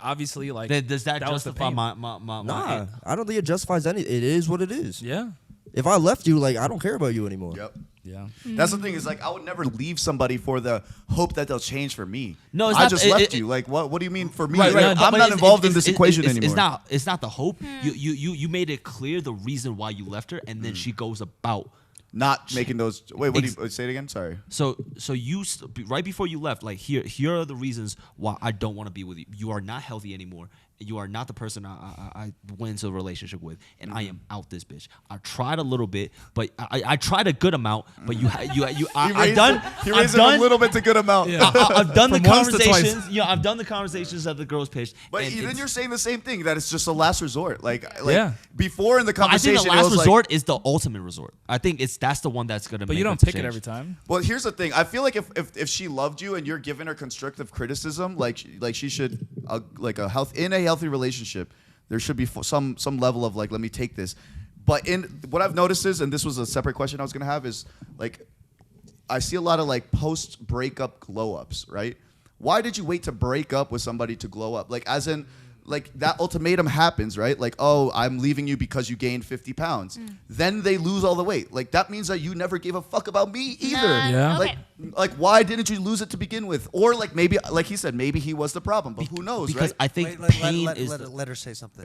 E: obviously like
A: Does that
E: was the
A: justify
E: pain.
A: my
C: Nah, I don't think it justifies any. It is what it is.
E: Yeah.
C: If I left you, like I don't care about you anymore.
B: Yep.
E: Yeah.
B: That's the thing is like I would never leave somebody for the hope that they'll change for me.
A: No, it's
B: I
A: not-
B: just left you. Like what do you mean for me?
A: Right,
B: Like,
A: no,
B: I'm
A: but
B: not
A: it's-
B: involved in
A: it's-
B: this equation anymore.
A: It's not the hope. You made it clear the reason why you left her, and then she goes about.
B: Not making those. Wait, what do you say it again? Sorry.
A: So you right before you left, like here are the reasons why I don't want to be with you. You are not healthy anymore. You are not the person I went into a relationship with, and I am out this bitch. I tried a little bit, but I tried a good amount. But I've done
B: a little bit to good amount.
A: I've done the
E: From once to twice.
A: conversations. I've done the conversations that the girls pitched.
B: But
A: and
B: then
A: it's-
B: you're saying the same thing that it's just a last resort. Like
E: Yeah.
B: before in the
A: I
B: conversation,
A: think the
B: it
A: last
B: was like,
A: resort is the ultimate resort. I think that's the one that's gonna.
E: But
A: make
E: you don't
A: a
E: pick it
A: change.
E: every time.
B: well, here's the thing. I feel like if she loved you and you're giving her constructive criticism, like she should in a healthy relationship, there should be some level of like, let me take this. But in what I've noticed is, and this was a separate question I was gonna have, is like I see a lot of like post breakup glow ups, right? Why did you wait to break up with somebody to glow up? Like as in like that ultimatum happens, right? Like, oh, I'm leaving you because you gained 50 pounds. Then they lose all the weight. Like that means that you never gave a fuck about me either.
E: Yeah.
B: Like, like why didn't you lose it to begin with? Or like maybe, like he said, maybe he was the problem, but who knows,
A: Because
B: right?
A: I think
F: Wait,
A: pain
F: let,
A: is.
F: let, let her say something.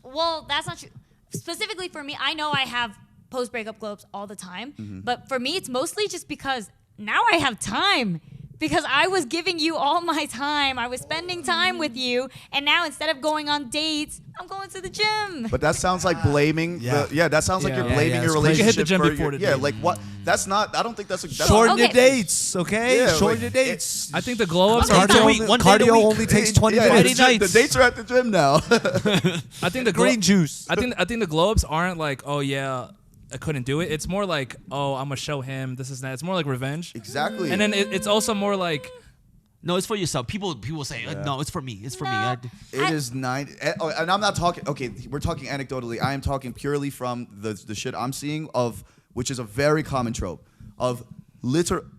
D: Well, that's not true. Specifically for me, I know I have post-breakup glow-ups all the time, but for me, it's mostly just because now I have time. Because I was giving you all my time. I was spending time with you. And now instead of going on dates, I'm going to the gym.
B: But that sounds like blaming. That sounds like
E: Yeah.
B: you're
E: Yeah,
B: blaming
F: yeah,
B: your
F: it's crazy.
B: relationship.
E: You hit the gym
B: for
E: before
B: your,
E: the
B: yeah,
E: date.
B: like what? That's not. I don't think that's.
F: Shorten
D: Okay.
F: your dates, okay?
B: Yeah,
F: Shorten
B: like,
F: your dates.
E: I think the glow ups
A: One
E: are.
A: day a week, one day a
F: Cardio
A: week.
F: only takes 20
B: Yeah,
F: minutes.
A: Friday
B: the
A: nights.
B: dates are at the gym now.
E: I think the
F: Green juice.
E: I think the glow ups aren't like, oh yeah, I couldn't do it. It's more like, oh, I'm gonna show him this is that. It's more like revenge.
B: Exactly.
E: And then it's also more like,
A: No, it's for yourself. People say, no, it's for me. It's for me.
D: No.
B: It is 9. And I'm not talking. Okay, we're talking anecdotally. I am talking purely from the shit I'm seeing which is a very common trope of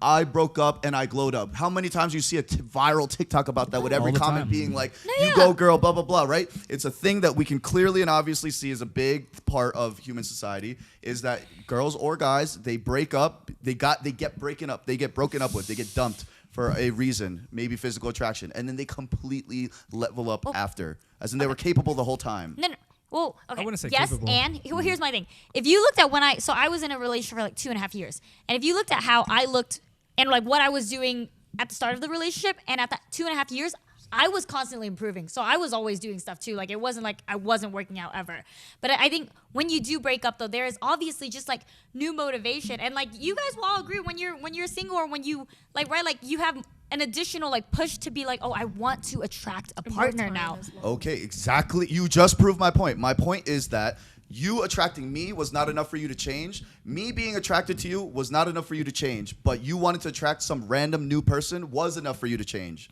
B: I broke up and I glowed up. How many times you see a viral TikTok about that with every
E: the
B: comment
E: time.
B: being like, "You go, girl," blah blah blah. Right? It's a thing that we can clearly and obviously see as a big part of human society. Is that girls or guys they break up, they get broken up with, they get dumped for a reason, maybe physical attraction, and then they completely level up after, as in they were capable the whole time.
D: No. Well, okay.
E: I wouldn't say
D: yes,
E: capable.
D: and here's my thing. If you looked at I was in a relationship for like 2.5 years, and if you looked at how I looked and like what I was doing at the start of the relationship, and at that 2.5 years, I was constantly improving. So I was always doing stuff too. Like it wasn't like I wasn't working out ever. But I think when you do break up though, there is obviously just like new motivation. And like you guys will all agree when you're single or when you like you have an additional like push to be like, oh, I want to attract a partner now.
B: Okay, exactly. You just proved my point. My point is that you attracting me was not enough for you to change. Me being attracted to you was not enough for you to change. But you wanted to attract some random new person was enough for you to change.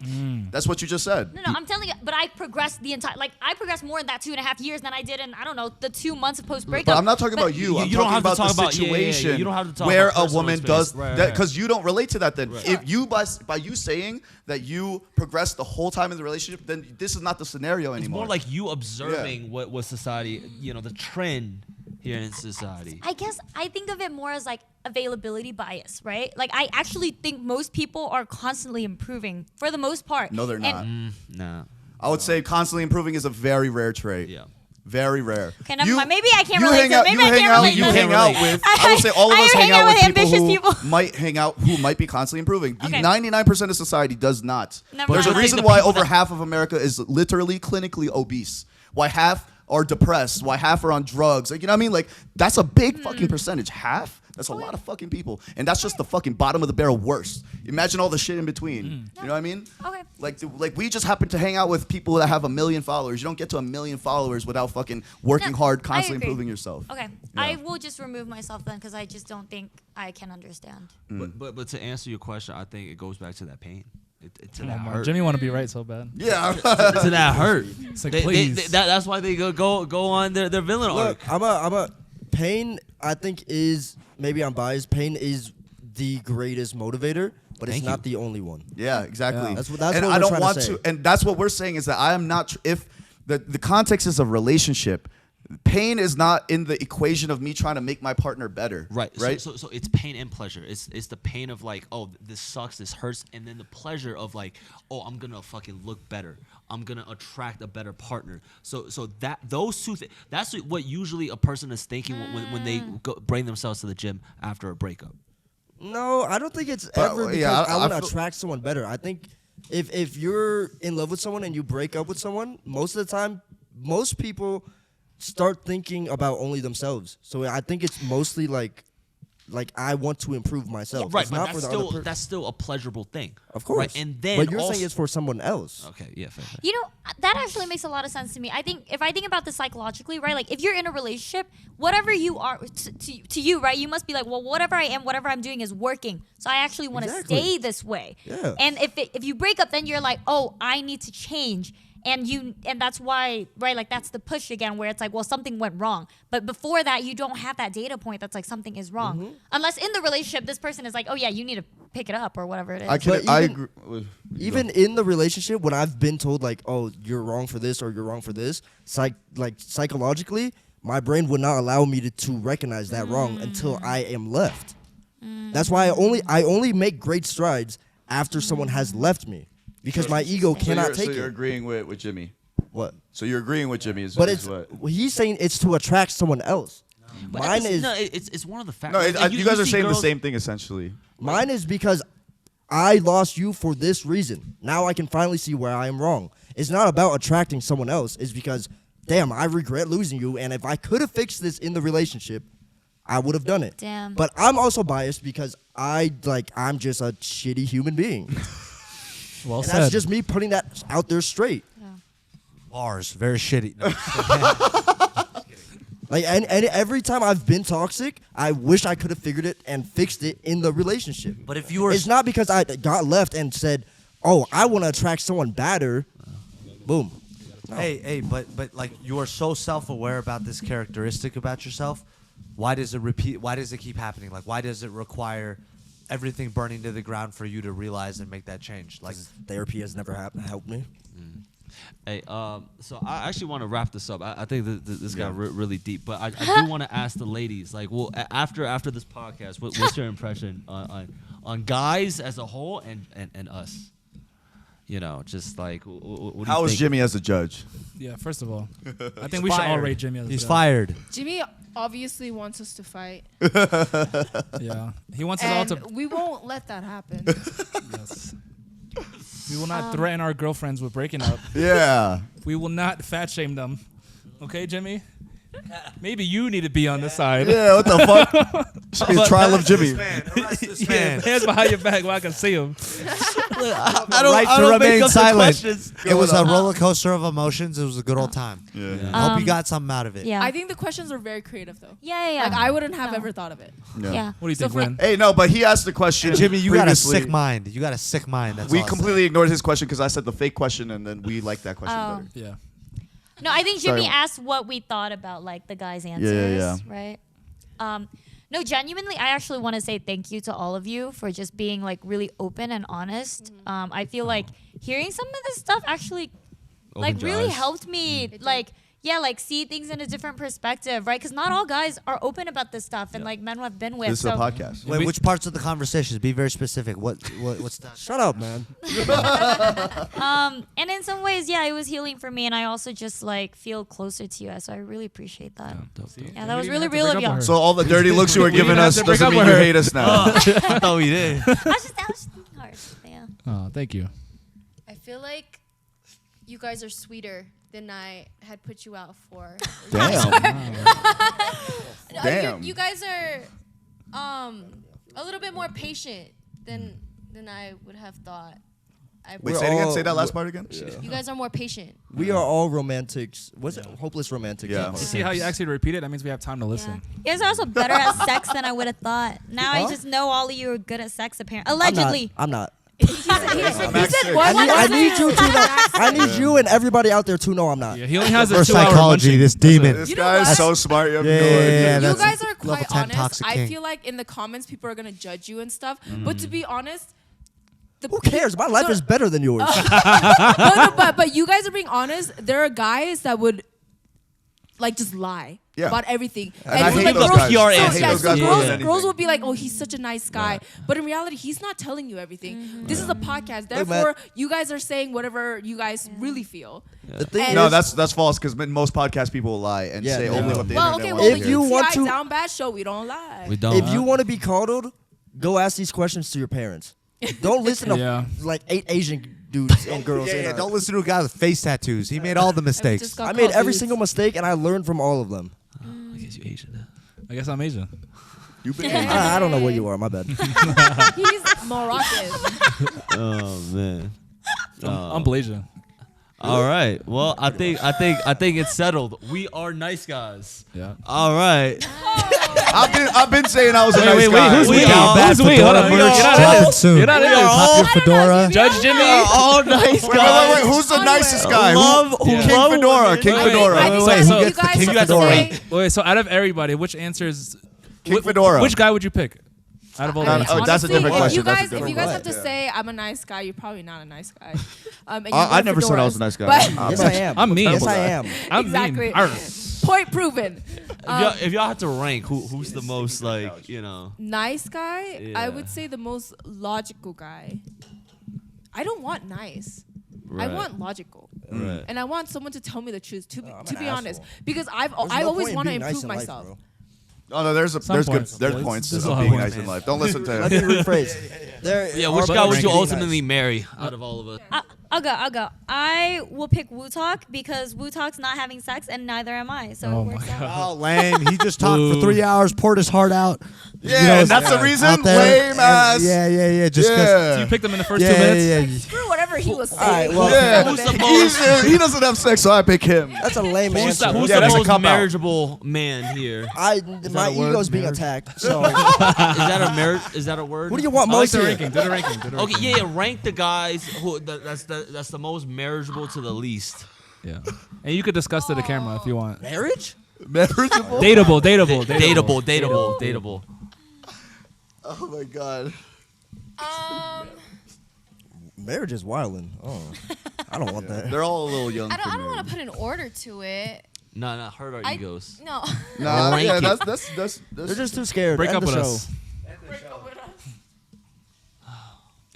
B: That's what you just said.
D: No, I'm telling you, but I progressed I progressed more in that 2.5 years than I did in, I don't know, the 2 months of post-breakup.
B: But I'm not talking about you. I'm
A: you don't
B: talking
A: have to
B: about
A: talk
B: the
A: about- yeah, yeah, yeah.
B: situation
A: You don't have to talk
B: where
A: about
B: a
A: personal
B: woman
A: experience.
B: does
A: Right,
B: that,
A: right.
B: because you don't relate to that then.
A: Right.
B: If you, by you saying that you progressed the whole time in the relationship, then this is not the scenario
A: It's
B: anymore.
A: more like you observing what society, the trend here in society.
D: I guess I think of it more as like availability bias, right? Like I actually think most people are constantly improving for the most part.
B: No, they're not.
D: And
A: Nah.
B: I would say constantly improving is a very rare trait.
A: Yeah.
B: Very rare.
D: Okay, never mind. Maybe I can't relate to it. Maybe I can't relate
B: You
D: to it.
B: hang out with. I would say all of us hang out with
D: ambitious
B: people
D: people.
B: who might hang out, who might be constantly improving. The
D: Okay.
B: 99% of society does not.
D: Never
B: There's a
D: mind.
B: reason why over half of America is literally clinically obese. Why half are depressed? Why half are on drugs? Like, you know what I mean? Like, that's a big fucking percentage. Half? That's a lot of fucking people. And that's just the fucking bottom of the barrel worst. Imagine all the shit in between. You know what I mean?
D: Okay.
B: Like we just happen to hang out with people that have 1 million followers. You don't get to 1 million followers without fucking working
D: No,
B: hard,
D: I
B: constantly
D: agree.
B: improving yourself.
D: Okay. I will just remove myself then because I just don't think I can understand.
A: But to answer your question, I think it goes back to that pain. To
E: Come
A: that
E: on,
A: hurt.
E: Jimmy want to be right so bad.
B: Yeah.
A: To that hurt.
E: It's like, please.
A: That's why they go on their villain arc.
C: Look, I'm a pain. I think is maybe I'm biased. Pain is the greatest motivator, but it's
A: Thank
C: not
A: you.
C: the only one.
B: Yeah, exactly.
C: Yeah. That's
B: and
C: what
B: I
C: we're
B: don't
C: trying
B: want
C: to say.
B: and that's what we're saying is that I am not. If the context is a relationship, pain is not in the equation of me trying to make my partner better.
A: Right.
B: Right.
A: So it's pain and pleasure. It's the pain of like, oh, this sucks, this hurts, and then the pleasure of like, oh, I'm gonna fucking look better. I'm gonna attract a better partner. So that those two things. That's what usually a person is thinking when they bring themselves to the gym after a breakup.
C: No, I don't think it's
B: But,
C: ever because
B: yeah,
C: I
B: I
C: want to
B: feel-
C: attract someone better. I think if you're in love with someone and you break up with someone, most of the time, most people start thinking about only themselves. So I think it's mostly like I want to improve myself.
A: Right,
C: It's
A: but
C: not
A: that's
C: for the
A: still
C: other person.
A: that's still a pleasurable thing.
C: Of course.
A: Right? And then
C: but you're
A: also,
C: saying it's for someone else.
A: okay, yeah, fair.
D: You know, that actually makes a lot of sense to me. I think if I think about this psychologically, right? Like if you're in a relationship, whatever you are to you, right? You must be like, well, whatever I am, whatever I'm doing is working. So I actually want to
C: Exactly.
D: stay this way.
C: Yeah.
D: And if you break up, then you're like, oh, I need to change. And that's why, right? Like that's the push again, where it's like, well, something went wrong. But before that, you don't have that data point that's like something is wrong,
C: Mm-hmm.
D: unless in the relationship this person is like, oh yeah, you need to pick it up or whatever it is.
C: But
B: I
C: even-
B: agree.
C: Even in the relationship, when I've been told like, "Oh, you're wrong for this" or "You're wrong for this," psychologically, my brain would not allow me to recognize that wrong until I am left. That's why I only make great strides after someone has left me, because my ego cannot take
B: So you're
C: it.
B: agreeing with Jimmy.
C: What?
B: So you're agreeing with Jimmy is
C: But
B: is
C: it's
B: what?
C: he's saying it's to attract someone else.
A: But
C: Mine is
A: it's one of the factors.
B: No, you guys are saying the same thing essentially.
C: Mine is because I lost you for this reason. Now I can finally see where I am wrong. It's not about attracting someone else. It's because, damn, I regret losing you. And if I could have fixed this in the relationship, I would have done it.
D: Damn.
C: But I'm also biased because I'm just a shitty human being.
E: Well
C: And
E: said.
C: that's just me putting that out there straight.
F: Bars, very shitty. No.
C: Like, and every time I've been toxic, I wish I could have figured it and fixed it in the relationship.
F: But if you were,
C: It's not because I got left and said, "Oh, I want to attract someone better." Boom.
F: hey, but like you are so self-aware about this characteristic about yourself. Why does it repeat? Why does it keep happening? Like, why does it require everything burning to the ground for you to realize and make that change? Like,
C: Therapy has never helped me.
A: Hey, so I actually want to wrap this up. I think this got really deep, but I do want to ask the ladies, like, well, after this podcast, what's your impression on guys as a whole and us? You know, just like, what do you
B: How was
A: think?
B: Jimmy as a judge?
E: Yeah, first of all, I think we should all rate Jimmy as a
F: he's
E: guy.
F: fired.
I: Jimmy obviously wants us to fight,
E: Yeah, he wants us all
I: and
E: to.
I: we won't let that happen.
E: Yes. We will not threaten our girlfriends with breaking up.
B: Yeah.
E: We will not fat shame them. Okay, Jimmy? Maybe you need to be on this side.
B: Yeah, what the fuck? Should be a trial of Jimmy.
E: Yeah, hands behind your back where I can see him.
A: I
F: Right to remain silent.
A: Questions.
F: It was a roller coaster of emotions. It was a good old time.
B: Yeah.
F: I hope you got something out of it.
D: Yeah.
I: I think the questions are very creative, though.
D: yeah.
I: Like I wouldn't have
D: No.
I: ever thought of it.
D: Yeah.
E: What do you
I: So
E: think,
I: for-
E: Glenn?
B: Hey, no, but he asked the question.
F: And Jimmy, you got a
B: previously.
F: sick mind. You got a sick mind. That's
B: We
F: all I'll say.
B: completely ignored his question because I said the fake question, and then we liked that question
D: Oh.
B: better.
E: Yeah.
D: No, I think Jimmy
B: Sorry.
D: asked what we thought about like the guys' answers,
B: yeah.
D: right? No, genuinely, I actually want to say thank you to all of you for just being like really open and honest. I feel like hearing some of this stuff actually like
A: Opened your
D: really
A: eyes.
D: helped me like like see things in a different perspective, right? Because not all guys are open about this stuff, and like men I've been with.
B: This is a podcast.
F: Wait, which parts of the conversations? Be very specific. What's that?
C: Shut up, man.
D: And in some ways, yeah, it was healing for me, and I also just like feel closer to you, so I really appreciate that. Yeah, that was really real of y'all.
B: So all the dirty looks you were giving
E: have
B: us
E: to break
B: doesn't
E: up
B: mean
E: with
B: you
E: her.
B: hate us now.
F: I thought we did.
D: I was just thinking hard. Yeah.
E: Oh, thank you.
G: I feel like you guys are sweeter than I had put you out for.
B: Damn.
G: No,
B: Damn.
G: You guys are a little bit more patient than I would have thought.
B: Wait, say it again. Say that last part again.
G: You guys are more patient.
C: We are all romantics. What's it? Hopeless romantics.
B: Yeah.
E: You see how you actually repeat it? That means we have time to
D: Yeah.
E: listen.
D: You guys are also better at sex than I would have thought. Now I just know all of you are good at sex, apparently. Allegedly.
C: I'm not.
G: He said what?
C: I need you to know. I need you and everybody out there to know I'm not.
E: Yeah, he only has a
F: Reverse
E: 2-hour
F: psychology.
E: munching.
F: This demon.
B: This
G: You know
B: guy is
G: what?
B: so smart. You have no
F: Yeah,
B: idea.
I: You
F: that's
I: guys are
F: level
I: quite
F: 10
I: honest.
F: toxic
I: I
F: king.
I: feel like in the comments people are gonna judge you and stuff. But to be honest,
C: Who cares? My life is better than yours.
I: no, but you guys are being honest. There are guys that would like just lie
B: Yeah.
I: about everything.
B: And I
I: so,
B: hate
I: like,
B: those
I: girls,
B: guys.
A: PR
B: I hate
A: answers.
B: those guys more than anything.
I: girls will be like, "Oh, he's such a nice guy," but in reality, he's not telling you everything. This is a podcast,
C: Look, man.
I: therefore, you guys are saying whatever you guys really feel.
C: The thing
I: And-
B: No,
C: is,
B: that's false because most podcast people will lie and
C: Yeah,
B: say
C: they
B: only
C: will.
B: what the
I: Well,
B: internet
I: okay,
B: wants
I: well,
B: to
C: If
I: the
B: hear.
C: you want
I: UTI
C: to-
I: down bad show, we don't lie.
A: We don't.
C: if you want to be coddled, go ask these questions to your parents. Don't listen to
E: Yeah.
C: like 8 Asian dudes and girls.
F: Yeah,
C: in
F: yeah,
C: a-
F: don't listen to a guy with face tattoos. He made all the mistakes.
I: just got
C: I made
I: called
C: every
I: dudes.
C: single mistake and I learned from all of them.
A: I guess you Asian.
E: I guess I'm Asian.
B: You've been
C: I don't know what you are. My bad.
I: He's Moroccan.
A: Oh man.
E: I'm Blasian.
A: All right. Well, I think it's settled. We are nice guys.
E: Yeah.
A: All right.
B: I've been saying I was a nice
E: wait,
B: guy.
E: who's
A: We
E: we?
A: are-
E: Who's we? Hold on.
F: merch
E: You're not
F: dropping
E: in
F: soon.
E: You're not in
A: We are
E: this.
A: all-
F: Pop your fedora.
E: Judge Jimmy.
A: All nice guys.
B: Wait, who's the nicest guy?
A: Love-
B: King
A: love
B: Fedora.
A: women.
B: King
A: Wait,
B: Fedora.
I: I
F: Wait,
I: just
F: who
I: want
F: gets the
I: you guys
F: King
I: to
F: Fedora?
I: say-
E: Wait, so out of everybody, which answers?
B: King Fedora.
E: Which guy would you pick? Out of all
I: I
E: these.
I: mean,
B: Oh, that's a
I: honestly,
B: different question.
I: If
B: That's a
I: you
B: different
I: guys have to
B: question.
I: say I'm a nice guy, you're probably not a nice guy. And you
B: I
I: wear
B: never said I was a
I: fedoras.
B: nice guy.
I: But-
C: Yes, I am.
E: I'm mean.
C: Yes, I am.
E: I'm
I: exactly.
E: mean. Arr.
I: Point proven.
A: If y'all had to rank, who's the most like
I: Nice guy,
A: Yeah.
I: I would say the most logical guy. I don't want nice. I
A: Right.
I: want logical.
A: Right.
I: And I want someone to tell me the truth. To
C: I'm
I: be
C: an
I: honest,
C: asshole.
I: because
C: There's
I: I
C: no
I: always
C: point in
I: want to
C: being nice
I: improve
C: in life,
I: myself.
C: bro.
B: Oh no, there's
E: points.
B: good
E: There's
B: points
E: a
B: of
E: lot of
B: being
E: points.
B: nice in life. Don't listen
C: Let
B: to
C: me rephrase. There
A: Yeah,
C: are
A: which guy would you
C: being
A: ultimately
C: nice.
A: marry out of all of us?
D: I'll go. I will pick Wu Talk because Wu Talk's not having sex and neither am I. So
E: Oh
D: it
E: my
D: works out.
F: Oh, lame. He just talked for
E: Ooh.
F: 3 hours, poured his heart out.
B: Yeah, and that's the reason?
F: out there.
B: Lame ass.
F: Yeah. Just 'cause-
B: Yeah.
E: So you picked him in the first
F: yeah,
E: 2 minutes.
F: yeah.
I: Screw whatever he was saying.
C: All right, well,
B: Yeah.
A: Who's the most?
B: He doesn't have sex, so I pick him.
C: that's a lame
A: Who's
C: answer.
A: the
B: Yeah, that's a
A: most
B: cop-out.
A: marriageable man here?
C: My
B: a word?
C: ego's being attacked. So
A: Is that a marriage? Is that a word?
C: what do you want
E: I like
C: most
E: the
C: here?
E: ranking. Do the ranking. Do the
A: Okay,
E: ranking.
A: yeah. Rank the guys who that's the most marriageable to the least.
E: Yeah. And you could discuss to the camera if you want.
C: Marriage?
B: Marriageable?
A: Dateable.
B: Oh my god.
C: Marriage is wildin'. Oh, I don't want that.
B: They're all a little young.
G: I
B: for
G: don't
B: me.
G: want to put an order to it.
A: No, hurt our
G: I-
A: egos.
G: No.
B: Nah,
A: Rank
B: yeah,
A: it.
B: that's
C: They're just too scared.
E: Break
C: End
E: up
C: the
E: with
C: show.
E: us.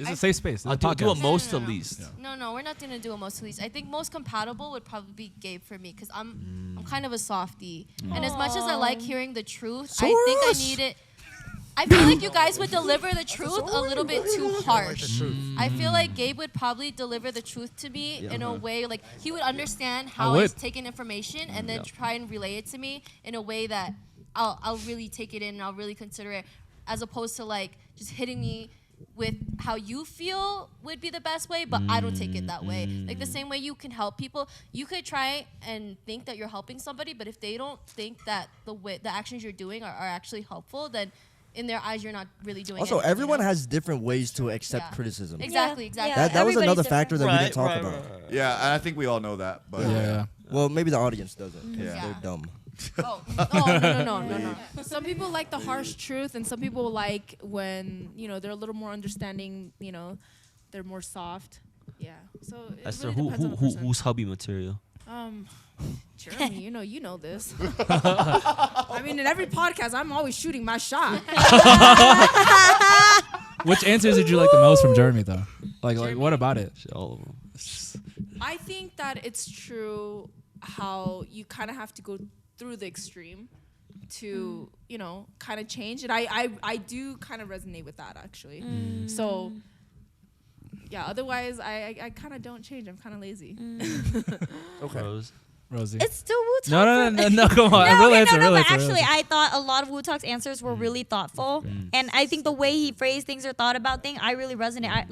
E: It's a safe space. It's a
A: I'll do a
E: podcast.
A: most to
G: No.
A: least.
G: No, we're not gonna do a most to least. I think most compatible would probably be Gabe for me because I'm kind of a softie, and as much as I like hearing the truth,
C: So
G: I think
C: are
G: I
C: us.
G: need it. I feel like you guys would deliver the truth a little bit too harsh. I feel like Gabe would probably deliver the truth to me in a way like he would understand how
E: would.
G: he's taking information and then try and relay it to me in a way that I'll really take it in and I'll really consider it, as opposed to like just hitting me with how you feel would be the best way, but I don't take it that way. Like the same way you can help people, you could try and think that you're helping somebody, but if they don't think that the actions you're doing are actually helpful, then in their eyes you're not really doing
C: Also,
G: anything,
C: everyone
G: you know?
C: has different ways to accept
G: Yeah.
C: criticism.
G: Exactly.
D: Yeah.
C: That was
D: Everybody's
C: another
D: different.
C: factor that we didn't talk about.
B: Yeah, and I think we all know that. But
E: Yeah.
C: Well, maybe the audience doesn't. 'cause
B: Yeah.
C: They're dumb.
G: Oh,
I: No. Some people like the harsh truth, and some people like when they're a little more understanding. They're more soft. Yeah. So it
A: Esther,
I: really depends on the
A: who's
I: person.
A: hubby material?
I: Jeremy, you know this. I mean, in every podcast, I'm always shooting my shot.
E: Which answers did you like the most from Jeremy though? Like what about it?
A: All of them.
I: I think that it's true how you kind of have to go through the extreme to, kind of change it. I do kind of resonate with that actually. So yeah, otherwise I kind of don't change. I'm kind of lazy.
C: Okay.
E: Rosie.
D: It's still Wu Talk.
E: No, come on.
D: No,
E: Real answer.
D: but actually, I thought a lot of Wu Talk's answers were really thoughtful, and I think the way he phrased things or thought about things, I really resonate. I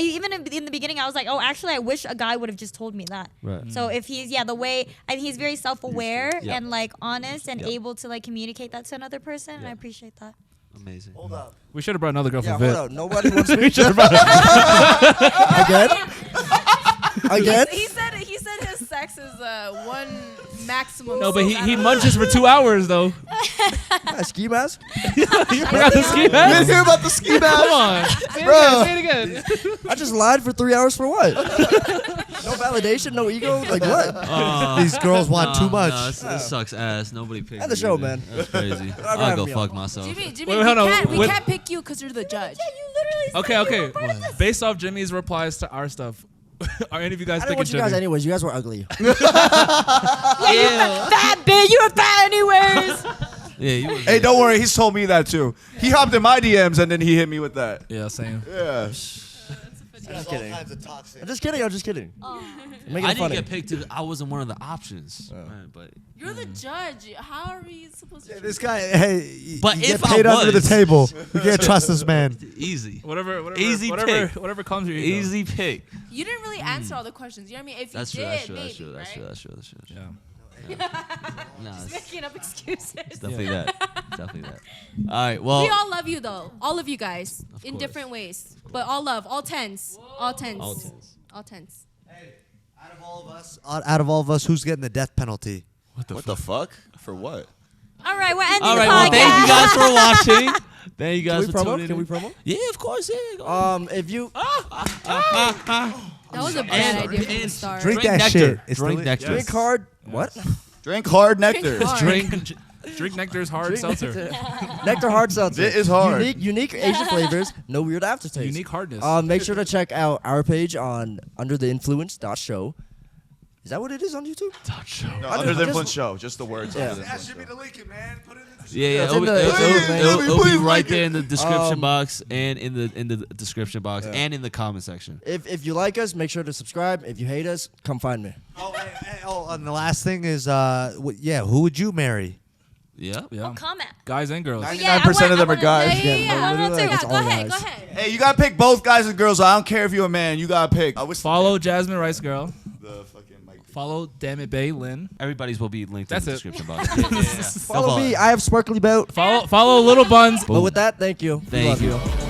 D: even in the beginning, I was like, oh, actually, I wish a guy would have just told me that.
A: Right.
D: So if he's the way, I think he's very self-aware and like honest and able to like communicate that to another person, and I appreciate that.
A: Amazing.
C: Hold up.
E: We should have brought another girl
C: Yeah,
E: from Vit.
C: hold up. Nobody wants me. Again?
I: He said his sex is one maximum.
E: No, but
I: six.
E: he munches for 2 hours though.
C: Yeah, ski mask?
E: You forgot the ski
B: You didn't
E: mask?
B: hear about the ski mask?
E: Come on. Say it again.
C: I just lied for 3 hours for what? No validation, no ego. Like what?
F: These girls want too much.
A: No, this sucks ass. Nobody picked
C: End the
A: me
C: show,
A: either.
C: man.
A: That's crazy.
C: Not
A: I'll
C: having
A: go
C: me
A: fuck
C: on.
A: myself.
I: Jimmy,
E: Wait, hold on.
I: we
E: Wait.
I: can't pick you because you're the judge.
D: You literally said
E: Okay. Based off Jimmy's replies to our stuff, are any of you guys
C: I didn't
E: picking
C: want you guys
E: Jimmy?
C: anyways. You guys were ugly.
D: fat bitch. You were fat anyways.
A: Yeah, you were.
B: Hey, don't worry. He's told me that too. He hopped in my DMs and then he hit me with that.
E: Yeah, same.
B: Yeah.
C: I'm just kidding.
F: All kinds of toxic.
C: I'm just kidding. I'm just kidding. Making
A: I
C: it
A: didn't
C: funny.
A: get picked. I wasn't one of the options. Right, but
I: You're the judge. How are we supposed to?
F: This guy, hey,
A: But
F: you
A: if
F: get paid
A: I
F: under the
A: was-
F: table. You can't trust this man.
A: easy.
E: Whatever
A: Easy
E: whatever,
A: pick.
E: whatever comes your ego.
A: Easy pick.
I: You didn't really answer all the questions. You know what I mean? If
A: That's
I: you
A: true.
I: did,
A: That's true.
I: maybe,
A: That's true. That's
I: right?
A: true. That's true. That's true.
E: Yeah.
A: Nah, it's
I: Making up excuses.
A: definitely that. Definitely that. All right. Well.
G: We all love you though, all of you guys, in
A: course.
G: different ways, but all love, all tens, all tens,
A: All tens.
G: all tens.
F: Out of all of us, who's getting the death penalty?
B: What the fuck? For what?
D: All right, we're ending
A: All
D: the
A: right.
D: podcast.
A: Well, thank you guys for watching. Thank you
C: Can
A: guys
C: we
A: for
C: promo?
A: tuning
C: Can we
A: in.
C: promo?
A: Yeah, of course. Yeah. Go ahead.
C: If you
G: That was a bad idea from the start.
F: Drink that
A: nectar.
F: shit. It's
A: Drink
F: deli-
A: nectar.
C: drink hard, what?
B: Drink hard nectar.
E: Drink Nectar's hard seltzer.
C: Nectar hard seltzer.
B: It is hard.
C: Unique Asian flavors, no weird aftertaste.
E: Unique hardness.
C: Make sure to check out our page on undertheinfluence.show. Is that what it is on YouTube?
B: No, under the influence show. Just the words.
C: Yeah.
B: Under the influence show.
F: the link, man. Put it in the
A: Yeah,
C: It's
A: it'll
C: in
A: be-
C: the-
A: it'll-
C: it's in the-
A: it'll- it'll be
B: Please
A: right
B: like
A: there in the description
C: Um,
A: box and in the description box and in the comment section.
C: If you like us, make sure to subscribe. If you hate us, come find me.
F: and the last thing is, who would you marry?
A: Yeah.
E: Yeah.
D: Comment.
E: Guys and girls.
B: 99% of them are guys.
D: Yeah, I want to.
C: It's
G: Go
C: all
G: ahead,
C: guys.
G: go ahead.
B: Hey, you gotta pick both guys and girls. I don't care if you're a man. You gotta pick.
E: Follow Jasmine Rice Girl.
B: the fucking mic.
E: Follow Damn It Bay Lynn.
A: Everybody's will be linked
E: That's
A: in the
E: it.
A: description box. Yeah, yeah, yeah.
C: Follow me. I have sparkly belt.
E: Follow Little Buns.
C: But with that, thank you. We
A: Thank
C: love
A: you.